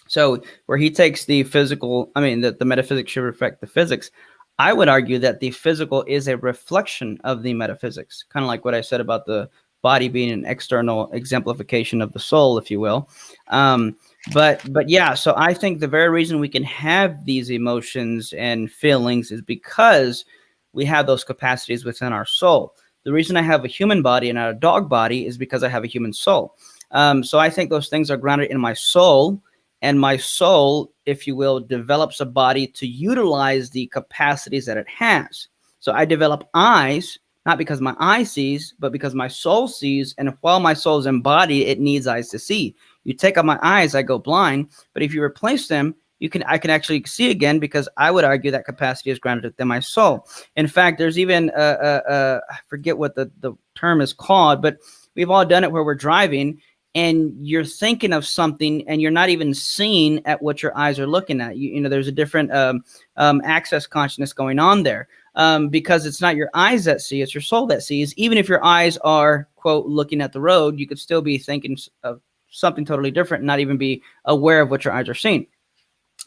So where he takes the physical, that the metaphysics should reflect the physics. I would argue that the physical is a reflection of the metaphysics, kind of like what I said about the body being an external exemplification of the soul, if you will. But yeah, so I think the very reason we can have these emotions and feelings is because we have those capacities within our soul. The reason I have a human body and not a dog body is because I have a human soul. So I think those things are grounded in my soul, and my soul, if you will, develops a body to utilize the capacities that it has. So I develop eyes, not because my eye sees, but because my soul sees. And while my soul is embodied, it needs eyes to see. You take out my eyes, I go blind. But if you replace them, I can actually see again, because I would argue that capacity is grounded within my soul. In fact, there's even I forget what the term is called, but we've all done it where we're driving and you're thinking of something and you're not even seeing at what your eyes are looking at. You know, there's a different access consciousness going on there, because it's not your eyes that see, it's your soul that sees. Even if your eyes are, quote, looking at the road, you could still be thinking of something totally different and not even be aware of what your eyes are seeing.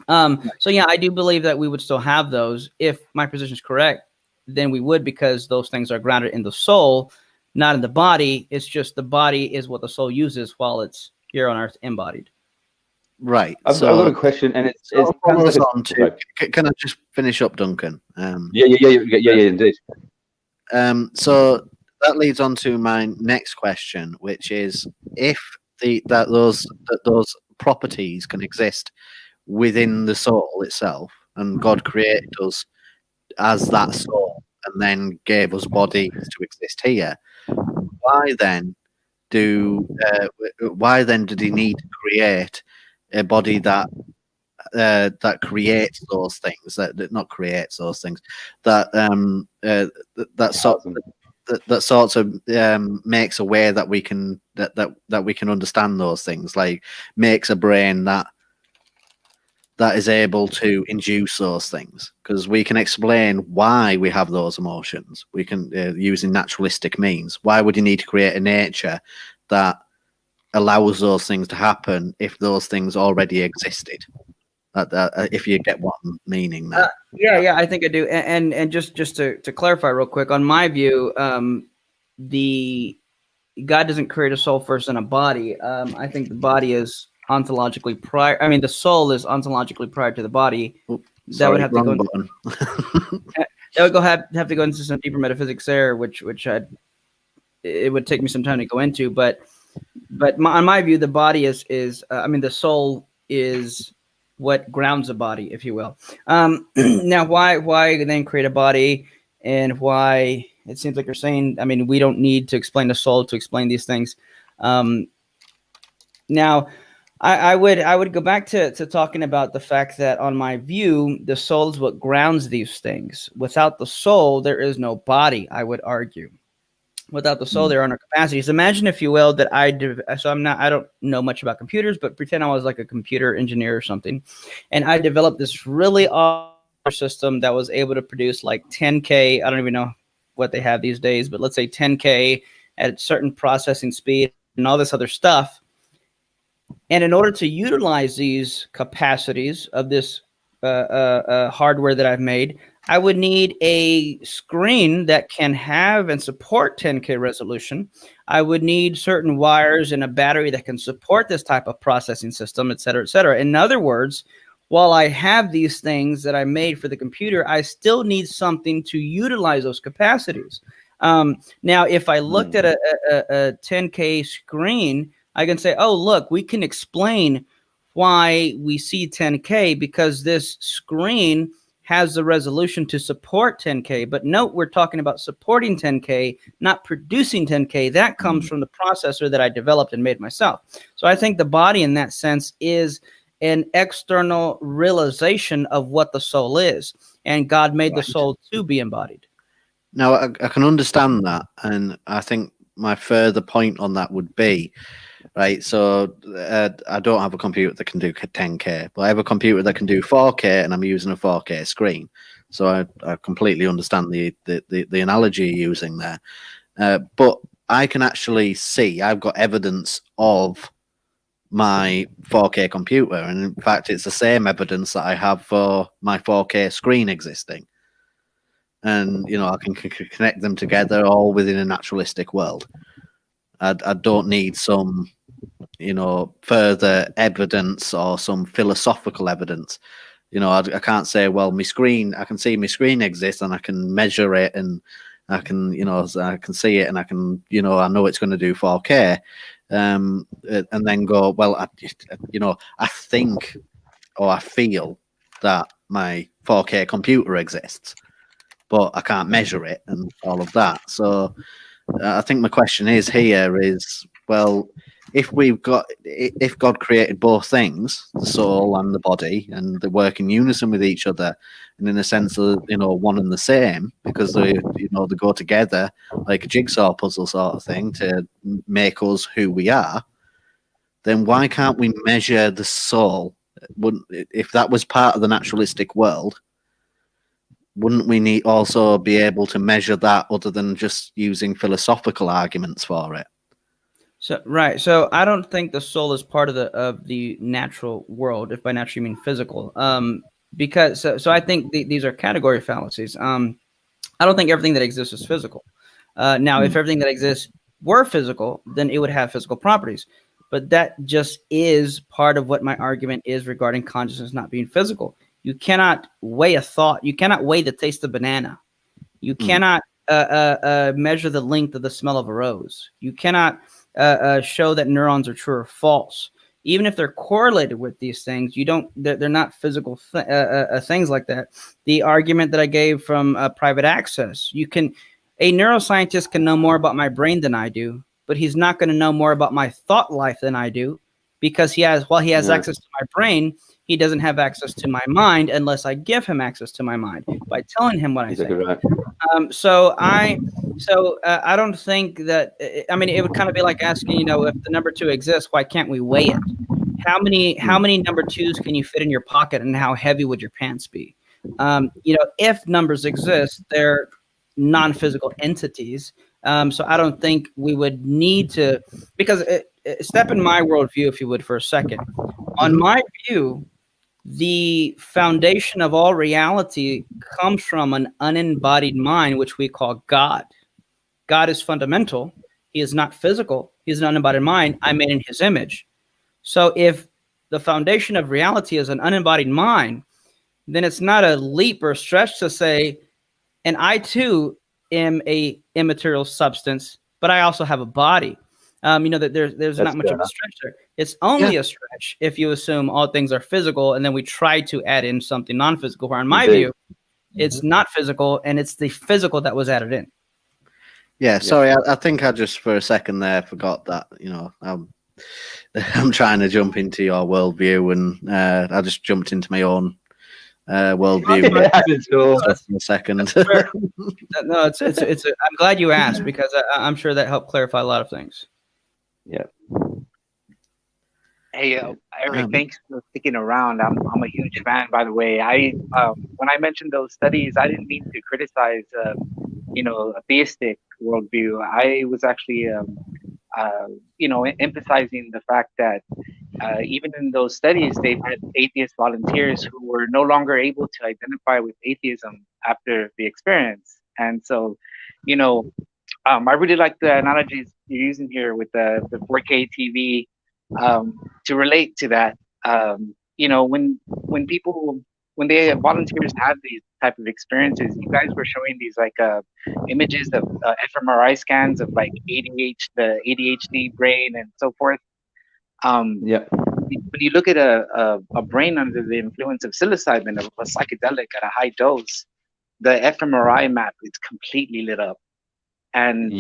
So yeah, I do believe that we would still have those. If my position is correct, then we would, because those things are grounded in the soul, not in the body. It's just the body is what the soul uses while it's here on earth embodied. Right. I've got a question, and it's follows on to, can I just finish up, Duncan? Yeah, indeed. So that leads on to my next question, which is if those properties can exist within the soul itself, and God created us as that soul and then gave us bodies to exist here, why then did he need to create a body that creates those things, that not creates those things, that sort of makes a way that we can that we can understand those things, like makes a brain that is able to induce those things, because we can explain why we have those emotions. We can using naturalistic means. Why would you need to create a nature that allows those things to happen if those things already existed? If you get what I'm meaning there. Yeah, I think I do. And just to clarify real quick, on my view, the God doesn't create a soul first and a body. I think the body is ontologically prior. I mean, the soul is ontologically prior to the body. That would have to go. That would have to go into some deeper metaphysics there, which it would take me some time to go into. But on my view, the body is the soul is what grounds a body, if you will. Now, why then create a body, and why it seems like you're saying, I mean, we don't need to explain the soul to explain these things. Now, I would go back to talking about the fact that, on my view, the soul is what grounds these things. Without the soul, there is no body, I would argue. Without the soul, there are no capacities. Imagine, if you will, that I don't know much about computers, but pretend I was like a computer engineer or something, and I developed this really awesome system that was able to produce like 10K. I don't even know what they have these days, but let's say 10K at a certain processing speed and all this other stuff. And in order to utilize these capacities of this hardware that I've made, I would need a screen that can have and support 10K resolution. I would need certain wires and a battery that can support this type of processing system, et cetera, et cetera. In other words, while I have these things that I made for the computer, I still need something to utilize those capacities. Now, if I looked at a 10K screen, I can say, oh, look, we can explain why we see 10K, because this screen has the resolution to support 10K. But note, we're talking about supporting 10K, not producing 10K. That comes from the processor that I developed and made myself. So I think the body, in that sense, is an external realization of what the soul is. And God made the soul to be embodied. Now, I can understand that. And I think my further point on that would be, right, so I don't have a computer that can do 10K, but I have a computer that can do 4K, and I'm using a 4K screen. So I completely understand the analogy you're using there. But I can actually see, I've got evidence of my 4K computer, and in fact, it's the same evidence that I have for my 4K screen existing. And, you know, I can connect them together all within a naturalistic world. I don't need some, you know, further evidence or some philosophical evidence. You know, I can't say, well, my screen, I can see my screen exists and I can measure it, and I can, you know, I can see it, and I can, you know, I know it's going to do 4K, and then go, well, I think or I feel that my 4K computer exists, but I can't measure it and all of that. So I think my question is well, if God created both things, the soul and the body, and they work in unison with each other, and in a sense, one and the same, because they go together like a jigsaw puzzle sort of thing to make us who we are, then why can't we measure the soul? If that was part of the naturalistic world, wouldn't we also be able to measure that other than just using philosophical arguments for it? So right. So I don't think the soul is part of the natural world, if by natural you mean physical. Because I think these are category fallacies. I don't think everything that exists is physical. Now, if everything that exists were physical, then it would have physical properties. But that just is part of what my argument is regarding consciousness not being physical. You cannot weigh a thought. You cannot weigh the taste of banana. You cannot measure the length of the smell of a rose. You cannot show that neurons are true or false. Even if they're correlated with these things, they're not physical things like that. The argument that I gave from private access, a neuroscientist can know more about my brain than I do, but he's not going to know more about my thought life than I do, because he has access to my brain, he doesn't have access to my mind unless I give him access to my mind by telling him what I think. Right. So I don't think that. I mean, it would kind of be like asking, if the number 2 exists, why can't we weigh it? How many number 2s can you fit in your pocket, and how heavy would your pants be? If numbers exist, they're non-physical entities. So I don't think we would need to, because step in my worldview, if you would, for a second. On my view, the foundation of all reality comes from an unembodied mind, which we call God. God is fundamental. He is not physical. He is an unembodied mind. I made in his image. So if the foundation of reality is an unembodied mind, then it's not a leap or stretch to say, and I too am a immaterial substance, but I also have a body. That there's not much of a stretch there. It's only a stretch if you assume all things are physical, and then we try to add in something non-physical. Where in my view, it's not physical, and it's the physical that was added in. Yeah, sorry, I think I just for a second there forgot that, I'm trying to jump into your worldview, and I just jumped into my own worldview for a second. No, I'm glad you asked, because I'm sure that helped clarify a lot of things. Yeah. Hey, Eric, thanks for sticking around. I'm a huge fan, by the way. When I mentioned those studies, I didn't mean to criticize, a theistic worldview. I was actually, emphasizing the fact that even in those studies, they've had atheist volunteers who were no longer able to identify with atheism after the experience. And so, I really like the analogies you're using here with the 4K TV to relate to that. When volunteers have these type of experiences, you guys were showing these images of fMRI scans of the ADHD brain and so forth. When you look at a brain under the influence of psilocybin, of a psychedelic at a high dose, the fMRI map is completely lit up. And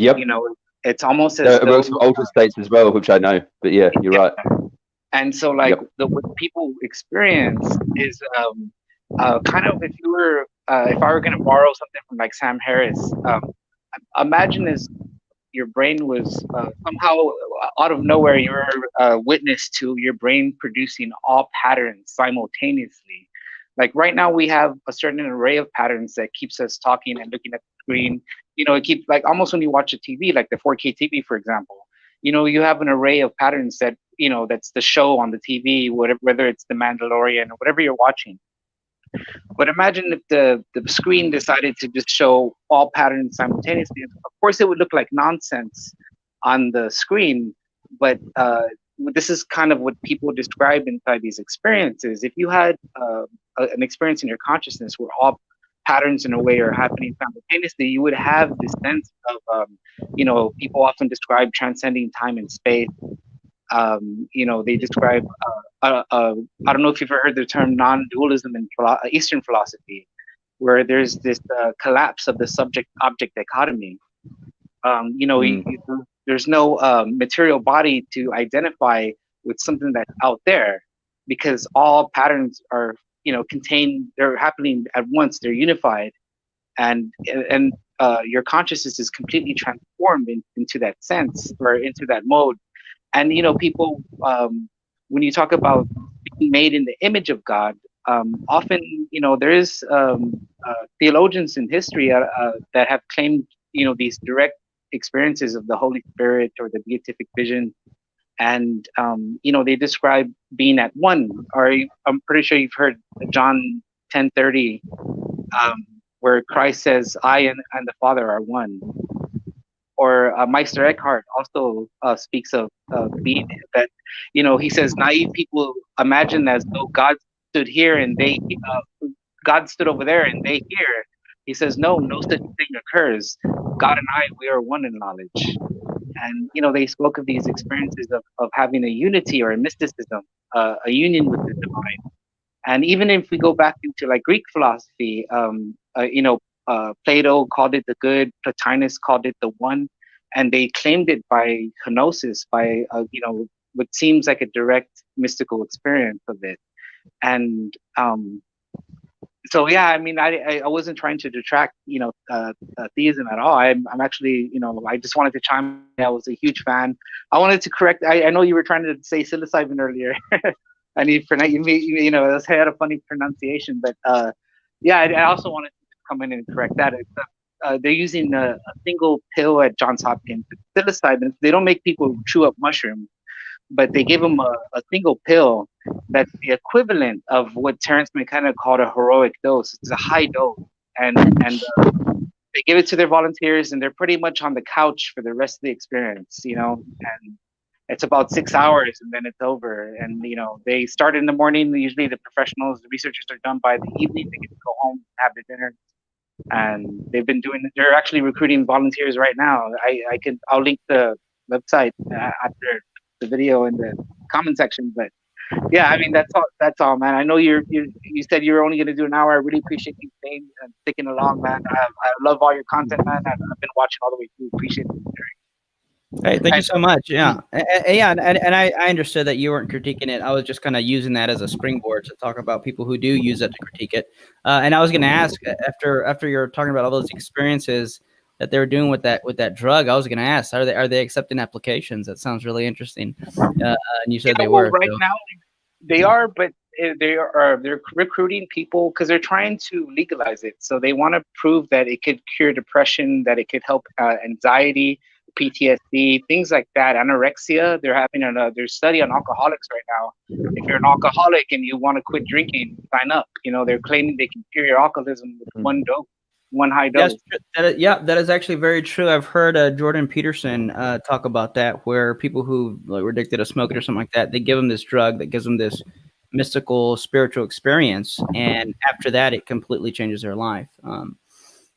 it's almost as it works for altered states as well, which I know. But yeah, you're right. And so what people experience is kind of, if I were going to borrow something from Sam Harris, imagine as your brain was somehow out of nowhere, you were witness to your brain producing all patterns simultaneously. Like right now, we have a certain array of patterns that keeps us talking and looking at the screen. It keeps almost when you watch a TV, like the 4K TV, for example, you have an array of patterns that, that's the show on the TV, whether it's The Mandalorian or whatever you're watching. But imagine if the screen decided to just show all patterns simultaneously. Of course, it would look like nonsense on the screen, but this is kind of what people describe inside these experiences. If you had an experience in your consciousness where all patterns in a way are happening simultaneously, you would have this sense of, people often describe transcending time and space. They describe, I don't know if you've ever heard the term non-dualism in Eastern philosophy, where there's this collapse of the subject-object dichotomy. there's no material body to identify with something that's out there, because all patterns are, contained. They're happening at once. They're unified, and your consciousness is completely transformed into that sense, or into that mode. And people, when you talk about being made in the image of God, often there is theologians in history that have claimed these direct experiences of the Holy Spirit or the beatific vision, and they describe being at one. Or I'm pretty sure you've heard John 10:30, where Christ says, "I and the Father are one." Or Meister Eckhart also speaks of being that. He says naive people imagine as though God stood here and God stood over there and they here. He says no such thing occurs. God and I, we are one in knowledge. And they spoke of these experiences of having a unity or a mysticism, a union with the divine. And even if we go back into like Greek philosophy, Plato called it the good, Plotinus called it the one, and they claimed it by kenosis, by what seems like a direct mystical experience of it. And so yeah, I mean, I wasn't trying to detract theism at all. I'm actually, I just wanted to chime in. I was a huge fan. I wanted to correct. I know you were trying to say psilocybin earlier. And you had a funny pronunciation, but yeah, I also wanted to come in and correct that. They're using a single pill at Johns Hopkins. Psilocybin. They don't make people chew up mushrooms, but they give them a single pill that's the equivalent of what Terence McKenna called a heroic dose. It's a high dose, and they give it to their volunteers, and they're pretty much on the couch for the rest of the experience, and it's about 6 hours, and then it's over. And they start in the morning. Usually, the professionals, the researchers are done by the evening. They get to go home, have their dinner, and they're actually recruiting volunteers right now. I'll link the website after the video in the comment section. But yeah, I mean, that's all, man. I know you said you were only going to do an hour. I really appreciate you staying and sticking along, man. I love all your content, man. I've been watching all the way through. Appreciate it. Hey, thank you so much. Yeah, and I understood that you weren't critiquing it. I was just kind of using that as a springboard to talk about people who do use it to critique it. And I was going to ask, after you're talking about all those experiences that they were doing with that drug, I was going to ask, are they accepting applications? That sounds really interesting. And you said they were. Right now, they are, but they're recruiting people because they're trying to legalize it. So they want to prove that it could cure depression, that it could help anxiety, PTSD, things like that, anorexia. They're having their study on alcoholics right now. If you're an alcoholic and you want to quit drinking, sign up. They're claiming they can cure your alcoholism with one high dose. That is actually very true. I've heard Jordan Peterson talk about that, where people who were addicted to smoking or something like that, they give them this drug that gives them this mystical, spiritual experience, and after that, it completely changes their life. So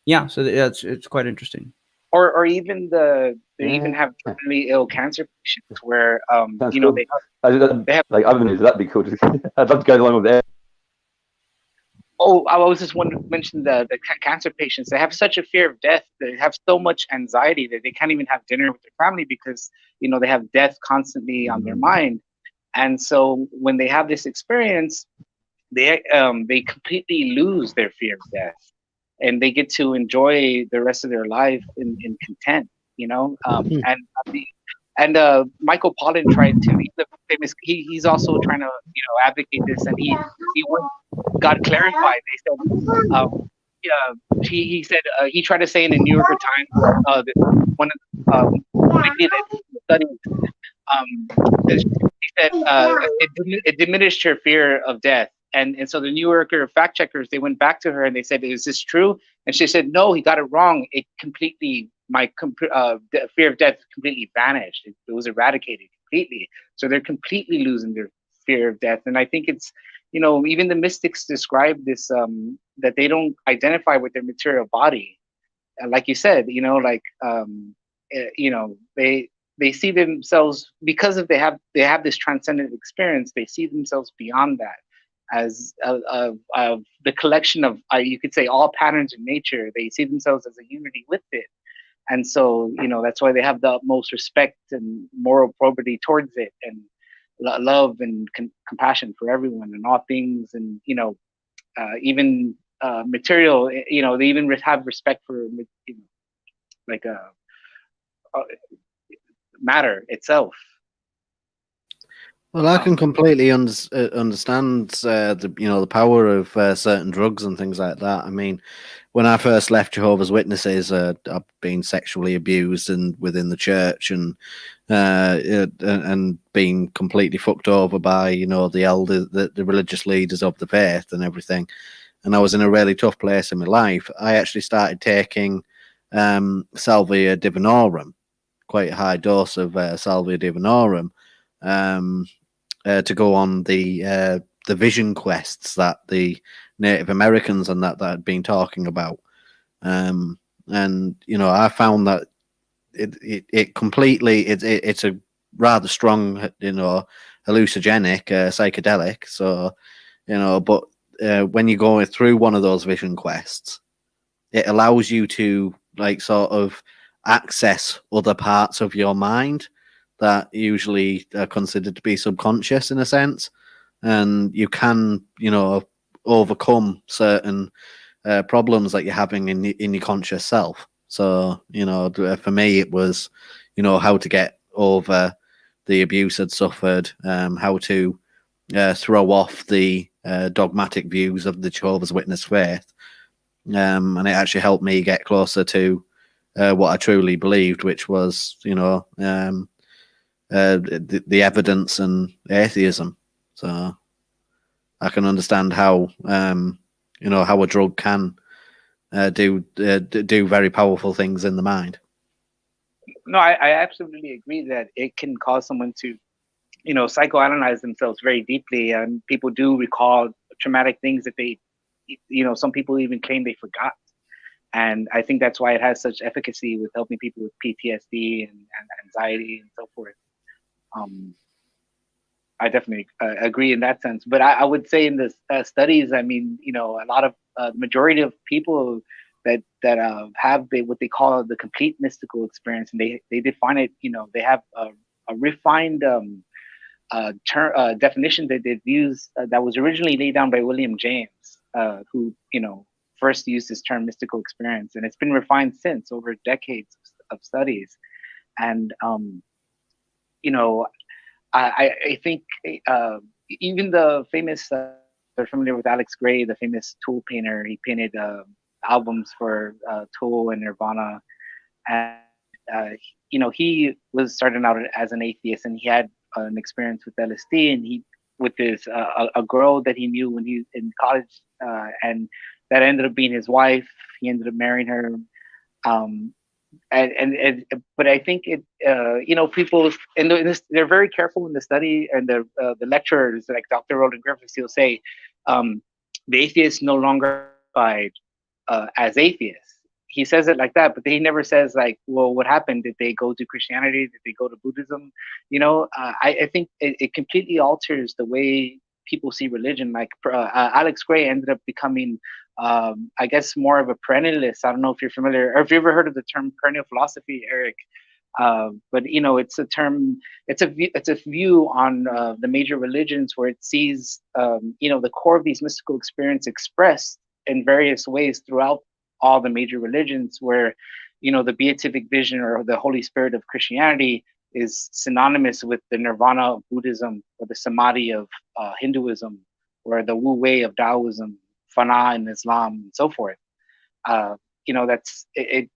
it's quite interesting. Or even they even have terminally ill cancer patients where cool. they have like avenues. That'd be cool. I'd love to go along with that. Oh, I was just wanting to mention the cancer patients. They have such a fear of death. They have so much anxiety that they can't even have dinner with their family because they have death constantly on their mind. And so when they have this experience, they completely lose their fear of death. And they get to enjoy the rest of their life in content, and Michael Pollan tried to. He's a famous. He's also trying to advocate this, and he got clarified. They said he said he tried to say in the New Yorker Times one of the studies. He said it diminished her fear of death. And so the New Yorker fact checkers, they went back to her and they said, "Is this true?" And she said, "No, he got it wrong. It completely, my fear of death completely vanished. It was eradicated completely. So they're completely losing their fear of death." And I think it's, even the mystics describe this, that they don't identify with their material body. And like you said, they see themselves, because they have this transcendent experience, they see themselves beyond that, as the collection of, you could say, all patterns in nature. They see themselves as a unity with it, And so, that's why they have the utmost respect and moral probity towards it, and love and compassion for everyone and all things, and even material. They even have respect for like matter itself. Well, I can completely understand the power of certain drugs and things like that. I mean, when I first left Jehovah's Witnesses, I've been sexually abused and within the church, and being completely fucked over by the elders, the religious leaders of the faith, and everything. And I was in a really tough place in my life. I actually started taking Salvia divinorum, quite a high dose of Salvia divinorum. To go on the vision quests that the Native Americans and that had been talking about, and I found that it completely it's a rather strong hallucinogenic psychedelic. So but when you go through one of those vision quests, it allows you to sort of access other parts of your mind that usually are considered to be subconscious in a sense, and you can overcome certain problems that you're having in your conscious self. So for me it was how to get over the abuse I'd suffered, how to throw off the dogmatic views of the Jehovah's Witness faith, and it actually helped me get closer to what I truly believed, which was the evidence and atheism. So I can understand how how a drug can do very powerful things in the mind. No, I absolutely agree that it can cause someone to psychoanalyze themselves very deeply, and people do recall traumatic things that they some people even claim they forgot. And I think that's why it has such efficacy with helping people with PTSD and anxiety and so forth. I definitely agree in that sense. But I would say in the studies, I mean, a lot of the majority of people that have what they call the complete mystical experience, and they define it. They have a refined definition that they've used that was originally laid down by William James, who first used this term mystical experience, and it's been refined since over decades of studies. And I think even the famous, they're familiar with Alex Gray, the famous Tool painter. He painted albums for Tool and Nirvana, and he was starting out as an atheist, and he had an experience with LSD, and he with this a girl that he knew when he was in college, and that ended up being his wife. He ended up marrying her. But I think it, people in this, they're very careful in the study, and the lecturers like Dr. Roland Griffiths, he'll say, the atheists no longer identified as atheists. He says it like that, but he never says like, well, what happened? Did they go to Christianity? Did they go to Buddhism? I think it completely alters the way people see religion. Like Alex Gray ended up becoming, I guess, more of a perennialist. I don't know if you're familiar, or if you ever heard of the term perennial philosophy, Eric. But it's a term. It's a view on the major religions where it sees the core of these mystical experiences expressed in various ways throughout all the major religions, where the beatific vision or the Holy Spirit of Christianity is synonymous with the nirvana of Buddhism, or the samadhi of Hinduism, or the Wu Wei of Taoism, Fana in Islam, and so forth. That's it.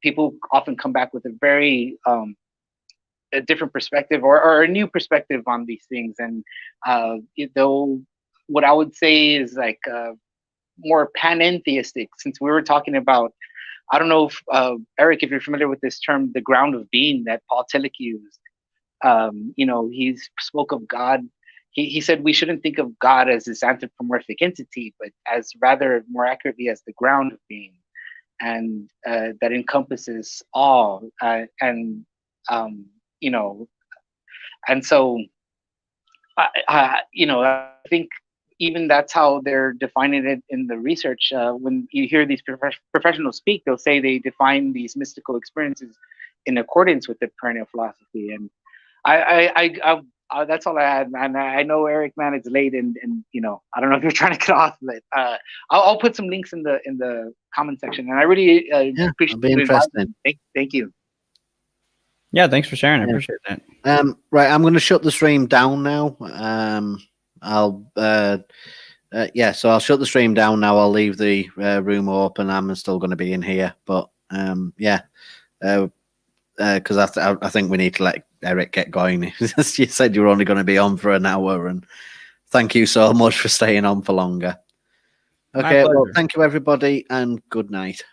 People often come back with a very a different perspective, or a new perspective on these things. And what I would say is like more panentheistic, since we were talking about, I don't know if Eric, if you're familiar with this term, the ground of being that Paul Tillich used. He spoke of God. He said we shouldn't think of God as this anthropomorphic entity, but as rather more accurately as the ground of being, and that encompasses all. And so I think even that's how they're defining it in the research. When you hear these professionals speak, they'll say they define these mystical experiences in accordance with the perennial philosophy. And that's all I had, man. I know, Eric, man, it's late, and I don't know if you're trying to get off, but I'll put some links in the comment section. And I really appreciate it'll be interesting. Thank you. Yeah, thanks for sharing. I appreciate that. Right, I'm going to shut the stream down now. So I'll shut the stream down now. I'll leave the room open. I'm still going to be in here, but because I think we need to let Eric get going. You said you were only going to be on for an hour, and thank you so much for staying on for longer. Okay, well, thank you everybody, and good night.